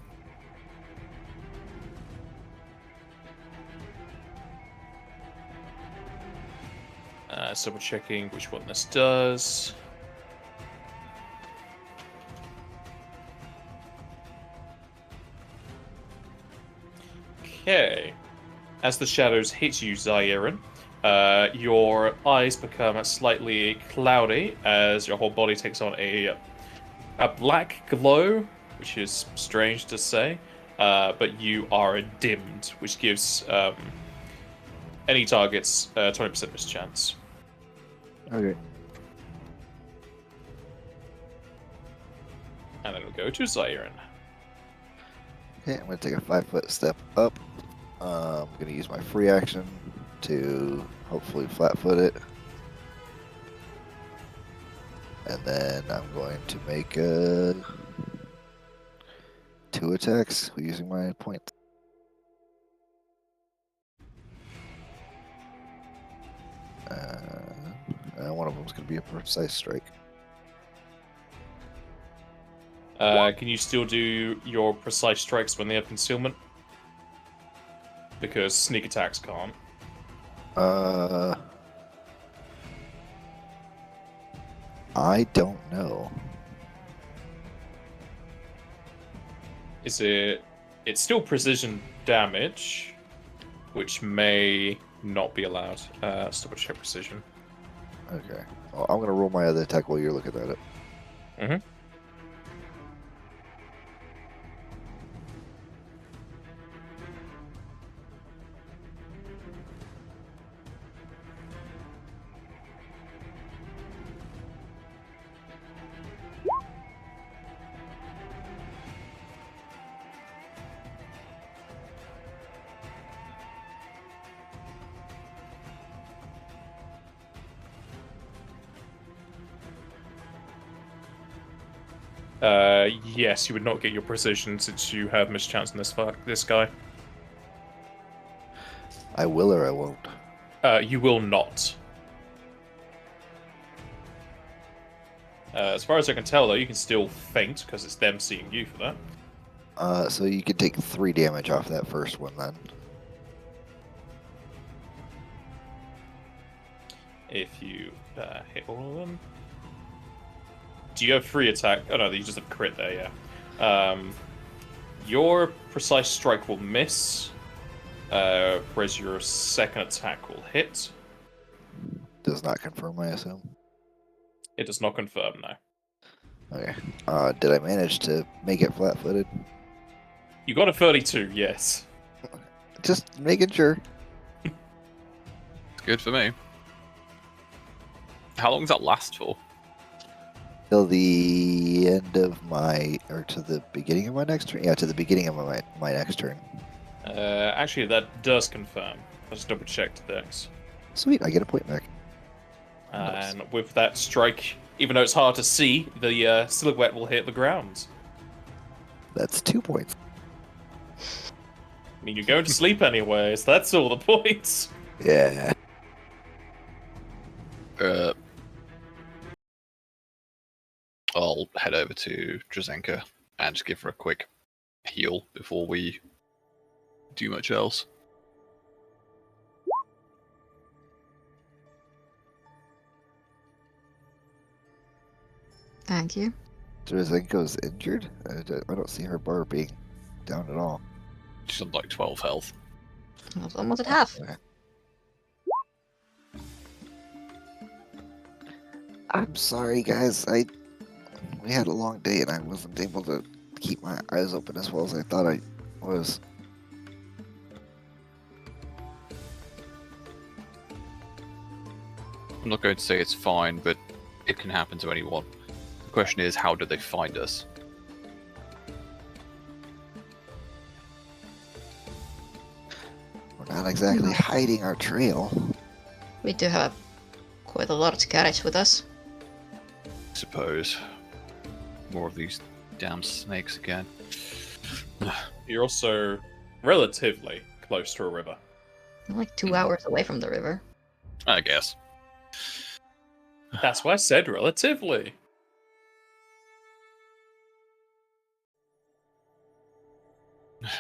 So we're checking which one this does. Okay. As the shadows hit you, Zairin, your eyes become slightly cloudy as your whole body takes on a black glow, which is strange to say, but you are dimmed, which gives any targets 20% mischance. Okay. And then we'll go to Zairin. Okay, I'm gonna take a 5-foot step up. I'm gonna use my free action to hopefully flat-foot it. And then I'm going to make 2 attacks using my point. And one of them is going to be a precise strike. Can you still do your precise strikes when they have concealment? Because sneak attacks can't. I don't know. Is it? It's still precision damage, which may not be allowed. Let's double check precision. Okay. Well, I'm going to roll my other attack while you're looking at it. Mm-hmm. Yes, you would not get your precision since you have mischance in this guy. I will or I won't. You will not. As far as I can tell, though, you can still feint because it's them seeing you for that. So you can take 3 damage off that first one then. If you hit all of them. Do you have free attack? Oh no, you just have crit there, yeah. Your precise strike will miss, whereas your second attack will hit. Does not confirm, I assume. It does not confirm, no. Okay. Did I manage to make it flat-footed? You got a 32, yes. Just making sure. It's good for me. How long does that last for? Till the end of my, or to the beginning of my next turn? Yeah, to the beginning of my next turn. Actually, that does confirm. I just double checked Dex. Sweet, I get a point back. And with that strike, even though it's hard to see, the silhouette will hit the ground. That's 2 points. I mean, you're going to sleep anyway, so that's all the points. Yeah. I'll head over to Drazenka and just give her a quick heal before we do much else. Thank you. Drazenko's injured? I don't see her bar being down at all. She's on like 12 health. I was almost at half. Okay. I'm sorry, guys. We had a long day and I wasn't able to keep my eyes open as well as I thought I was. I'm not going to say it's fine, but it can happen to anyone. The question is, how do they find us? We're not exactly hiding our trail. We do have quite a large carriage with us. I suppose. More of these damn snakes again. You're also relatively close to a river. We're like 2 hours away from the river. I guess. That's why I said relatively.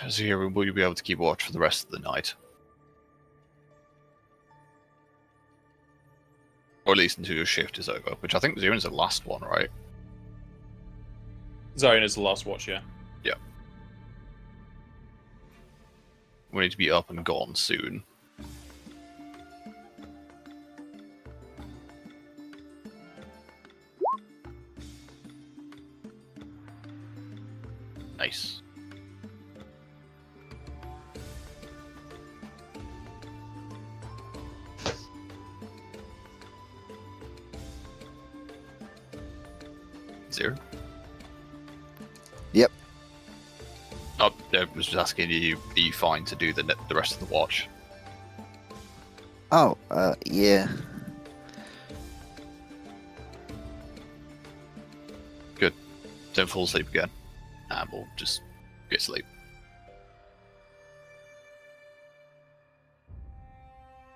Zero, will you be able to keep watch for the rest of the night? Or at least until your shift is over, which I think Zero's the last one, right? Zarian is the last watch, yeah. Yeah. We need to be up and gone soon. Nice. Zero? Yep. Oh, I was just asking you, are you fine to do the rest of the watch? Oh, yeah. Good. Don't fall asleep again. And we'll just get sleep.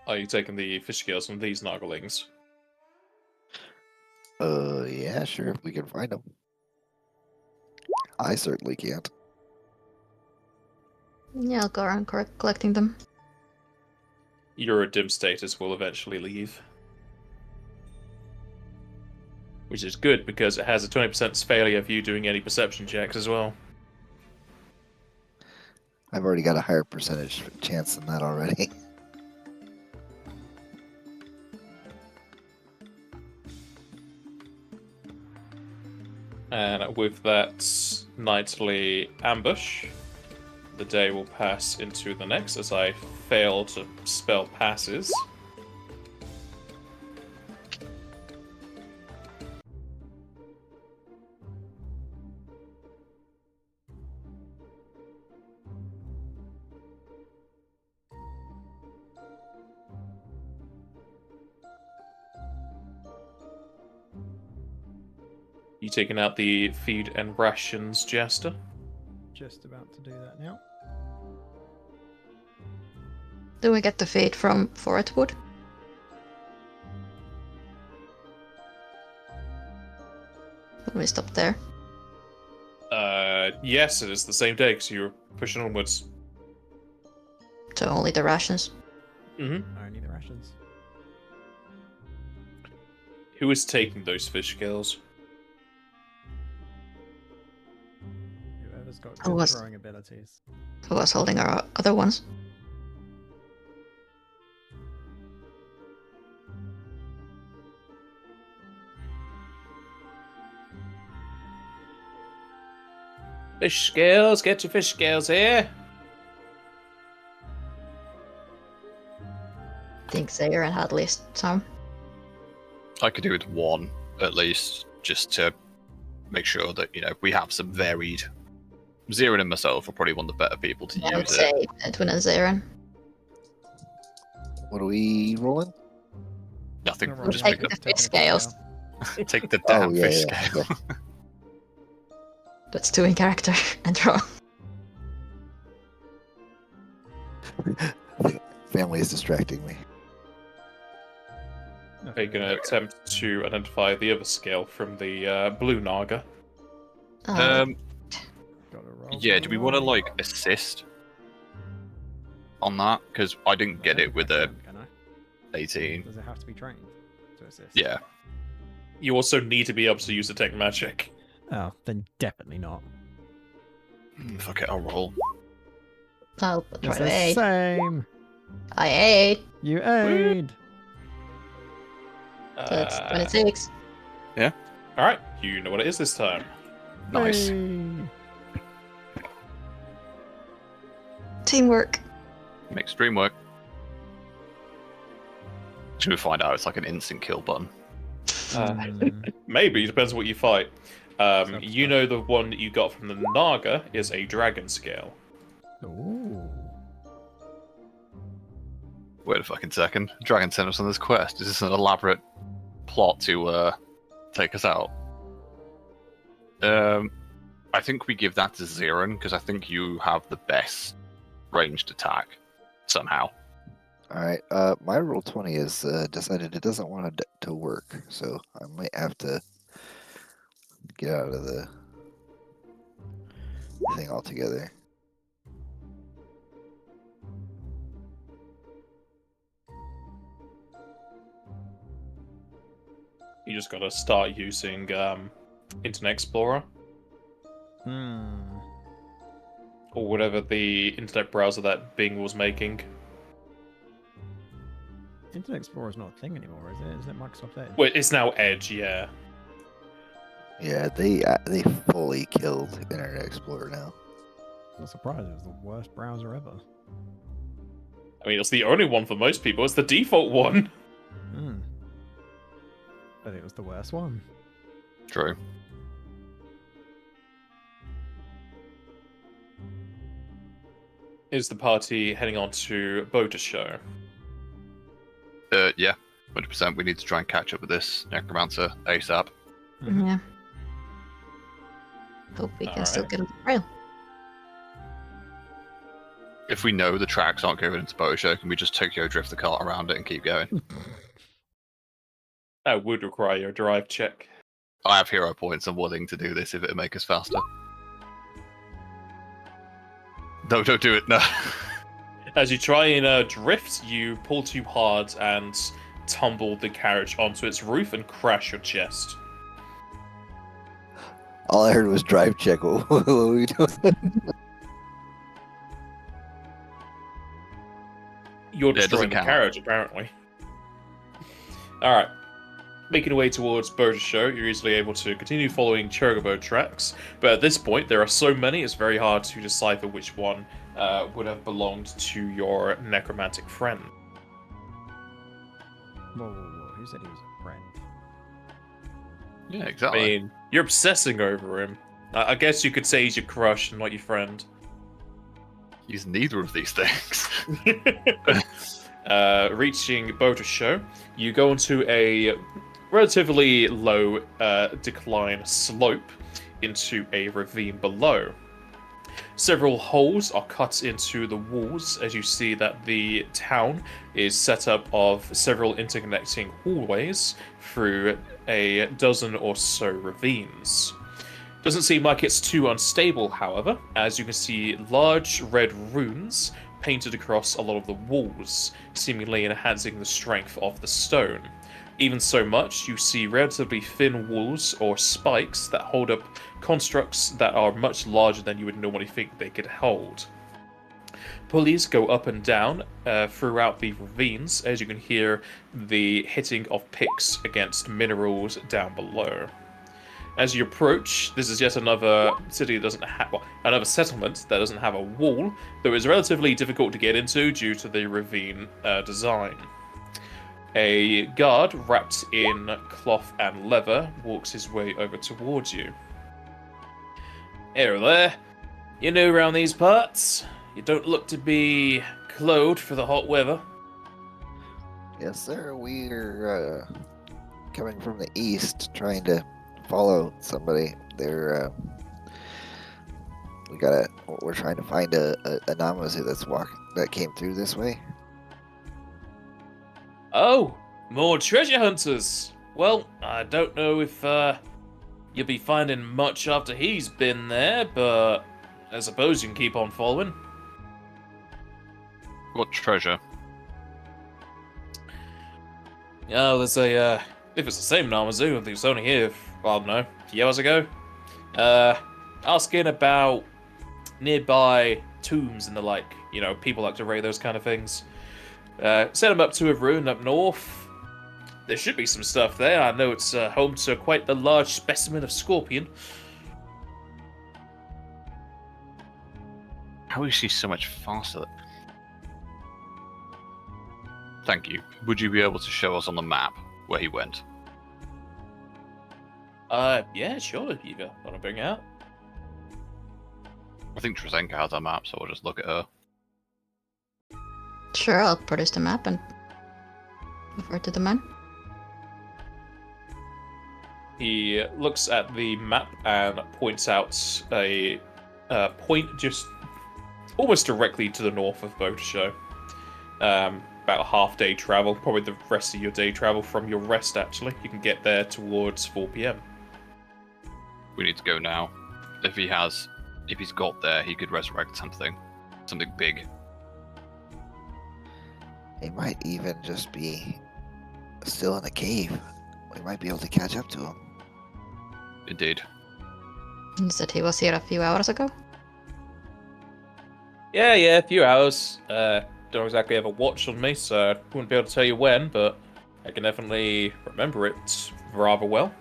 Are you taking the fish scales from these Nagalings? Yeah, sure, if we can find them. I certainly can't. Yeah, I'll go around collecting them. Your dim status will eventually leave. Which is good, because it has a 20% failure of you doing any perception checks as well. I've already got a higher percentage chance than that already. And with that nightly ambush, the day will pass into the next as I fail to spell passes. You taking out the feed and rations, Jester? Just about to do that now. Do we get the feed from Forestwood? When we stop there. Yes, it is the same day because you're pushing onwards. So only the rations. Mm-hmm. Only the rations. Who is taking those fish scales? Whoever's got Who good was- throwing abilities. Who was holding our other ones? Fish scales, get your fish scales here. I think Zaire had at least some. I could do with one, at least, just to make sure that, we have some varied... Zero and myself are probably one of the better people to I would use it. say Edwin and Zaire. What are we rolling? Nothing, Never We'll just mind, take pick the I'm fish taking a scales. take the Oh, damn yeah, fish yeah, scale. That's two in character and draw. Family is distracting me. Are you going to attempt to identify the other scale from the blue Naga? Um, Gotta roll yeah, for do we want to, roll. assist on that? Because I didn't get it with a Can I? 18. Does it have to be trained to assist? Yeah. You also need to be able to use detect magic. Oh, then definitely not. Fuck it, I'll roll. I'll try It's to the aid. same. I aid. You aid. So that's 26. Alright, you know what it is this time. Nice. Hey. Teamwork. Makes dream work. Should we find out it's like an instant kill button? Maybe, depends on what you fight. Stuff, You stuff. know the one that you got from the Naga is a dragon scale. Ooh. Wait a fucking second. Dragon sent us on this quest. Is this an elaborate plot to take us out? I think we give that to Zirin, because I think you have the best ranged attack, somehow. Alright, my roll 20 is decided it doesn't want to work, so I might have to get out of the thing altogether. You just gotta start using Internet Explorer, or whatever the internet browser that Bing was making. Internet Explorer is not a thing anymore, is it? Is it Microsoft Edge? Well, it's now Edge, yeah. Yeah, they fully killed Internet Explorer now. I'm surprised it was the worst browser ever. I mean, it's the only one for most people. It's the default one. But it was the worst one. True. is the party heading on to Boulder Show? Yeah, 100%. We need to try and catch up with this necromancer ASAP. Mhm. Yeah. Hope we can still Alright. get on the rail. If we know the tracks aren't going into Bosho, can we just Tokyo drift the cart around it and keep going? That would require a drive check. I have hero points. I'm willing to do this if it'll make us faster. No, don't do it. No. As you try and drift, you pull too hard and tumble the carriage onto its roof and crash your chest. All I heard was drive check. What were we doing? You're Yeah, it doesn't destroying the count. carriage, apparently. Alright. Making your way towards Boulder Show, you're easily able to continue following Chocobo tracks, but at this point, there are so many, it's very hard to decipher which one would have belonged to your necromantic friend. Whoa, whoa, whoa. Who said he was a friend? Yeah, I exactly. mean, you're obsessing over him. I guess you could say he's your crush and not your friend. He's neither of these things. Reaching Boulder Show, you go into a relatively low decline slope into a ravine below. Several holes are cut into the walls as you see that the town is set up of several interconnecting hallways through a dozen or so ravines. Doesn't seem like it's too unstable, however, as you can see large red runes painted across a lot of the walls, seemingly enhancing the strength of the stone. Even so much, you see relatively thin walls or spikes that hold up constructs that are much larger than you would normally think they could hold. Pulleys go up and down throughout the ravines, as you can hear the hitting of picks against minerals down below. As you approach, this is yet another city that doesn't have, well, another settlement that doesn't have a wall, though it's relatively difficult to get into due to the ravine design. A guard wrapped in cloth and leather walks his way over towards you. Here there, you new around these parts? You don't look to be clothed for the hot weather. Yes, sir. We're coming from the east, trying to follow somebody. We're trying to find a Namazu that came through this way. Oh, more treasure hunters. Well, I don't know if you'll be finding much after he's been there, but I suppose you can keep on following. What treasure? Oh, there's a, if it's the same Namazu, I think it's only here, I don't know, a few hours ago. Asking about nearby tombs and the like. You know, people like to raid those kind of things. Sent him up to a ruin up north. There should be some stuff there. I know it's home to quite the large specimen of scorpion. How is she so much faster? Thank you. Would you be able to show us on the map where he went? Yeah, sure, if you want to bring it out. I think Trezenka has our map, so we'll just look at her. Sure, I'll produce the map and refer to the man. He looks at the map and points out a point just almost directly to the north of Boulder. About a half-day travel, probably the rest of your day travel from your rest, actually. You can get there towards 4 p.m. We need to go now. If he's got there, he could resurrect something big. He might even just be still in the cave. We might be able to catch up to him. Indeed. You said he was here a few hours ago? Yeah, a few hours. Don't exactly have a watch on me, so I wouldn't be able to tell you when, but I can definitely remember it rather well.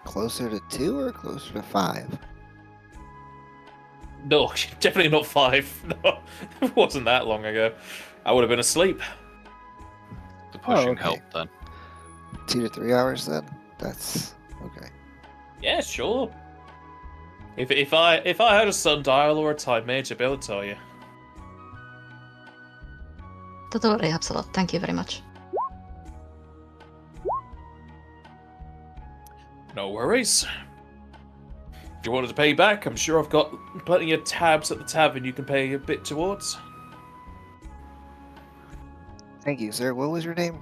Closer to 2 or closer to 5? No, definitely not 5. No, it wasn't that long ago. I would have been asleep. The pushing okay. helped then. 2 to 3 hours then? That's okay. Yeah, sure. If I had a sundial or a time mage, I'd be able to tell you. That already helps a lot. Thank you very much. No worries. If you wanted to pay back, I'm sure I've got plenty of tabs at the tavern you can pay a bit towards. Thank you, sir. What was your name?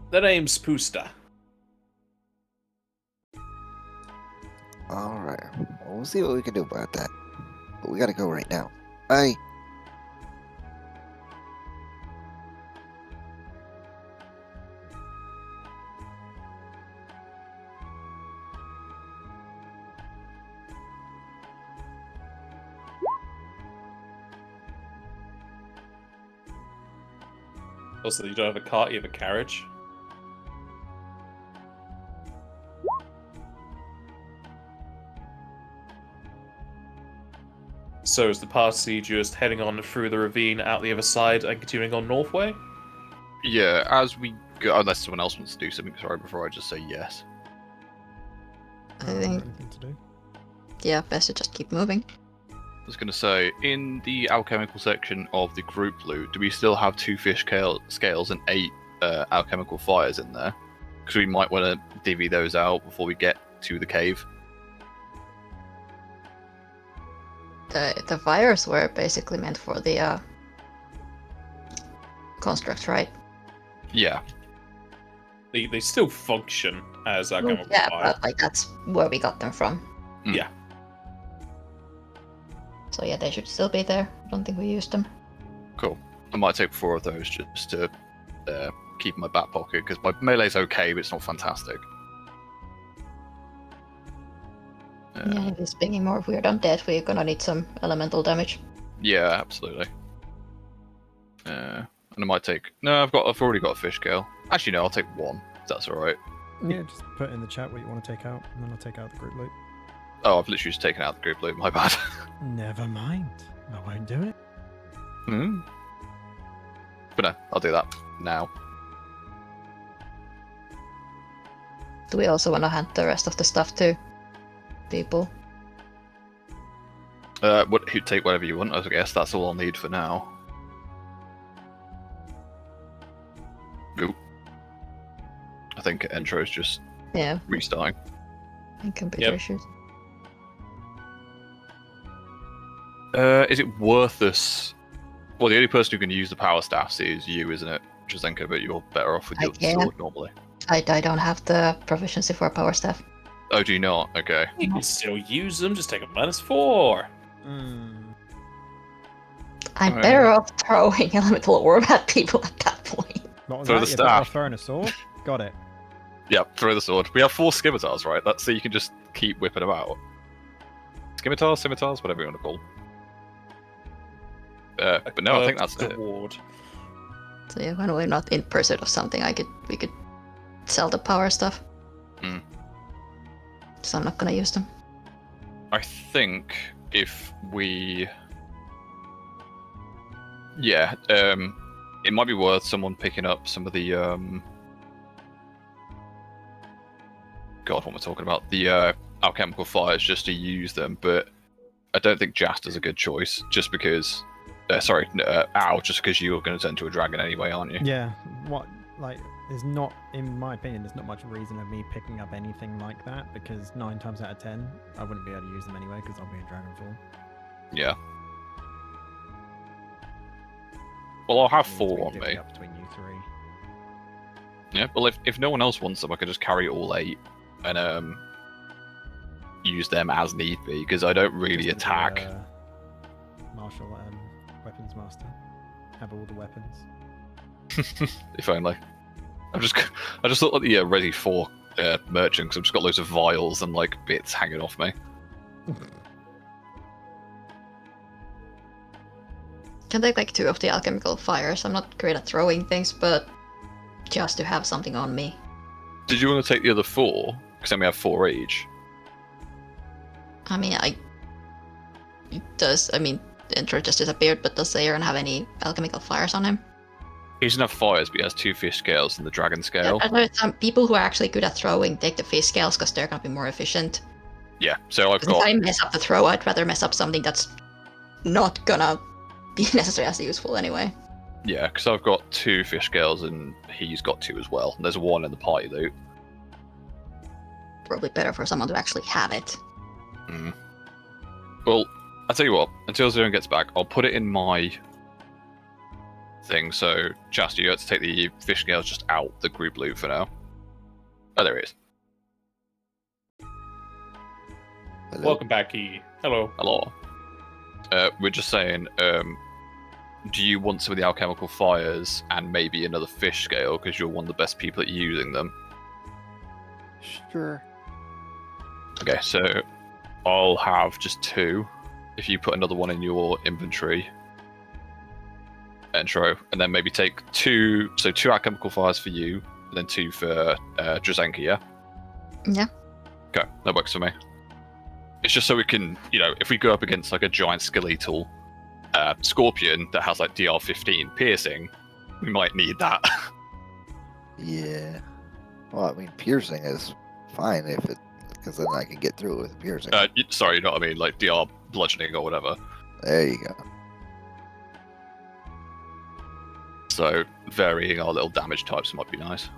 The name's Pusta. Alright. Well, we'll see what we can do about that. But we gotta go right now. Bye. Also, you don't have a cart, you have a carriage. So is the party just heading on through the ravine out the other side and continuing on Northway? Yeah, as we go, unless someone else wants to do something, sorry, before I just say yes. I think, Anything to do? yeah, best to just keep moving. I was going to say, in the alchemical section of the group loot, do we still have 2 fish scales and 8 alchemical fires in there? Because we might want to divvy those out before we get to the cave. The fires were basically meant for the construct, right? Yeah. They still function as alchemical Yeah, fire. but like that's where we got them from. Yeah. So yeah, they should still be there. I don't think we used them. Cool. I might take 4 of those just to keep in my back pocket, because my melee's okay, but it's not fantastic. Yeah, if it's being more weird undead, we're gonna need some elemental damage. Yeah, absolutely. And I might take... No, I've already got a fish scale. Actually, no, I'll take 1, if that's alright. Yeah, just put in the chat what you want to take out, and then I'll take out the group loot. Oh, I've literally just taken out the group loot, my bad. Never mind. I won't do it. Hmm. But no, I'll do that now. Do we also want to hand the rest of the stuff to people? Take whatever you want, I guess. That's all I'll need for now. Oop. I think intro's just Yeah, restarting. and computer Yep. issues. Is it worth us? Well, the only person who can use the power staffs is you, isn't it, Jazenko? But you're better off with I your can. sword normally. I don't have the proficiency for power staff. Oh, do you not? Okay. You can still use them, just take a -4. I'm Alright. better off throwing elemental orb at people at that point. What was Throw that? the You're better off staff. throwing a sword? Got it. Yeah, throw the sword. We have 4 scimitars, right? That's so you can just keep whipping them out. Scimitars, whatever you want to call. But no, I think that's the it. ward. So yeah, when we're not in pursuit of something, we could sell the power stuff. Hmm. So I'm not gonna use them. I think if we... Yeah, it might be worth someone picking up some of the, God, what am I talking about? The alchemical fires just to use them, but I don't think Jaster's a good choice, just because... sorry, Ow, just because you're going to turn into a dragon anyway, aren't you? Yeah, there's not, in my opinion, there's not much reason of me picking up anything like that, because 9 times out of 10, I wouldn't be able to use them anyway, because I'll be a dragon form. Yeah. Well, I'll have It needs 4 to be on divvied me. up between you 3. Yeah, well, if no one else wants them, I could just carry all 8 and use them as need be, because I don't really Just gonna be, attack. Martial weapons master. Have all the weapons. If only. I just look like the Ready 4 merchant, because I've just got loads of vials and like bits hanging off me. Can take like 2 of the alchemical fires. I'm not great at throwing things, but just to have something on me. Did you want to take the other 4? Because then we have 4 each. I mean, Intro just disappeared, but does Aaron have any alchemical fires on him? He doesn't have fires, but he has 2 fish scales and the dragon scale. I know some people who are actually good at throwing take the fish scales because they're gonna be more efficient. Yeah, so I've 'Cause if got... I mess up the throw, I'd rather mess up something that's not gonna be necessarily as useful anyway. Yeah, because I've got 2 fish scales and he's got 2 as well. There's 1 in the party loot. Probably better for someone to actually have it. Mm. Well, I'll tell you what, until Zero gets back, I'll put it in my thing, so Chasta, you have to take the fish scales just out the group loot for now. Oh, there it is. Hello? Welcome back, E. Hello. Hello. We're just saying, do you want some of the alchemical fires and maybe another fish scale, because you're one of the best people at using them? Sure. Okay, so I'll have just 2. If you put another one in your inventory intro, and then maybe take 2, so 2 alchemical fires for you, and then 2 for Drazenka, yeah? Yeah. Okay, that works for me. It's just so we can, if we go up against like a giant skeletal scorpion that has like DR15 piercing, we might need that. Yeah. Well, I mean, piercing is fine because then I can get through it with piercing. Sorry, you know what I mean? Like DR bludgeoning or whatever. There you go. So varying our little damage types might be nice.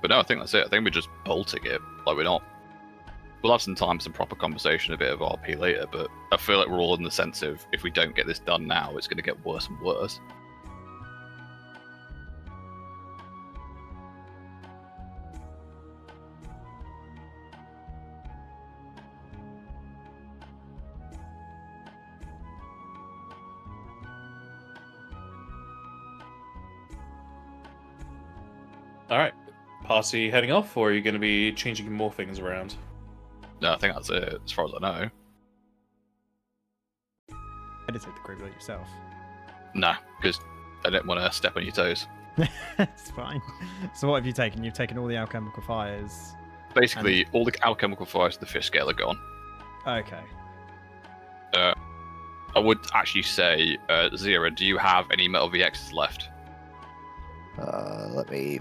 But no, I think that's it. I think we're just bolting it. Like we're not. We'll have some time, some proper conversation, a bit of RP later. But I feel like we're all in the sense of if we don't get this done now, it's going to get worse and worse. All right. Party heading off, or are you going to be changing more things around? No, I think that's it, as far as I know. Edited the group loot yourself. Nah, because I didn't want to step on your toes. It's fine. So what have you taken? You've taken all the alchemical fires. Basically, all the alchemical fires of the fish scale are gone. Okay. I would actually say, Zira, do you have any metal VXs left? Let me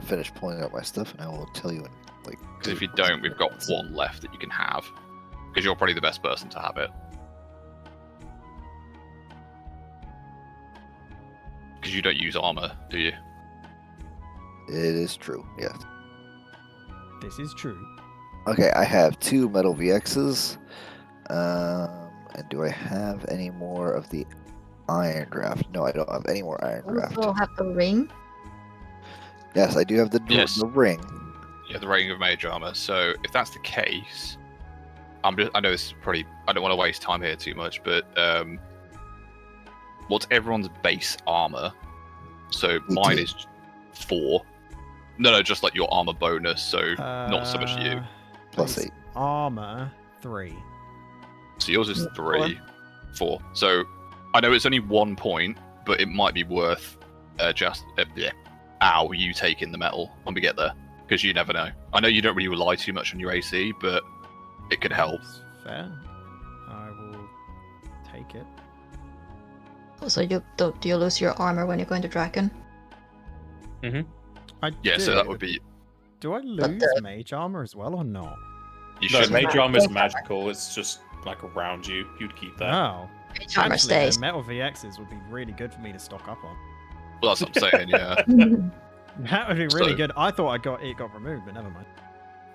finish pulling out my stuff, and I will tell you in like. Because if you don't, we've got 1 left that you can have. Because you're probably the best person to have it. Because you don't use armor, do you? It is true. Yes. This is true. Okay, I have 2 metal VXs. And do I have any more of the iron draft? No, I don't have any more iron draft. Also have the ring. Yes, I do have the Yes. the ring. Yeah, the rating of mage armor. So if that's the case, I know this is probably. I don't want to waste time here too much, but what's everyone's base armor? So mine is 4. No, just like your armor bonus. So not so much you. Plus base 8. Armor 3. So yours is 3, 4. So I know it's only 1 point, but it might be worth you taking the metal when we get there, because you never know. I know you don't really rely too much on your AC, but it could help. That's fair. I will take it. Also, do you lose your armor when you go into Draken? I Yeah, do, so that but would be. Do I lose mage armor as well or not? You No, should. mage armor is magical. It's just like around you. You'd keep that. Oh. Mage armor Actually, stays. the metal VXs would be really good for me to stock up on. Well, that's what I'm saying. Yeah. That would be really So- good. I thought it got removed, but never mind.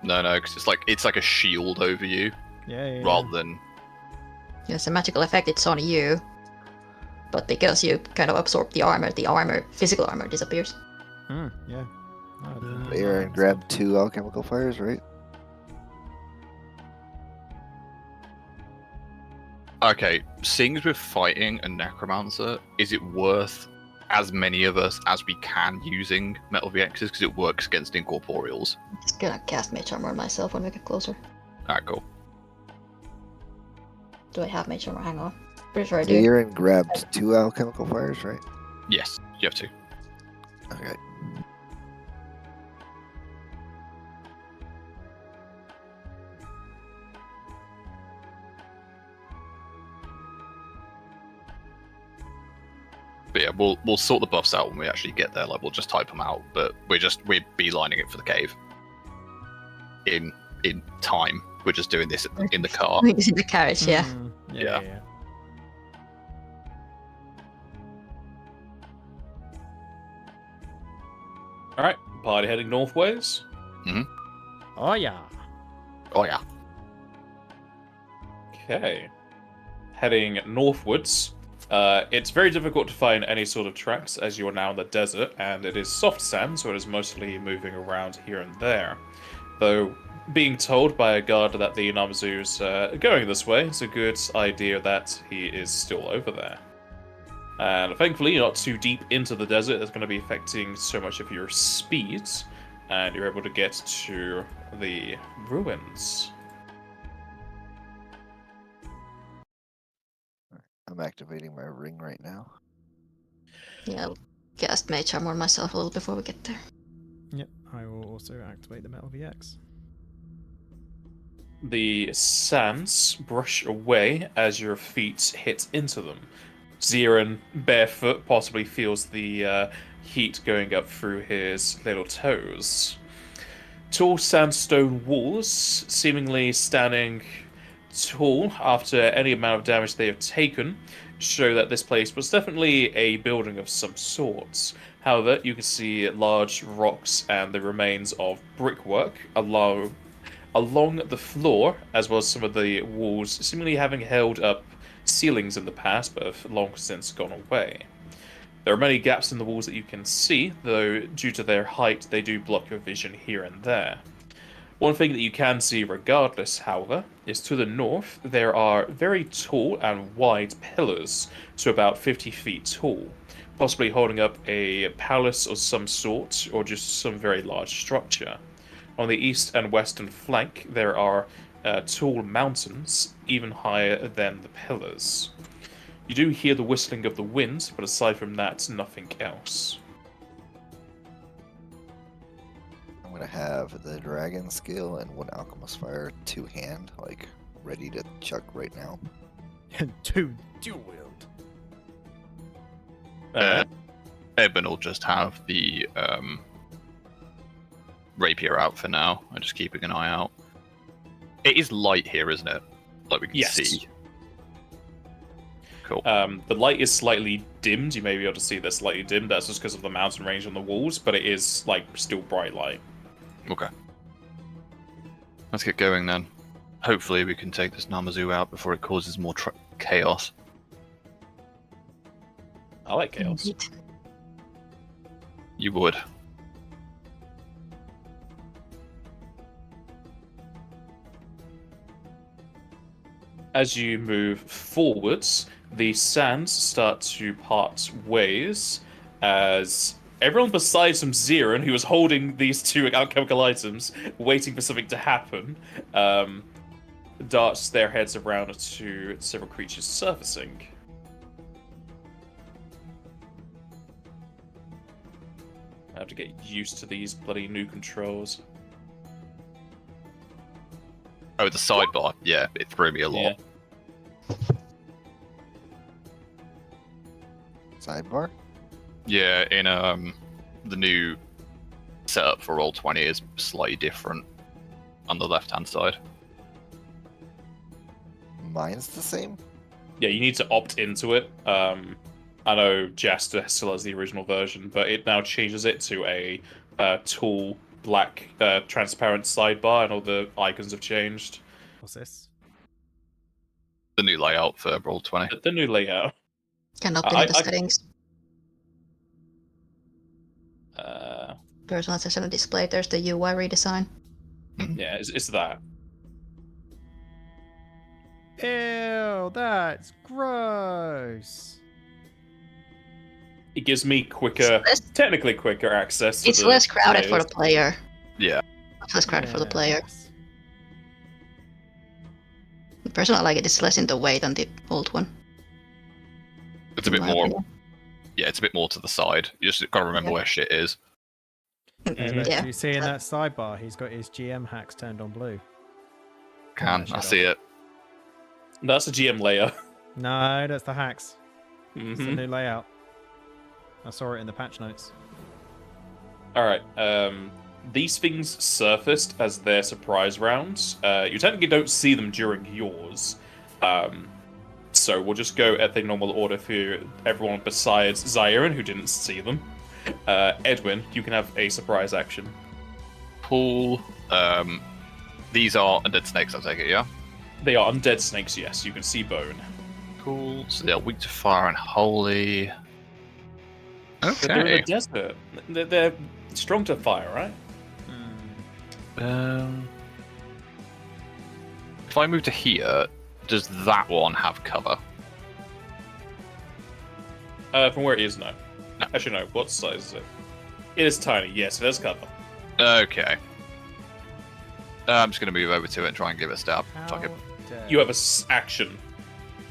No, because it's like a shield over you Yeah. rather than. Yes, a magical effect, it's on you. But because you kind of absorb the armor, physical armor disappears. Yeah. Oh, I didn't know Aaron that. grabbed 2 alchemical fires, right? Okay, seeing as we're fighting a necromancer, is it worth as many of us as we can using metal VXs because it works against incorporeals? I'm just gonna cast mage armor on myself when we get closer. Alright, cool. Do I have mage armor? Hang on. Pretty sure I do. Aaron grabbed 2 alchemical fires, right? Yes, you have to. Okay. But yeah, we'll sort the buffs out when we actually get there. Like we'll just type them out, but we're beelining it for the cave in in time. We're just doing this in the car. It's in the carriage, yeah. Yeah. All right, party heading northways. Oh yeah. Oh yeah. Okay. Heading northwards. It's very difficult to find any sort of tracks as you are now in the desert, and it is soft sand, so it is mostly moving around here and there. Though, being told by a guard that the Namazu's going this way, it's a good idea that he is still over there. And thankfully, you're not too deep into the desert that's going to be affecting so much of your speed, and you're able to get to the ruins. I'm activating my ring right now. Yeah, I'll cast Mage Armor myself a little before we get there. Yep. I will also activate the Metal VX. The sands brush away as your feet hit into them. Ziran, barefoot, possibly feels the heat going up through his little toes. Tall sandstone walls, seemingly standing tall after any amount of damage they have taken, show that this place was definitely a building of some sorts. However, you can see large rocks and the remains of brickwork along the floor, as well as some of the walls, seemingly having held up ceilings in the past, but have long since gone away. There are many gaps in the walls that you can see, though due to their height, they do block your vision here and there. One thing that you can see regardless, however, is to the north, there are very tall and wide pillars, to about 50 feet tall, possibly holding up a palace of some sort, or just some very large structure. On the east and western flank, there are tall mountains, even higher than the pillars. You do hear the whistling of the wind, but aside from that, nothing else. I'm gonna have the dragon skill and one alchemist fire two-hand, like ready to chuck right now. Two dual wield. Eben will just have the rapier out for now. I'm just keeping an eye out. It is light here, isn't it? Like we can Yes. see. Cool. The light is slightly dimmed. You may be able to see this slightly dimmed. That's just because of the mountain range on the walls, but it is like still bright light. Okay. Let's get going then. Hopefully we can take this Namazu out before it causes more chaos. I like chaos. Indeed. You would. As you move forwards, the sands start to part ways as everyone besides from Ziran, who was holding these two alchemical items, waiting for something to happen, darts their heads around to several creatures surfacing. I have to get used to these bloody new controls. Oh, the sidebar. Yeah, it threw me a lot. Sidebar? Yeah, in the new setup for Roll20 is slightly different on the left-hand side. Mine's the same? Yeah, you need to opt into it. I know Jester still has the original version, but it now changes it to a tall, black, transparent sidebar, and all the icons have changed. What's this? The new layout for Roll20. The new layout. Can opt into the settings. Personalization and display. There's the UI redesign. Yeah, it's that. Ew, that's gross. It gives me quicker, technically quicker access to It's the less crowded for players. the player. Yeah. It's less crowded for the player. Yes. Personally, I like it. It's less in the way than the old one. It's a bit in my more. opinion. Yeah, it's a bit more to the side. You just gotta remember Yeah. where shit is. Mhm. Yeah. You see in that sidebar, he's got his GM hacks turned on blue. Can that I shit see it? That's a GM layer. No, that's the hacks. It's the Mhm. new layout. I saw it in the patch notes. All right. These things surfaced as their surprise rounds. You technically don't see them during yours. So we'll just go at the normal order for everyone besides Zyron, who didn't see them. Edwin, you can have a surprise action. Cool. These are undead snakes, I take it, yeah? They are undead snakes, yes. You can see bone. Cool. So they are weak to fire and holy. But they're in Okay. the desert. They're strong to fire, right? If I move to here, does that one have cover? From where it is, no. Actually, no. What size is it? It is tiny. Yes, it has cover. Okay. I'm just going to move over to it and try and give it a stab. Fuck it. You have a action.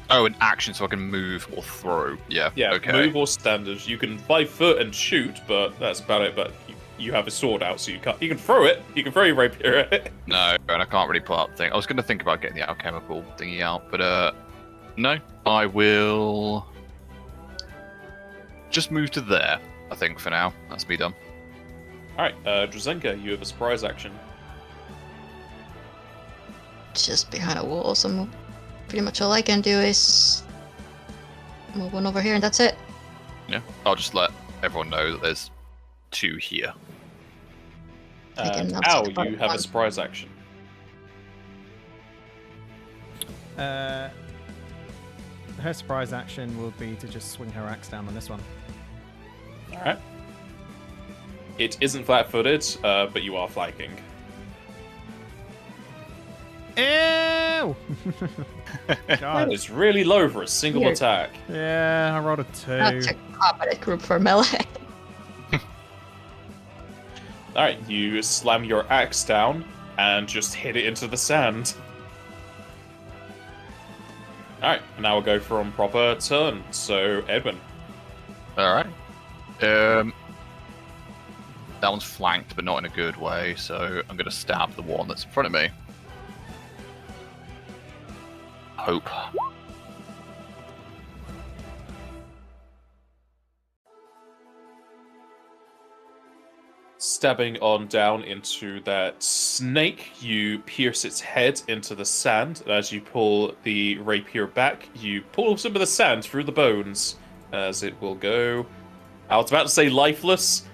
Oh, an action, so I can move or throw. Yeah. Yeah, Okay. move or standard. You can 5 foot and shoot, but that's about it. But you have a sword out, so you can't. You can throw it. You can throw your rapier at it. No, and I can't really pull out the thing. I was going to think about getting the alchemical thingy out, but no. I will just move to there. I think for now. That's me done. All right, Drazenka, you have a surprise action. Just behind a wall, so pretty much all I can do is move on over here, and that's it. Yeah. I'll just let everyone know that there's 2 here. I can now Ow, see the you have a one. surprise action. Her surprise action will be to just swing her axe down on this one. All right. It isn't flat-footed, but you are flanking. Ew! God. It's really low for a single Weird. attack. Yeah, I rolled a 2. That's a competent group for melee. All right, you slam your axe down and just hit it into the sand. All right, now we'll go from proper turn. So Edwin. All right. That one's flanked, but not in a good way. So I'm going to stab the one that's in front of me. Hope. Stabbing on down into that snake, you pierce its head into the sand. And as you pull the rapier back, you pull some of the sand through the bones as it will go. I was about to say lifeless.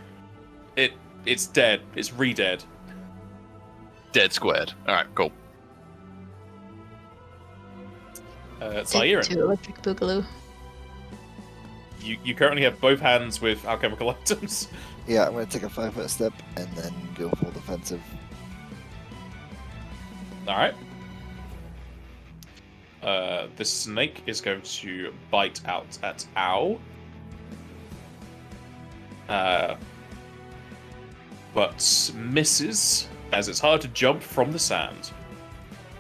It's dead. It's re-dead. Dead squared. All right, cool. Zaire, To electric boogaloo. you currently have both hands with alchemical items. Yeah, I'm gonna take a 5-foot step and then go full defensive. All right. The snake is going to bite out at Ow. But misses, as it's hard to jump from the sand.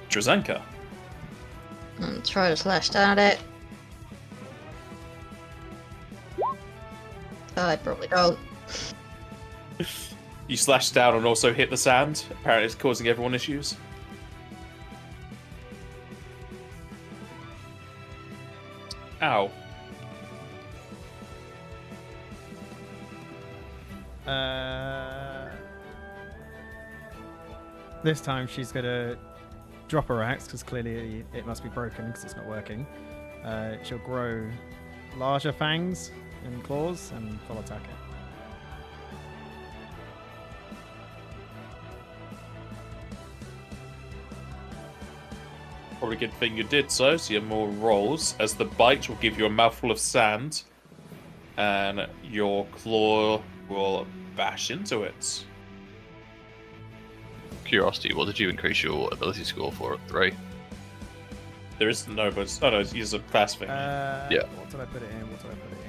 Drazenka. Try to slash down at it. I probably don't. You slash down and also hit the sand. Apparently it's causing everyone issues. Ow. This time she's gonna drop her axe because clearly it must be broken because it's not working. She'll grow larger fangs and claws and full attack it. Probably a good thing you did so you have more rolls, as the bite will give you a mouthful of sand, and your claw will bash into it. Curiosity, what did you increase your ability score for at 3? There is no, but oh no, it's a fast thing. Yeah. What did I put it in? What did I put it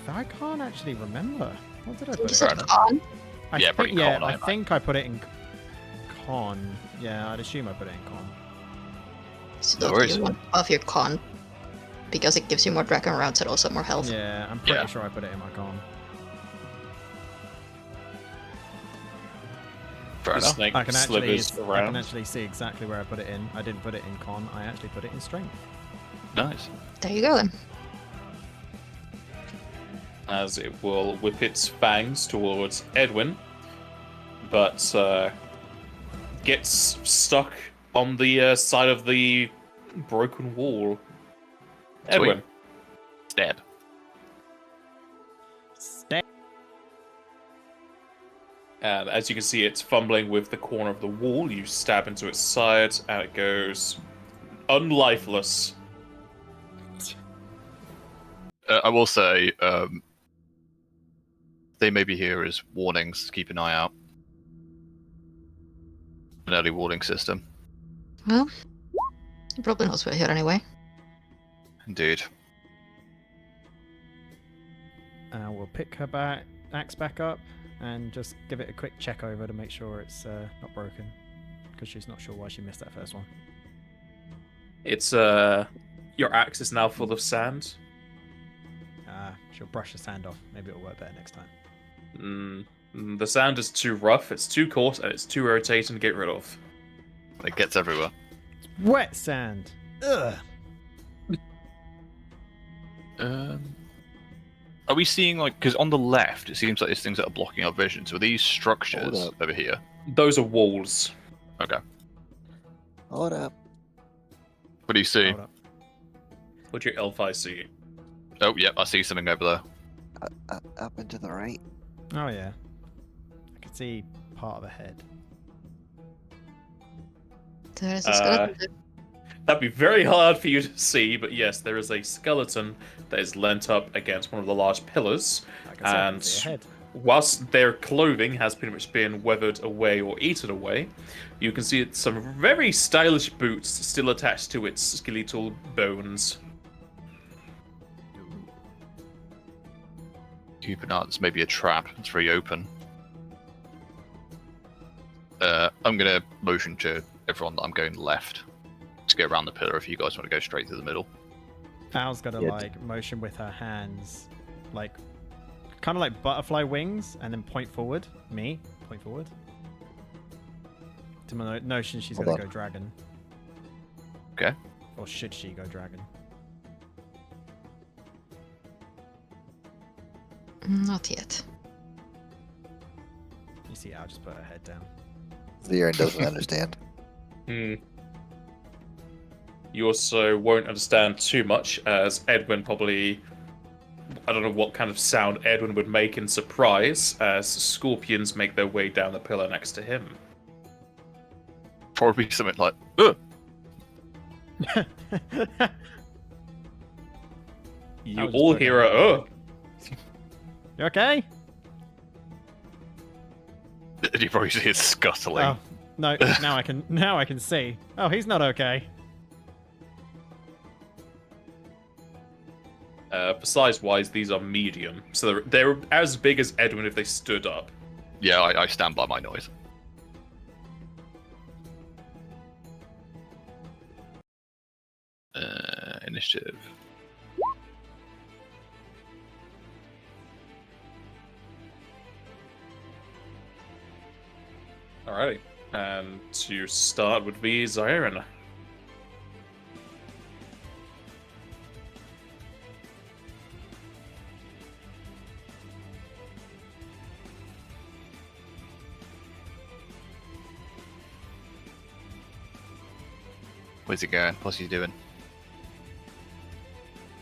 in? I can't actually remember. What did I You put it said in? con? I Yeah, think, probably yeah, con, I I think I put it in con. Yeah, I'd assume I put it in con. So No don't worries. you want off your con? Because it gives you more dragon rounds and also more health. Yeah, I'm pretty Yeah. sure I put it in my con. Fair The enough. snake I can slithers around. actually see exactly where I put it in. I didn't put it in con. I actually put it in strength. Nice. There you go then. as it will whip its fangs towards Edwin, but gets stuck on the side of the broken wall. Edwin. Stab. Stay. And as you can see, it's fumbling with the corner of the wall. You stab into its side, and it goes unlifeless. I will say, they may be here as warnings to keep an eye out. An early warning system. Well, he probably knows we're here anyway. Indeed. We'll pick her axe back up and just give it a quick check over to make sure it's not broken, because she's not sure why she missed that first one. It's your axe is now full of sand. She'll brush the sand off. Maybe it'll work better next time. The sand is too rough, it's too coarse, and it's too irritating to get rid of. It gets everywhere. It's wet sand. Ugh. Are we seeing, like, because on the left, it seems like there's things that are blocking our vision. So are these structures over here? Those are walls. Okay. Hold up. What do you see? Hold up. What's your elf eye see? Oh, yep, I see something over there. Up and to the right. Oh yeah. I can see part of a head. There is a skeleton there. That'd be very hard for you to see, but yes, there is a skeleton that is leant up against one of the large pillars. Like I said, I can see a head. Whilst their clothing has pretty much been weathered away or eaten away, you can see some very stylish boots still attached to its skeletal bones. Keep an eye. This may be a trap. It's very open. I'm gonna motion to everyone that I'm going left to go around the pillar. If you guys want to go straight through the middle. Al's got to like motion with her hands, like kind of like butterfly wings, and then point forward. Me, point forward. To my notion, she's Hold gonna on. go dragon. Okay. Or should she go dragon? Not yet. You see, Al just put her head down. Zeren doesn't understand. You also won't understand too much, as Edwin probably... I don't know what kind of sound Edwin would make in surprise, as scorpions make their way down the pillar next to him. Probably something like, ugh! You I'll just all put hear a, it- oh! You okay? You probably see it scuttling. Oh, no. Now I can see. Oh, he's not okay. Size-wise, these are medium, so they're as big as Edwin if they stood up. Yeah, I stand by my noise. Initiative. Alrighty, and to start would be Zyren. Where's he going? What's he doing?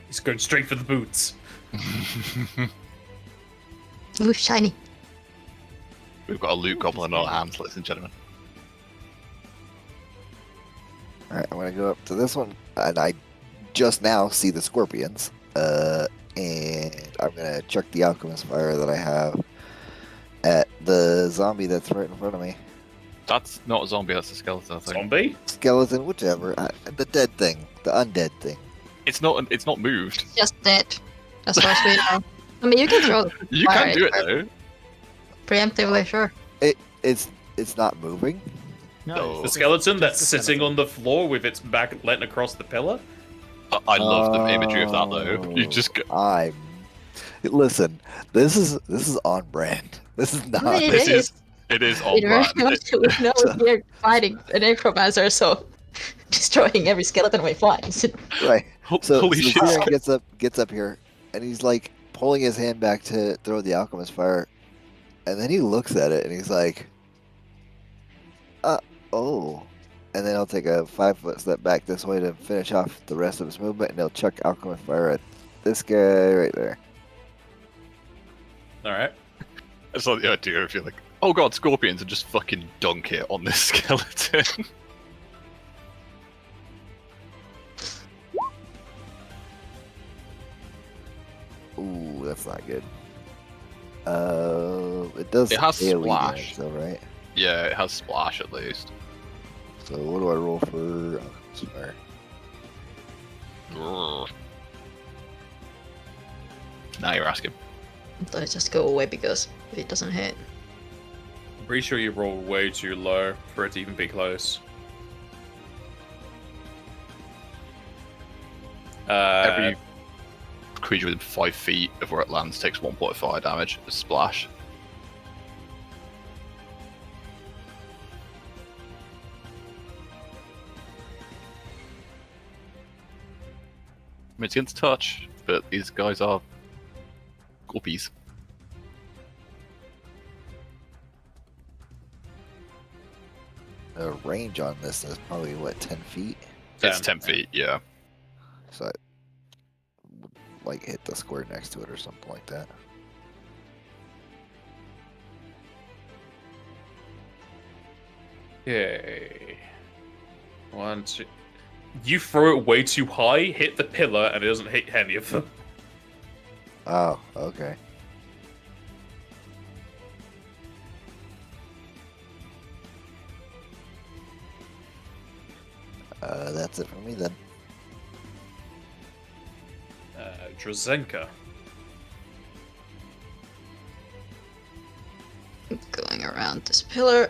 He's going straight for the boots. Ooh, shiny. We've got a loot goblin on our hands, ladies and gentlemen. Alright, I'm gonna go up to this one, and I just now see the scorpions. And I'm gonna chuck the alchemist fire that I have at the zombie that's right in front of me. That's not a zombie, that's a skeleton, I think. Zombie? Skeleton, whichever. The dead thing. The undead thing. It's not moved. Just dead. As far as we know. I mean, you can throw You fire can do it at though. preemptively, sure. It's not moving. No. The skeleton that's Just a sitting skeleton. on the floor with its back leant across the pillar? I love the imagery of that though. You just go, Listen. This is on brand. This is not. It this is. it is on We very brand. much know we're fighting an necromancer, so destroying every skeleton we find. Right. So Holy shit. Zeren gets up here, and he's like pulling his hand back to throw the alchemist fire, and then he looks at it and he's like, oh. And then he'll take a 5-foot step back this way to finish off the rest of his movement, and he'll chuck alchemist fire at this guy right there. All right. I just like the idea if you're like, oh god, scorpions, and just fucking dunk it on this skeleton. Ooh, that's not good. It does. It has AoE splash. damage, though, right? Yeah, it has splash at least. So what do I roll for alchemist fire? Now you're asking. Let it just go away because if it doesn't hit. I'm pretty sure you rolled way too low for it to even be close. Every creature within 5 feet of where it lands takes 1.5 damage as splash. I mean, it's against touch, but these guys are gulpies. The range on this is probably what, 10 feet? It's 10 feet, yeah. So I would like hit the square next to it or something like that. Okay. 1, 2. You throw it way too high, hit the pillar, and it doesn't hit any of them. Oh, okay. That's it for me then. Drazenka. Going around this pillar.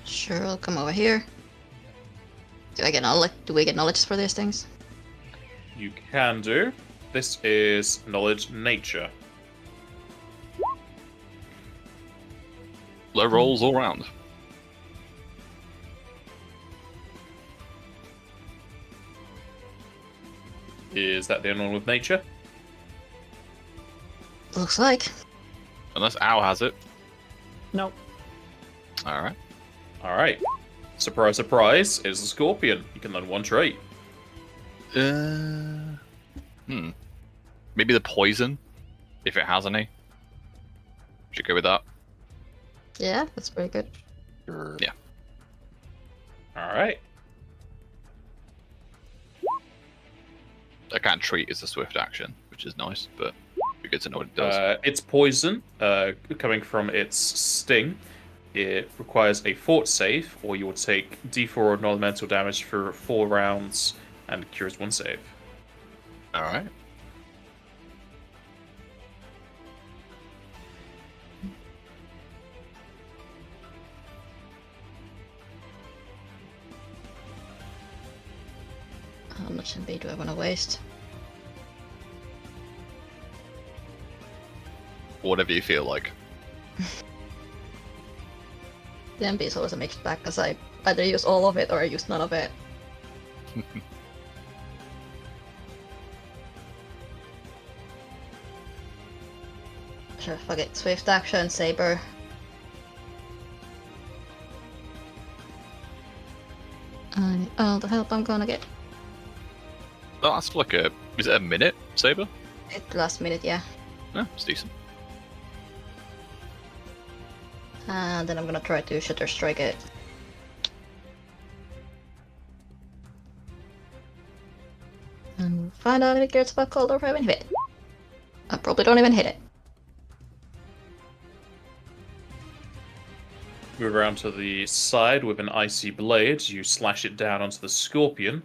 Sure, I'll come over here. Do I get knowledge? Do we get knowledge for these things? You can do. This is knowledge nature. Low rolls all round. Is that the only one with nature? Looks like. Unless Ow has it. Nope. Alright. Alright. Surprise, surprise, it is a scorpion. You can learn one trait. Maybe the poison, if it has any. Should go with that. Yeah, that's pretty good. Sure. Yeah. Alright. I can't treat as a swift action, which is nice, but it'd be good to know what it does. It's poison, coming from its sting. It requires a fort save, or you will take d4 of non-elemental damage for 4 rounds and cures 1 save. Alright. How much MP do I want to waste? Whatever you feel like. The MP is always a mixed bag because I either use all of it or I use none of it. Sure, fuck it. Swift action, saber. All the help I'm gonna get. Oh, that's like a... Is it a minute, Saber? At last minute, yeah. No, it's decent. And then I'm gonna try to Shutter Strike it. And find out if it cares about cold or if I even hit it. I probably don't even hit it. Move around to the side with an icy blade. You slash it down onto the scorpion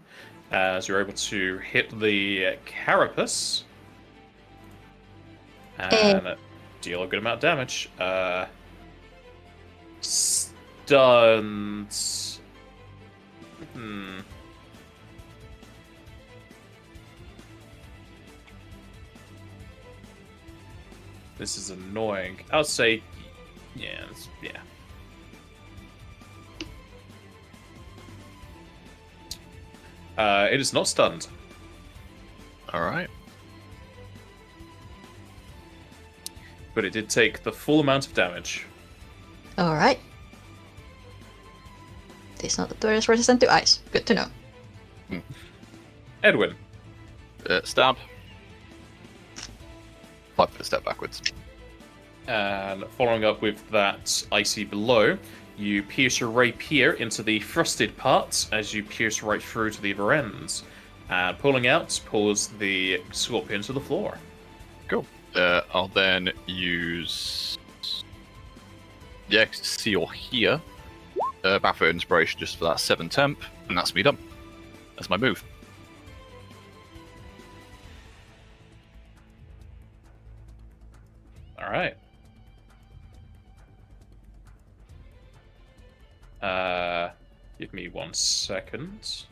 as you're able to hit the carapace and deal a good amount of damage. Stunned. This is annoying. I'll say, yeah. Yeah. It is not stunned. All right. But it did take the full amount of damage. Alright. It's not the bird is resistant to ice. Good to know. Edwin. Stab. 5 foot step backwards. And following up with that icy blow, you pierce your rapier into the frosted parts as you pierce right through to the other ends. And pulling out, pulls the scorpion to the floor. Cool. I'll then use see or hear Pathfinder Inspiration just for that 7 temp, and that's me done. That's my move. All right. Give me 1 second.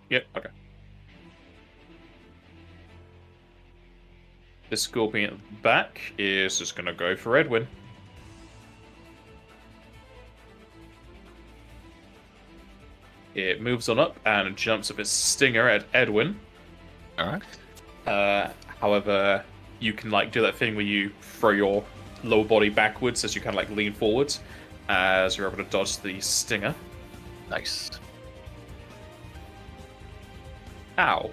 Yep, okay. This scorpion at the back is just gonna go for Edwin. It moves on up and jumps up its stinger at Edwin. Alright. However, you can like do that thing where you throw your lower body backwards as you kind of like lean forwards, as you're able to dodge the stinger. Nice. Ow.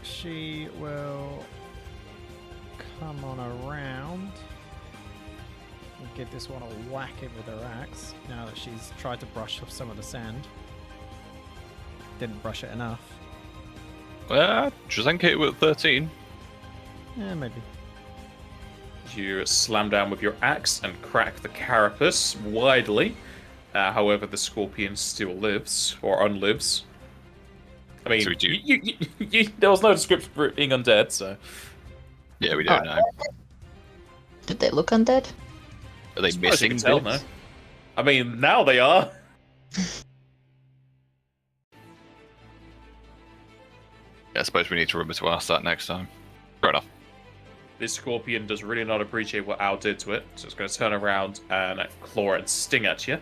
She will come on around and give this one a whack it with her axe now that she's tried to brush off some of the sand. Didn't brush it enough. Just hit it with 13. Yeah, maybe. You slam down with your axe and crack the carapace widely. However, the scorpion still lives, or unlives. I mean, So we do- there was no description for it being undead, so... Yeah, we don't know. Did they look undead? Are they As far as you missing can tell, bits? no. I mean, now they are. Yeah, I suppose we need to remember to ask that next time. Fair enough. This scorpion does really not appreciate what Al did to it, so it's going to turn around and claw and sting at you.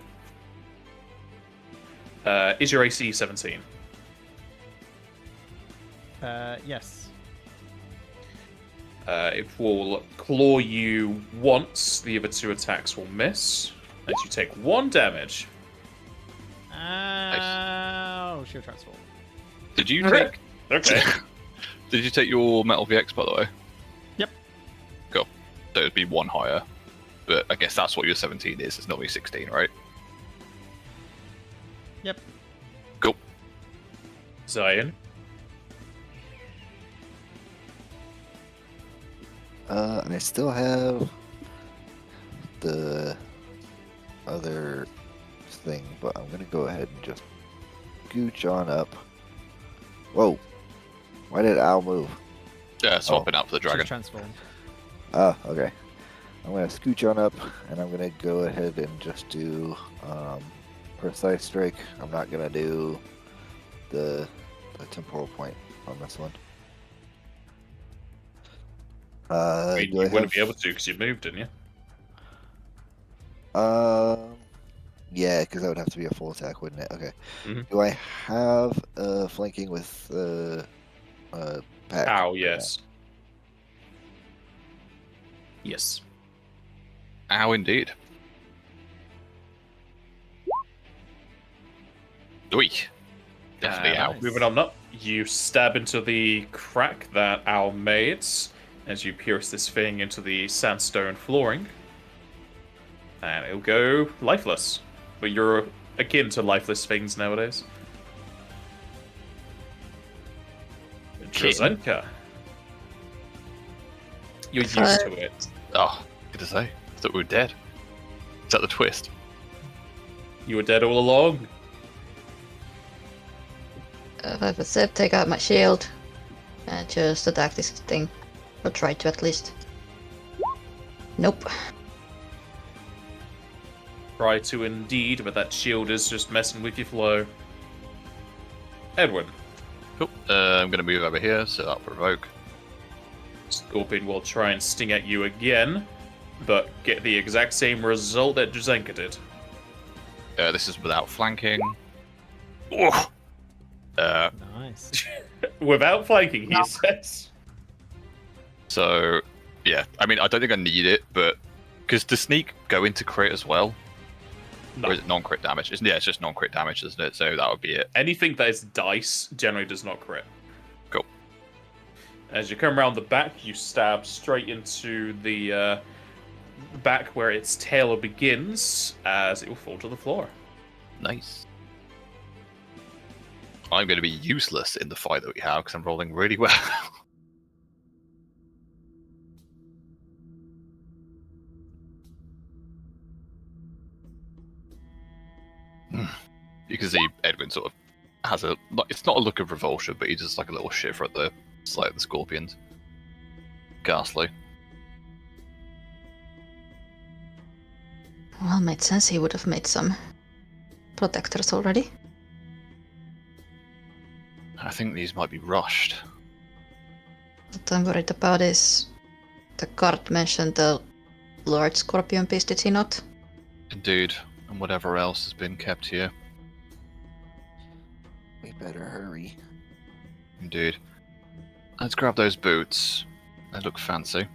Is your AC 17? Yes. It will claw you once, the other 2 attacks will miss, and you take 1 damage. Oh, shield transform. Did you take? Okay. Did you take your Metal VX, by the way? Yep. Cool. So it'd be 1 higher, but I guess that's what your 17 is. It's normally 16, right? Yep. Cool. Zion. And I still have the other thing, but I'm gonna go ahead and just gooch on up. Whoa! Why did Al move? Yeah, swapping out for the dragon. She's transformed. Ah, okay. I'm gonna scooch on up, and I'm gonna go ahead and just do precise strike. I'm not gonna do the temporal point on this one. I mean, do you I wouldn't have- be able to because you moved, didn't you? Yeah, because that would have to be a full attack, wouldn't it? Okay. Mhm. Do I have flanking with pack? Ow, yes. Yes. Ow, indeed. Oi. Definitely ow. Nice. Moving on up, you stab into the crack that Al made as you pierce this thing into the sandstone flooring. And it'll go lifeless. But you're akin to lifeless things nowadays. Drazenka. You're used to it. Oh, good to say. I thought we were dead. Is that the twist? You were dead all along. If I have a sip, take out my shield and just attack this thing. Or try to at least. Nope. Try to indeed, but that shield is just messing with your flow. Edwin. Cool. I'm going to move over here, so that'll provoke. Scorpion will try and sting at you again, but get the exact same result that Jazenka did. This is without flanking. Oh! Nice. Without flanking, he says. So, yeah. I mean, I don't think I need it, but... Because does sneak go into crit as well? No. Or is it non-crit damage? Yeah, it's just non-crit damage, isn't it? So that would be it. Anything that is dice generally does not crit. Cool. As you come around the back, you stab straight into the back where its tail begins, as it will fall to the floor. Nice. I'm going to be useless in the fight that we have, because I'm rolling really well. You can see Edwin sort of has a... It's not a look of revulsion, but he just like a little shiver at the sight of the scorpions. Ghastly. Well, made sense. He would have made some protectors already. I think these might be rushed. What I'm worried about is the card mentioned the Lord Scorpion Beast, did he not? Indeed. And whatever else has been kept here. We better hurry. Indeed. Let's grab those boots. They look fancy.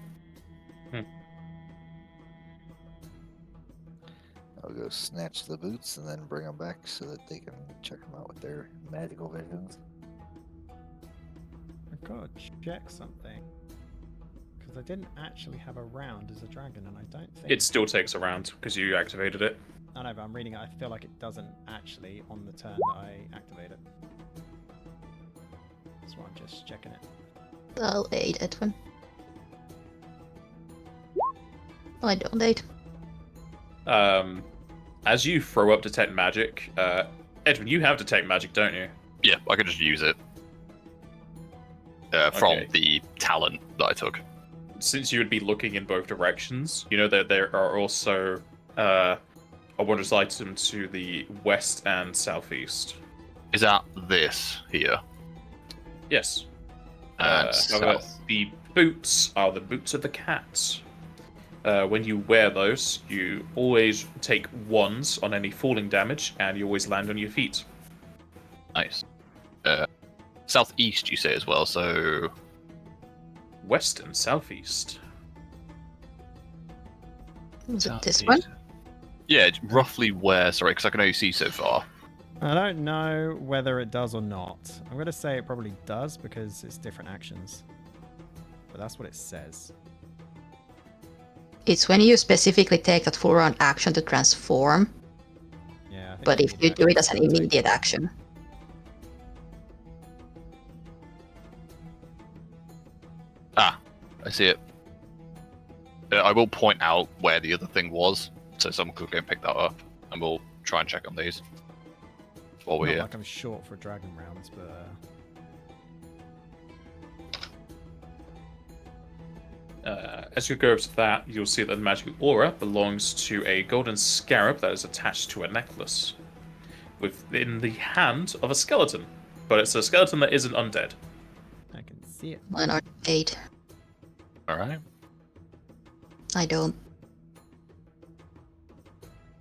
I'll go snatch the boots and then bring them back so that they can check them out with their magical visions. I've got to check something. Because I didn't actually have a round as a dragon, and I don't think... It still takes a round, because you activated it. I know, but I'm reading it. I feel like it doesn't actually on the turn that I activate it. That's why I'm just checking it. I'll aid Edwin. I don't aid. As you throw up Detect Magic, Edwin, you have Detect Magic, don't you? Yeah, I could just use it. From Okay. the talent that I took. Since you would be looking in both directions, you know that there are also a wondrous item to the west and southeast. Is that this here? Yes. And However, south. the boots are the boots of the cats. When you wear those, you always take ones on any falling damage, and you always land on your feet. Nice. Southeast, you say as well, so... West and southeast. Was it this Southeast. one? Yeah, roughly where, sorry, because I can only see so far. I don't know whether it does or not. I'm going to say it probably does because it's different actions. But that's what it says. It's when you specifically take that full round action to transform, Yeah. I think but the if you do it as an actions will take- immediate action. Ah, I see it. I will point out where the other thing was, so someone could go and pick that up, and we'll try and check on these while we're Not here. like I'm short for dragon rounds, but As you go over to that, you'll see that the magical aura belongs to a golden scarab that is attached to a necklace within the hand of a skeleton. But it's a skeleton that isn't undead. I can see it. Mine are aid. Alright. I don't.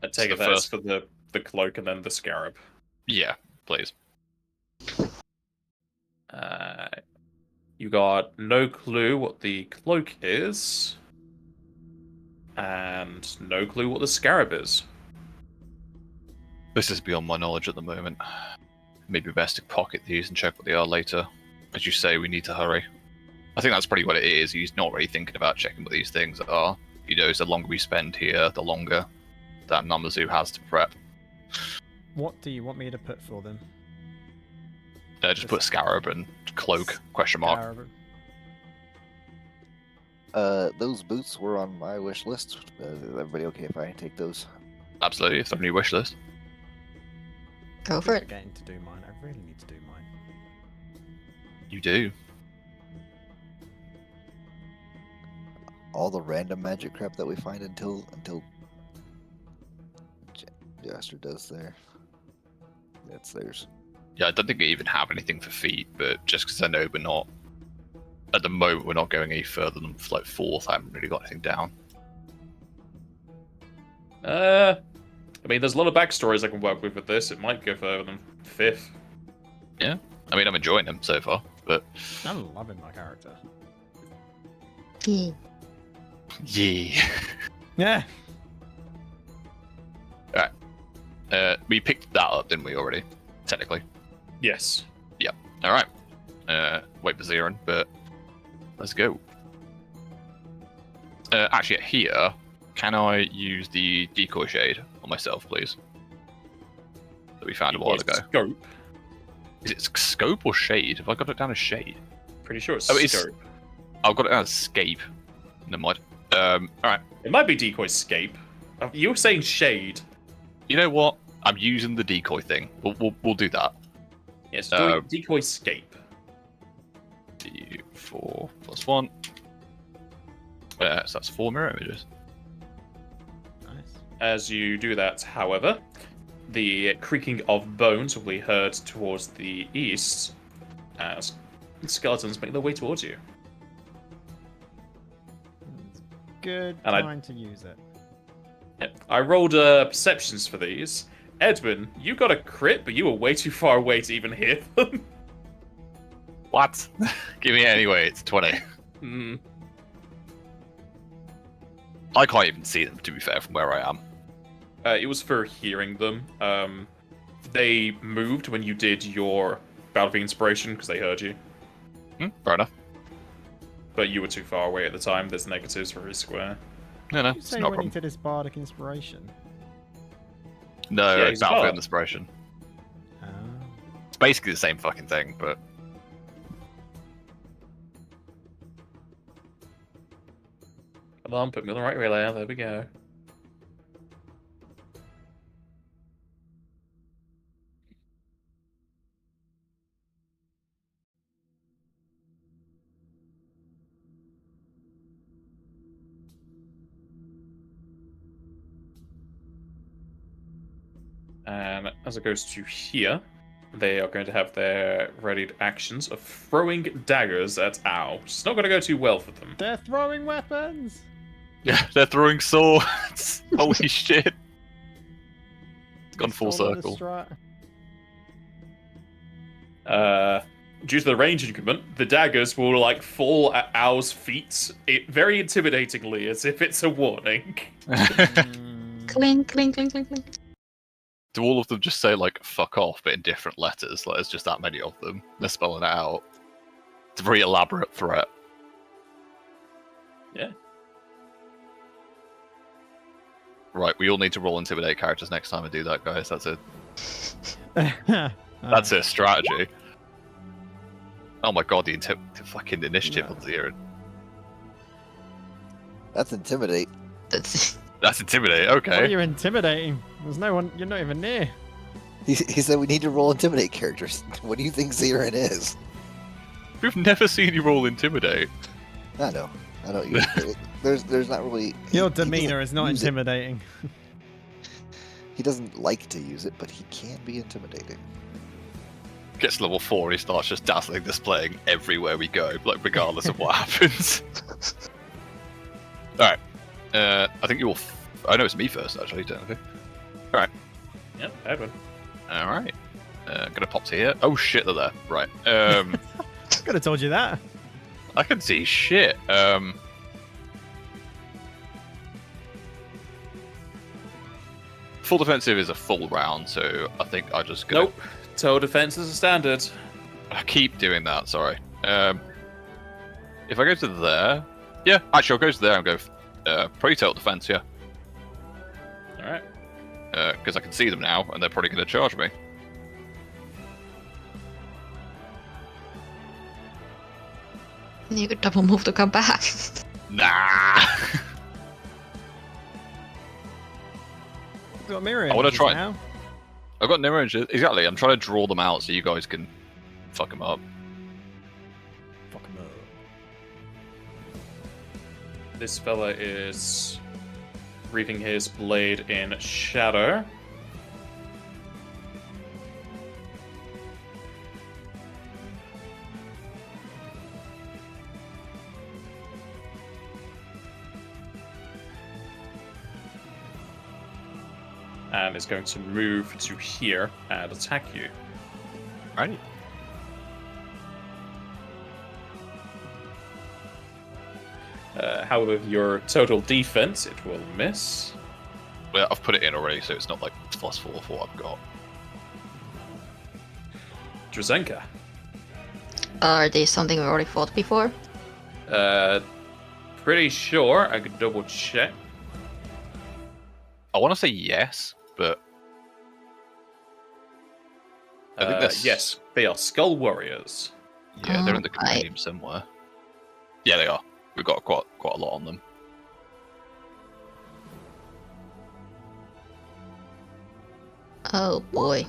I take So it the that's first- for the cloak and then the scarab. Yeah, please. You got no clue what the cloak is, and no clue what the scarab is. This is beyond my knowledge at the moment. Maybe best to pocket these and check what they are later. As you say, we need to hurry. I think that's pretty what it is. He's not really thinking about checking what these things are. He knows the longer we spend here, the longer that Namazu has to prep. What do you want me to put for them? Just put scarab and cloak, question mark. Scarab. Those boots were on my wish list. Is everybody okay if I take those? Absolutely, if they're on your wish list. Go I'm for it. forgetting to do mine. I really need to do mine. You do. All the random magic crap that we find until Jester does there. That's theirs. Yeah, I don't think we even have anything for feet, but just because I know we're not, at the moment, we're not going any further than like 4th, I haven't really got anything down. I mean, there's a lot of backstories I can work with this. It might go further than 5th. Yeah, I mean, I'm enjoying them so far, but I'm loving my character. Yeah. yeah. Yeah. We picked that up, didn't we, already? Technically. Yes. Alright. Wait for Zeron, but let's go. Actually, here, can I use the decoy shade on myself, please? That we found a while ago. Scope. Is it scope or shade? Have I got it down as shade? Pretty sure it's It's scope. I've got it down as scape. Never mind. Alright. It might be decoy scape. You were saying shade. You know what? I'm using the decoy thing. We'll do that. Yes, decoy scape. D4 plus 1. So that's 4 mirror images. Nice. As you do that, however, the creaking of bones will be heard towards the east as skeletons make their way towards you. It's good And time to use it. Yep. I rolled perceptions for these. Edwin, you got a crit, but you were way too far away to even hear them. What? Give me it anyway. It's 20. Hmm. I can't even see them, to be fair, from where I am. It was for hearing them. They moved when you did your Battle of Inspiration because they heard you, Fair enough. but you were too far away at the time. There's negatives for his square. No, You it's say not a when he problem. did his bardic inspiration. No, Yeah, it's he's Battlefield bad. Inspiration. Ah. It's basically the same fucking thing, but Come on, put me on the right relay. There we go. And as it goes to here, they are going to have their readied actions of throwing daggers at Owl. It's not going to go too well for them. They're throwing weapons. yeah, they're throwing swords. Holy shit! It's gone full Sword on the circle. Due to the range increment, the daggers will like fall at Owl's feet, very intimidatingly, as if it's a warning. Mm, Clink, clink, clink, clink, clink. Do all of them just say like "fuck off" but in different letters? Like there's just that many of them. They're spelling it out. It's a very elaborate threat. Yeah. Right, we all need to roll intimidate characters next time and do that, guys. That's it. Ah. That's a strategy. Oh my god, the fucking initiative Yeah. on Zero. That's intimidate. That's That's intimidate. What Okay. are you intimidating? There's no one. You're not even near. He said we need to roll intimidate characters. What do you think Zerin is? We've never seen you roll intimidate. I know. There's not really. Your he doesn't demeanor is not use it. intimidating. He doesn't like to use it, but he can be intimidating. Gets to level 4 and he starts just dazzling displaying everywhere we go, like regardless of what happens. Alright. I think you'll. Oh no, it's me first actually, technically. Alright. Yep, Edwin. Alright. Gonna pop to here. Oh shit, they're there. Right. Could have told you that. I can see shit. Full defensive is a full round, so I think I just gonna Nope. Total defense is a standard. I keep doing that. Sorry. If I go to there, yeah, actually I'll go to there and go probably total defense, yeah, Alright. because I can see them now and they're probably going to charge me. You could double move to come back. Nah. We've got mirror I wanna images try- now. I've got mirror images. Exactly. I'm trying to draw them out so you guys can fuck them up. Fuck 'em up. This fella is wreathing his blade in shadow. and is going to move to here and attack you. Right. However, your total defense, it will miss. Well, I've put it in already, so it's not like +4 for what I've got. Drazenka. Are these something we already fought before? Pretty sure. I could double check. I want to say yes, but I think that's Yes, they are Skull Warriors. Yeah, they're in the I- compendium somewhere. Yeah, they are. We've got quite a lot on them. Oh boy.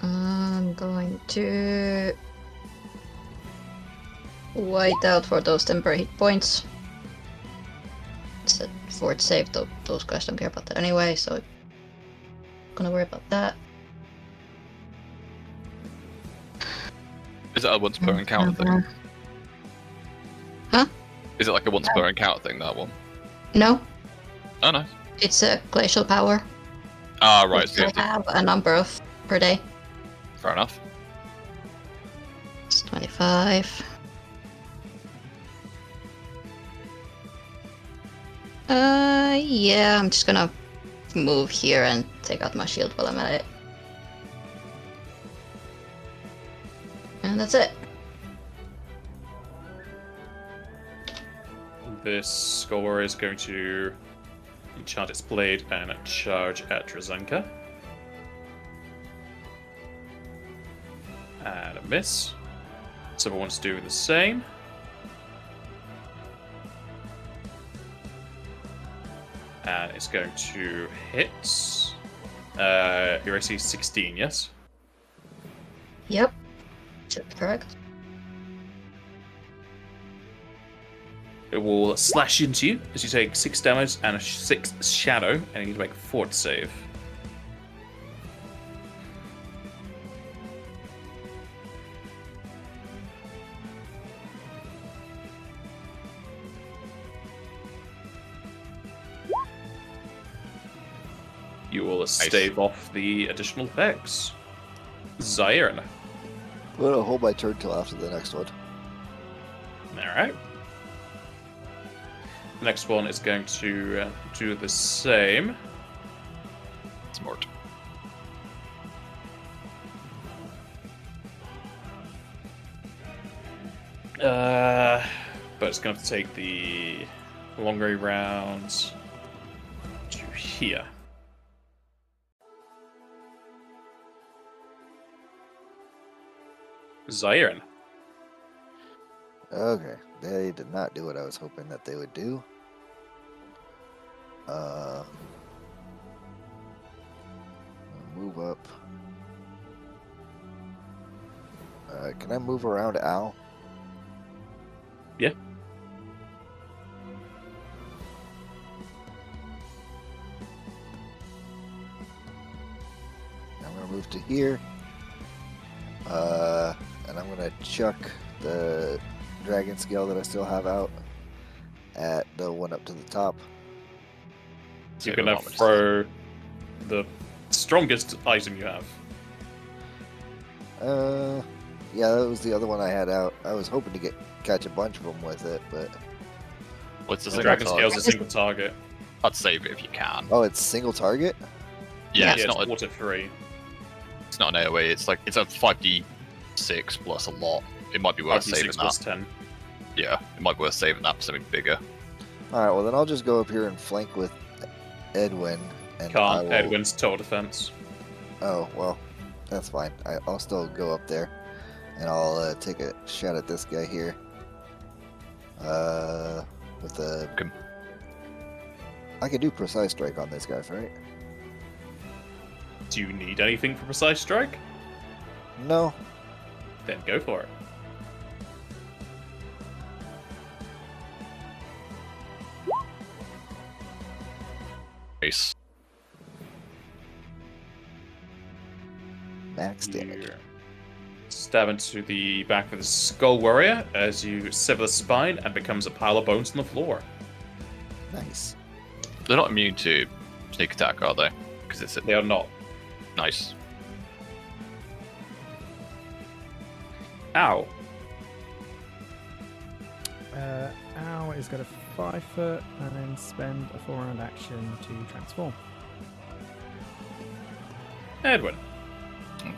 I'm going to white out for those temporary hit points. Set fort save, though those guys don't care about that anyway, so I'm gonna worry about that. Is it a once per encounter thing? Huh? Is it like a once per encounter thing, that one? No, Oh, no. it's a glacial power. Ah, right. We So you still have to... have a number of per day. Fair enough. It's 25. Yeah, I'm just gonna move here and take out my shield while I'm at it. And that's it. This Skull Warrior is going to enchant its blade and charge at Drazenka. And a miss. So everyone's doing the same. And it's going to hit. Your AC is 16, yes? Yep. Should be correct. It will slash into you as you take 6 damage and a 6 shadow, and you need to make a fort save. You will stave off the additional effects. Zaire. I'm gonna hold my turn till after the next one. Alright. The next one is going to do the same. Smart. But it's going to take the long way round to here. Zaire. Okay, they did not do what I was hoping that they would do. Move up. Can I move around Al? Yeah. I'm gonna move to here. And I'm gonna chuck the dragon scale that I still have out at the one up to the top. You're going to throw the strongest item you have. Yeah, that was the other one I had out. I was hoping to catch a bunch of them with it, but What's the The single dragon target? scale is a single target. I'd save it if you can. oh, it's single target. Yeah, It's it's not. water free. It's not an AOE. It's like it's a 5d6 plus a lot. It might be worth saving 5d6 that. plus 10. Yeah, it might be worth saving that for something bigger. All right, well then I'll just go up here and flank with Edwin. And I Can't. will... Edwin's total defense. Oh well, that's fine. I'll still go up there, and I'll take a shot at this guy here. With the. Okay. I can do precise strike on this guy, right? Do you need anything for precise strike? No. Then go for it. Nice. Max damage. Stab into the back of the skull warrior as you sever the spine and becomes a pile of bones on the floor. Nice. They're not immune to sneak attack, are they? Because it's They are not. nice. Ow. Owl is going to 5 foot and then spend a 4-round action to transform. Edwin.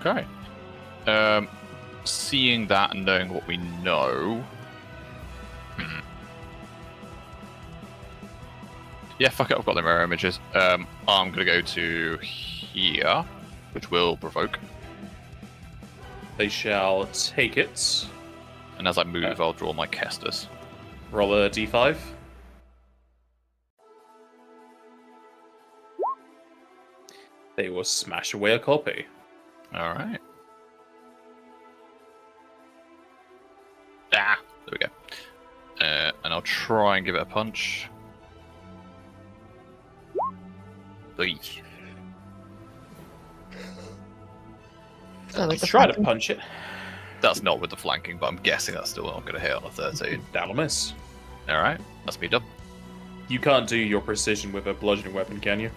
Okay. Seeing that and knowing what we know. Yeah, fuck it, I've got the mirror images. I'm gonna go to here, which will provoke. They shall take it. And as I move, I'll draw my Kestis. Roll a d5. They will smash away a copy. Alright. Ah, there we go. And I'll try and give it a punch. Oy. So with the Try to flanking- punch it. That's not with the flanking, but I'm guessing that's still not going to hit on a 13. That'll miss. Alright, that's me done. You can't do your precision with a bludgeoning weapon, can you?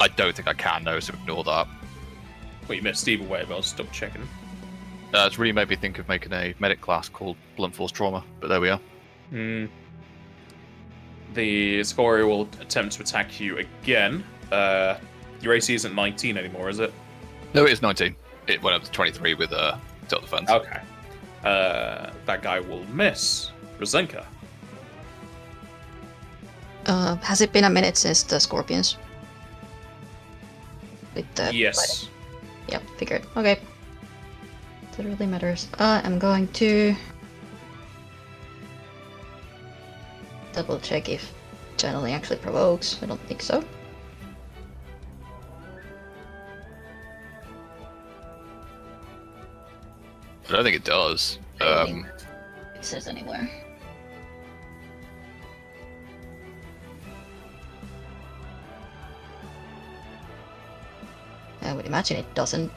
I don't think I can, though, so ignore that. Well, you missed either way, but I'll stop checking. It's really made me think of making a medic class called Blunt Force Trauma, but there we are. The Scoria will attempt to attack you again. Your AC isn't 19 anymore, is it? No, it is 19. It went up to 23 with self-defense. Okay. That guy will miss. Rosenka. Has it been a minute since the scorpions? With the Yes. Yep, figured. Okay. That really matters. I'm going to double check if channeling actually provokes. I don't think so. I don't think it does. I don't think it says anywhere. I would imagine it doesn't.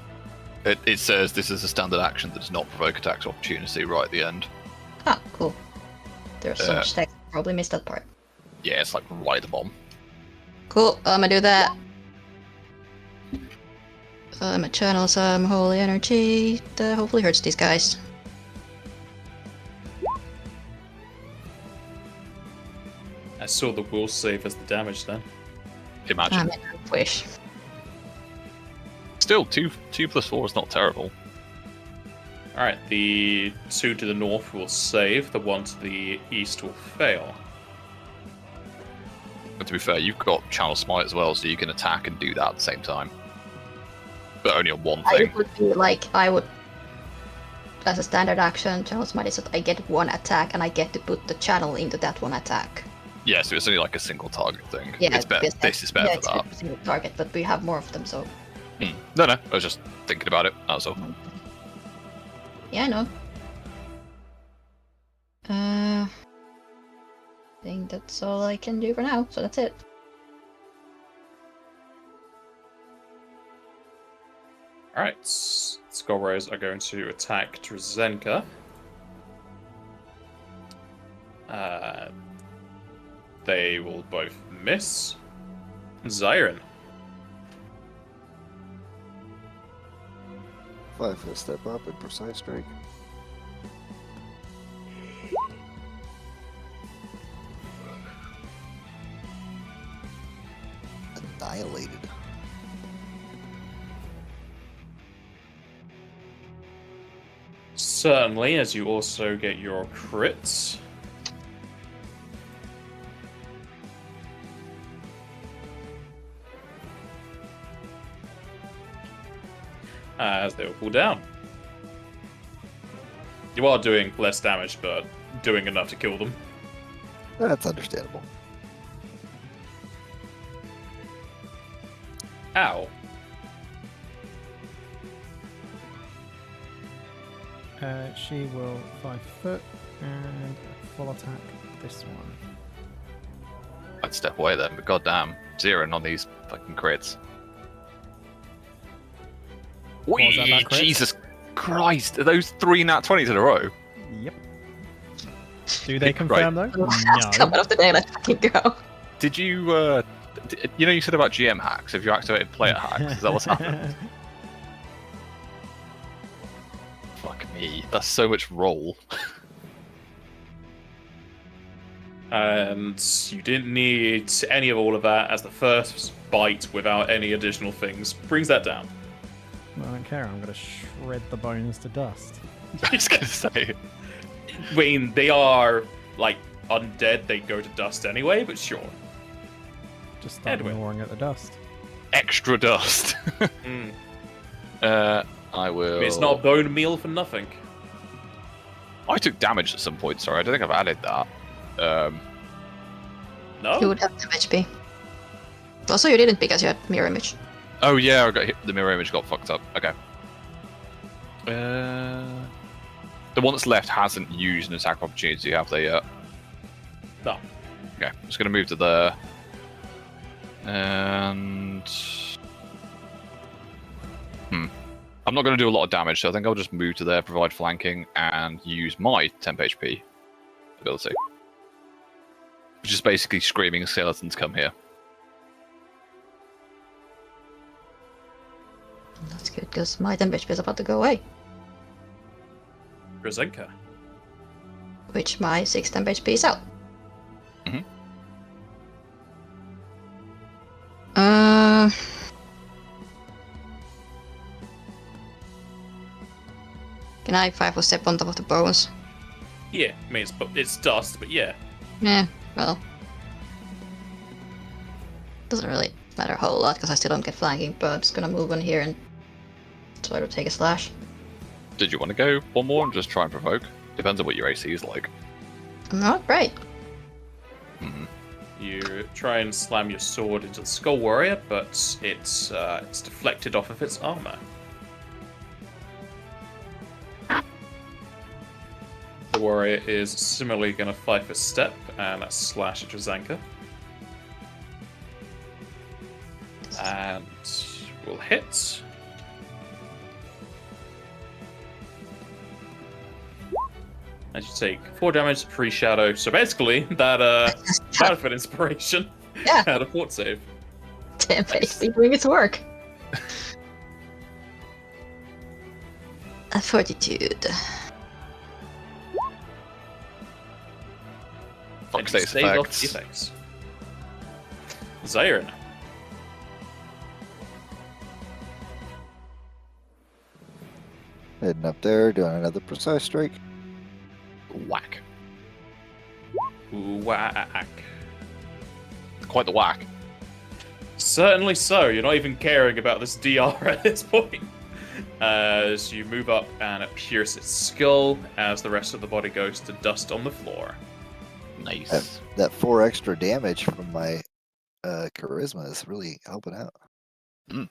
It says this is a standard action that does not provoke attacks of opportunity right at the end. Ah, cool. There's so much text. Probably missed that part. Yeah, it's like right at the bottom. Cool, I'm gonna do that. I'm gonna channel some holy energy that hopefully hurts these guys. I saw the will save as the damage then. Imagine. I mean, I wish. Still, 2 plus 4 is not terrible. Alright, the 2 to the north will save, the 1 to the east will fail. And to be fair, you've got Channel Smite as well, so you can attack and do that at the same time. But only on one thing. It would be like, I would, as a standard action, channel smite is that I get one attack and I get to put the channel into that one attack. Yeah, so it's only like a single target thing. Yeah, It's better. because This is better yeah, for that. it's a single target, but we have more of them, so No, I was just thinking about it. That was all. yeah, I know. I think that's all I can do for now, so that's it. Alright, Skullrose are going to attack Drzenka. They will both miss. Zyron. 5 foot step up and precise strike. Annihilated. Certainly, as you also get your crits. As they will cool down. You are doing less damage, but doing enough to kill them. That's understandable. Ow. She will 5 foot and full attack this one. I'd step away then, but goddamn, 0 on these fucking crits. was that, that crit? Jesus. Christ, are those 3 nat 20s in a row? Yep. Do they Right. confirm though? Last comment of the day, let's fucking go. Did you, you know, you said about GM hacks, if you activated player hacks, is that what's happened? Fuck me, that's so much roll. And you didn't need any of all of that as the first bite without any additional things. Brings that down. I don't care. I'm gonna shred the bones to dust. I was gonna say. I mean, they are, like, undead. They go to dust anyway, but sure. Just start Edwin. gnawing at the dust. Extra dust. Mm. I will. It's not bone meal for nothing. I took damage at some point, sorry, I don't think I've added that. No? You would have some HP. Also, you didn't because you had mirror image. Oh yeah, I got hit, the mirror image got fucked up. Okay. The one that's left hasn't used an attack opportunity, have they yet? No. Okay, I'm just gonna move to there. And I'm not gonna do a lot of damage, so I think I'll just move to there, provide flanking, and use my temp HP ability. Which is basically screaming skeletons come here. That's good, because my temp HP is about to go away. Rosenka. Which my 6 temp HP is out. Mhm. Can I 5 or step on top of the bones? Yeah, I mean, it's dust, but yeah. Yeah, well. Doesn't really matter a whole lot because I still don't get flanking, but I'm just gonna move on here and try to take a slash. Did you want to go one more and just try and provoke? Depends on what your AC is like. Not great. You try and slam your sword into the Skull Warrior, but it's deflected off of its armor. The warrior is similarly going to 5-foot step and slash at Rosenka. And will hit. As you take 4 damage, 3 shadow. So basically, that Battlefield inspiration Yeah. had a fort save. Temp HP doing its work. A fortitude. Fuck And you status stave off effects. the effects. Zaire. Heading up there, doing another precise strike. Whack. Whack. Quite the whack. Certainly so. You're not even caring about this DR at this point. As you move up and pierce its skull, as the rest of the body goes to dust on the floor. Nice. That 4 extra damage from my charisma is really helping out. Mm.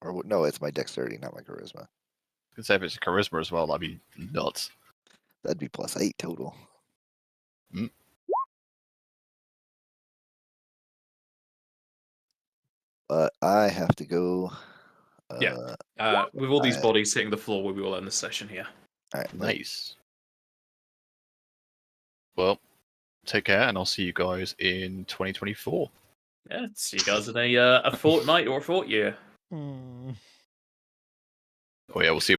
Or no, it's my dexterity, not my charisma. I could say if it's charisma as well, that'd be nuts. That'd be +8 total. Mm. But I have to go. Yeah. With all these bodies hitting the floor, we will end the session here. All right, Nice. Well, take care, and I'll see you guys in 2024. Yeah, see you guys in a fortnight or a fort year. Hmm. Oh yeah, we'll see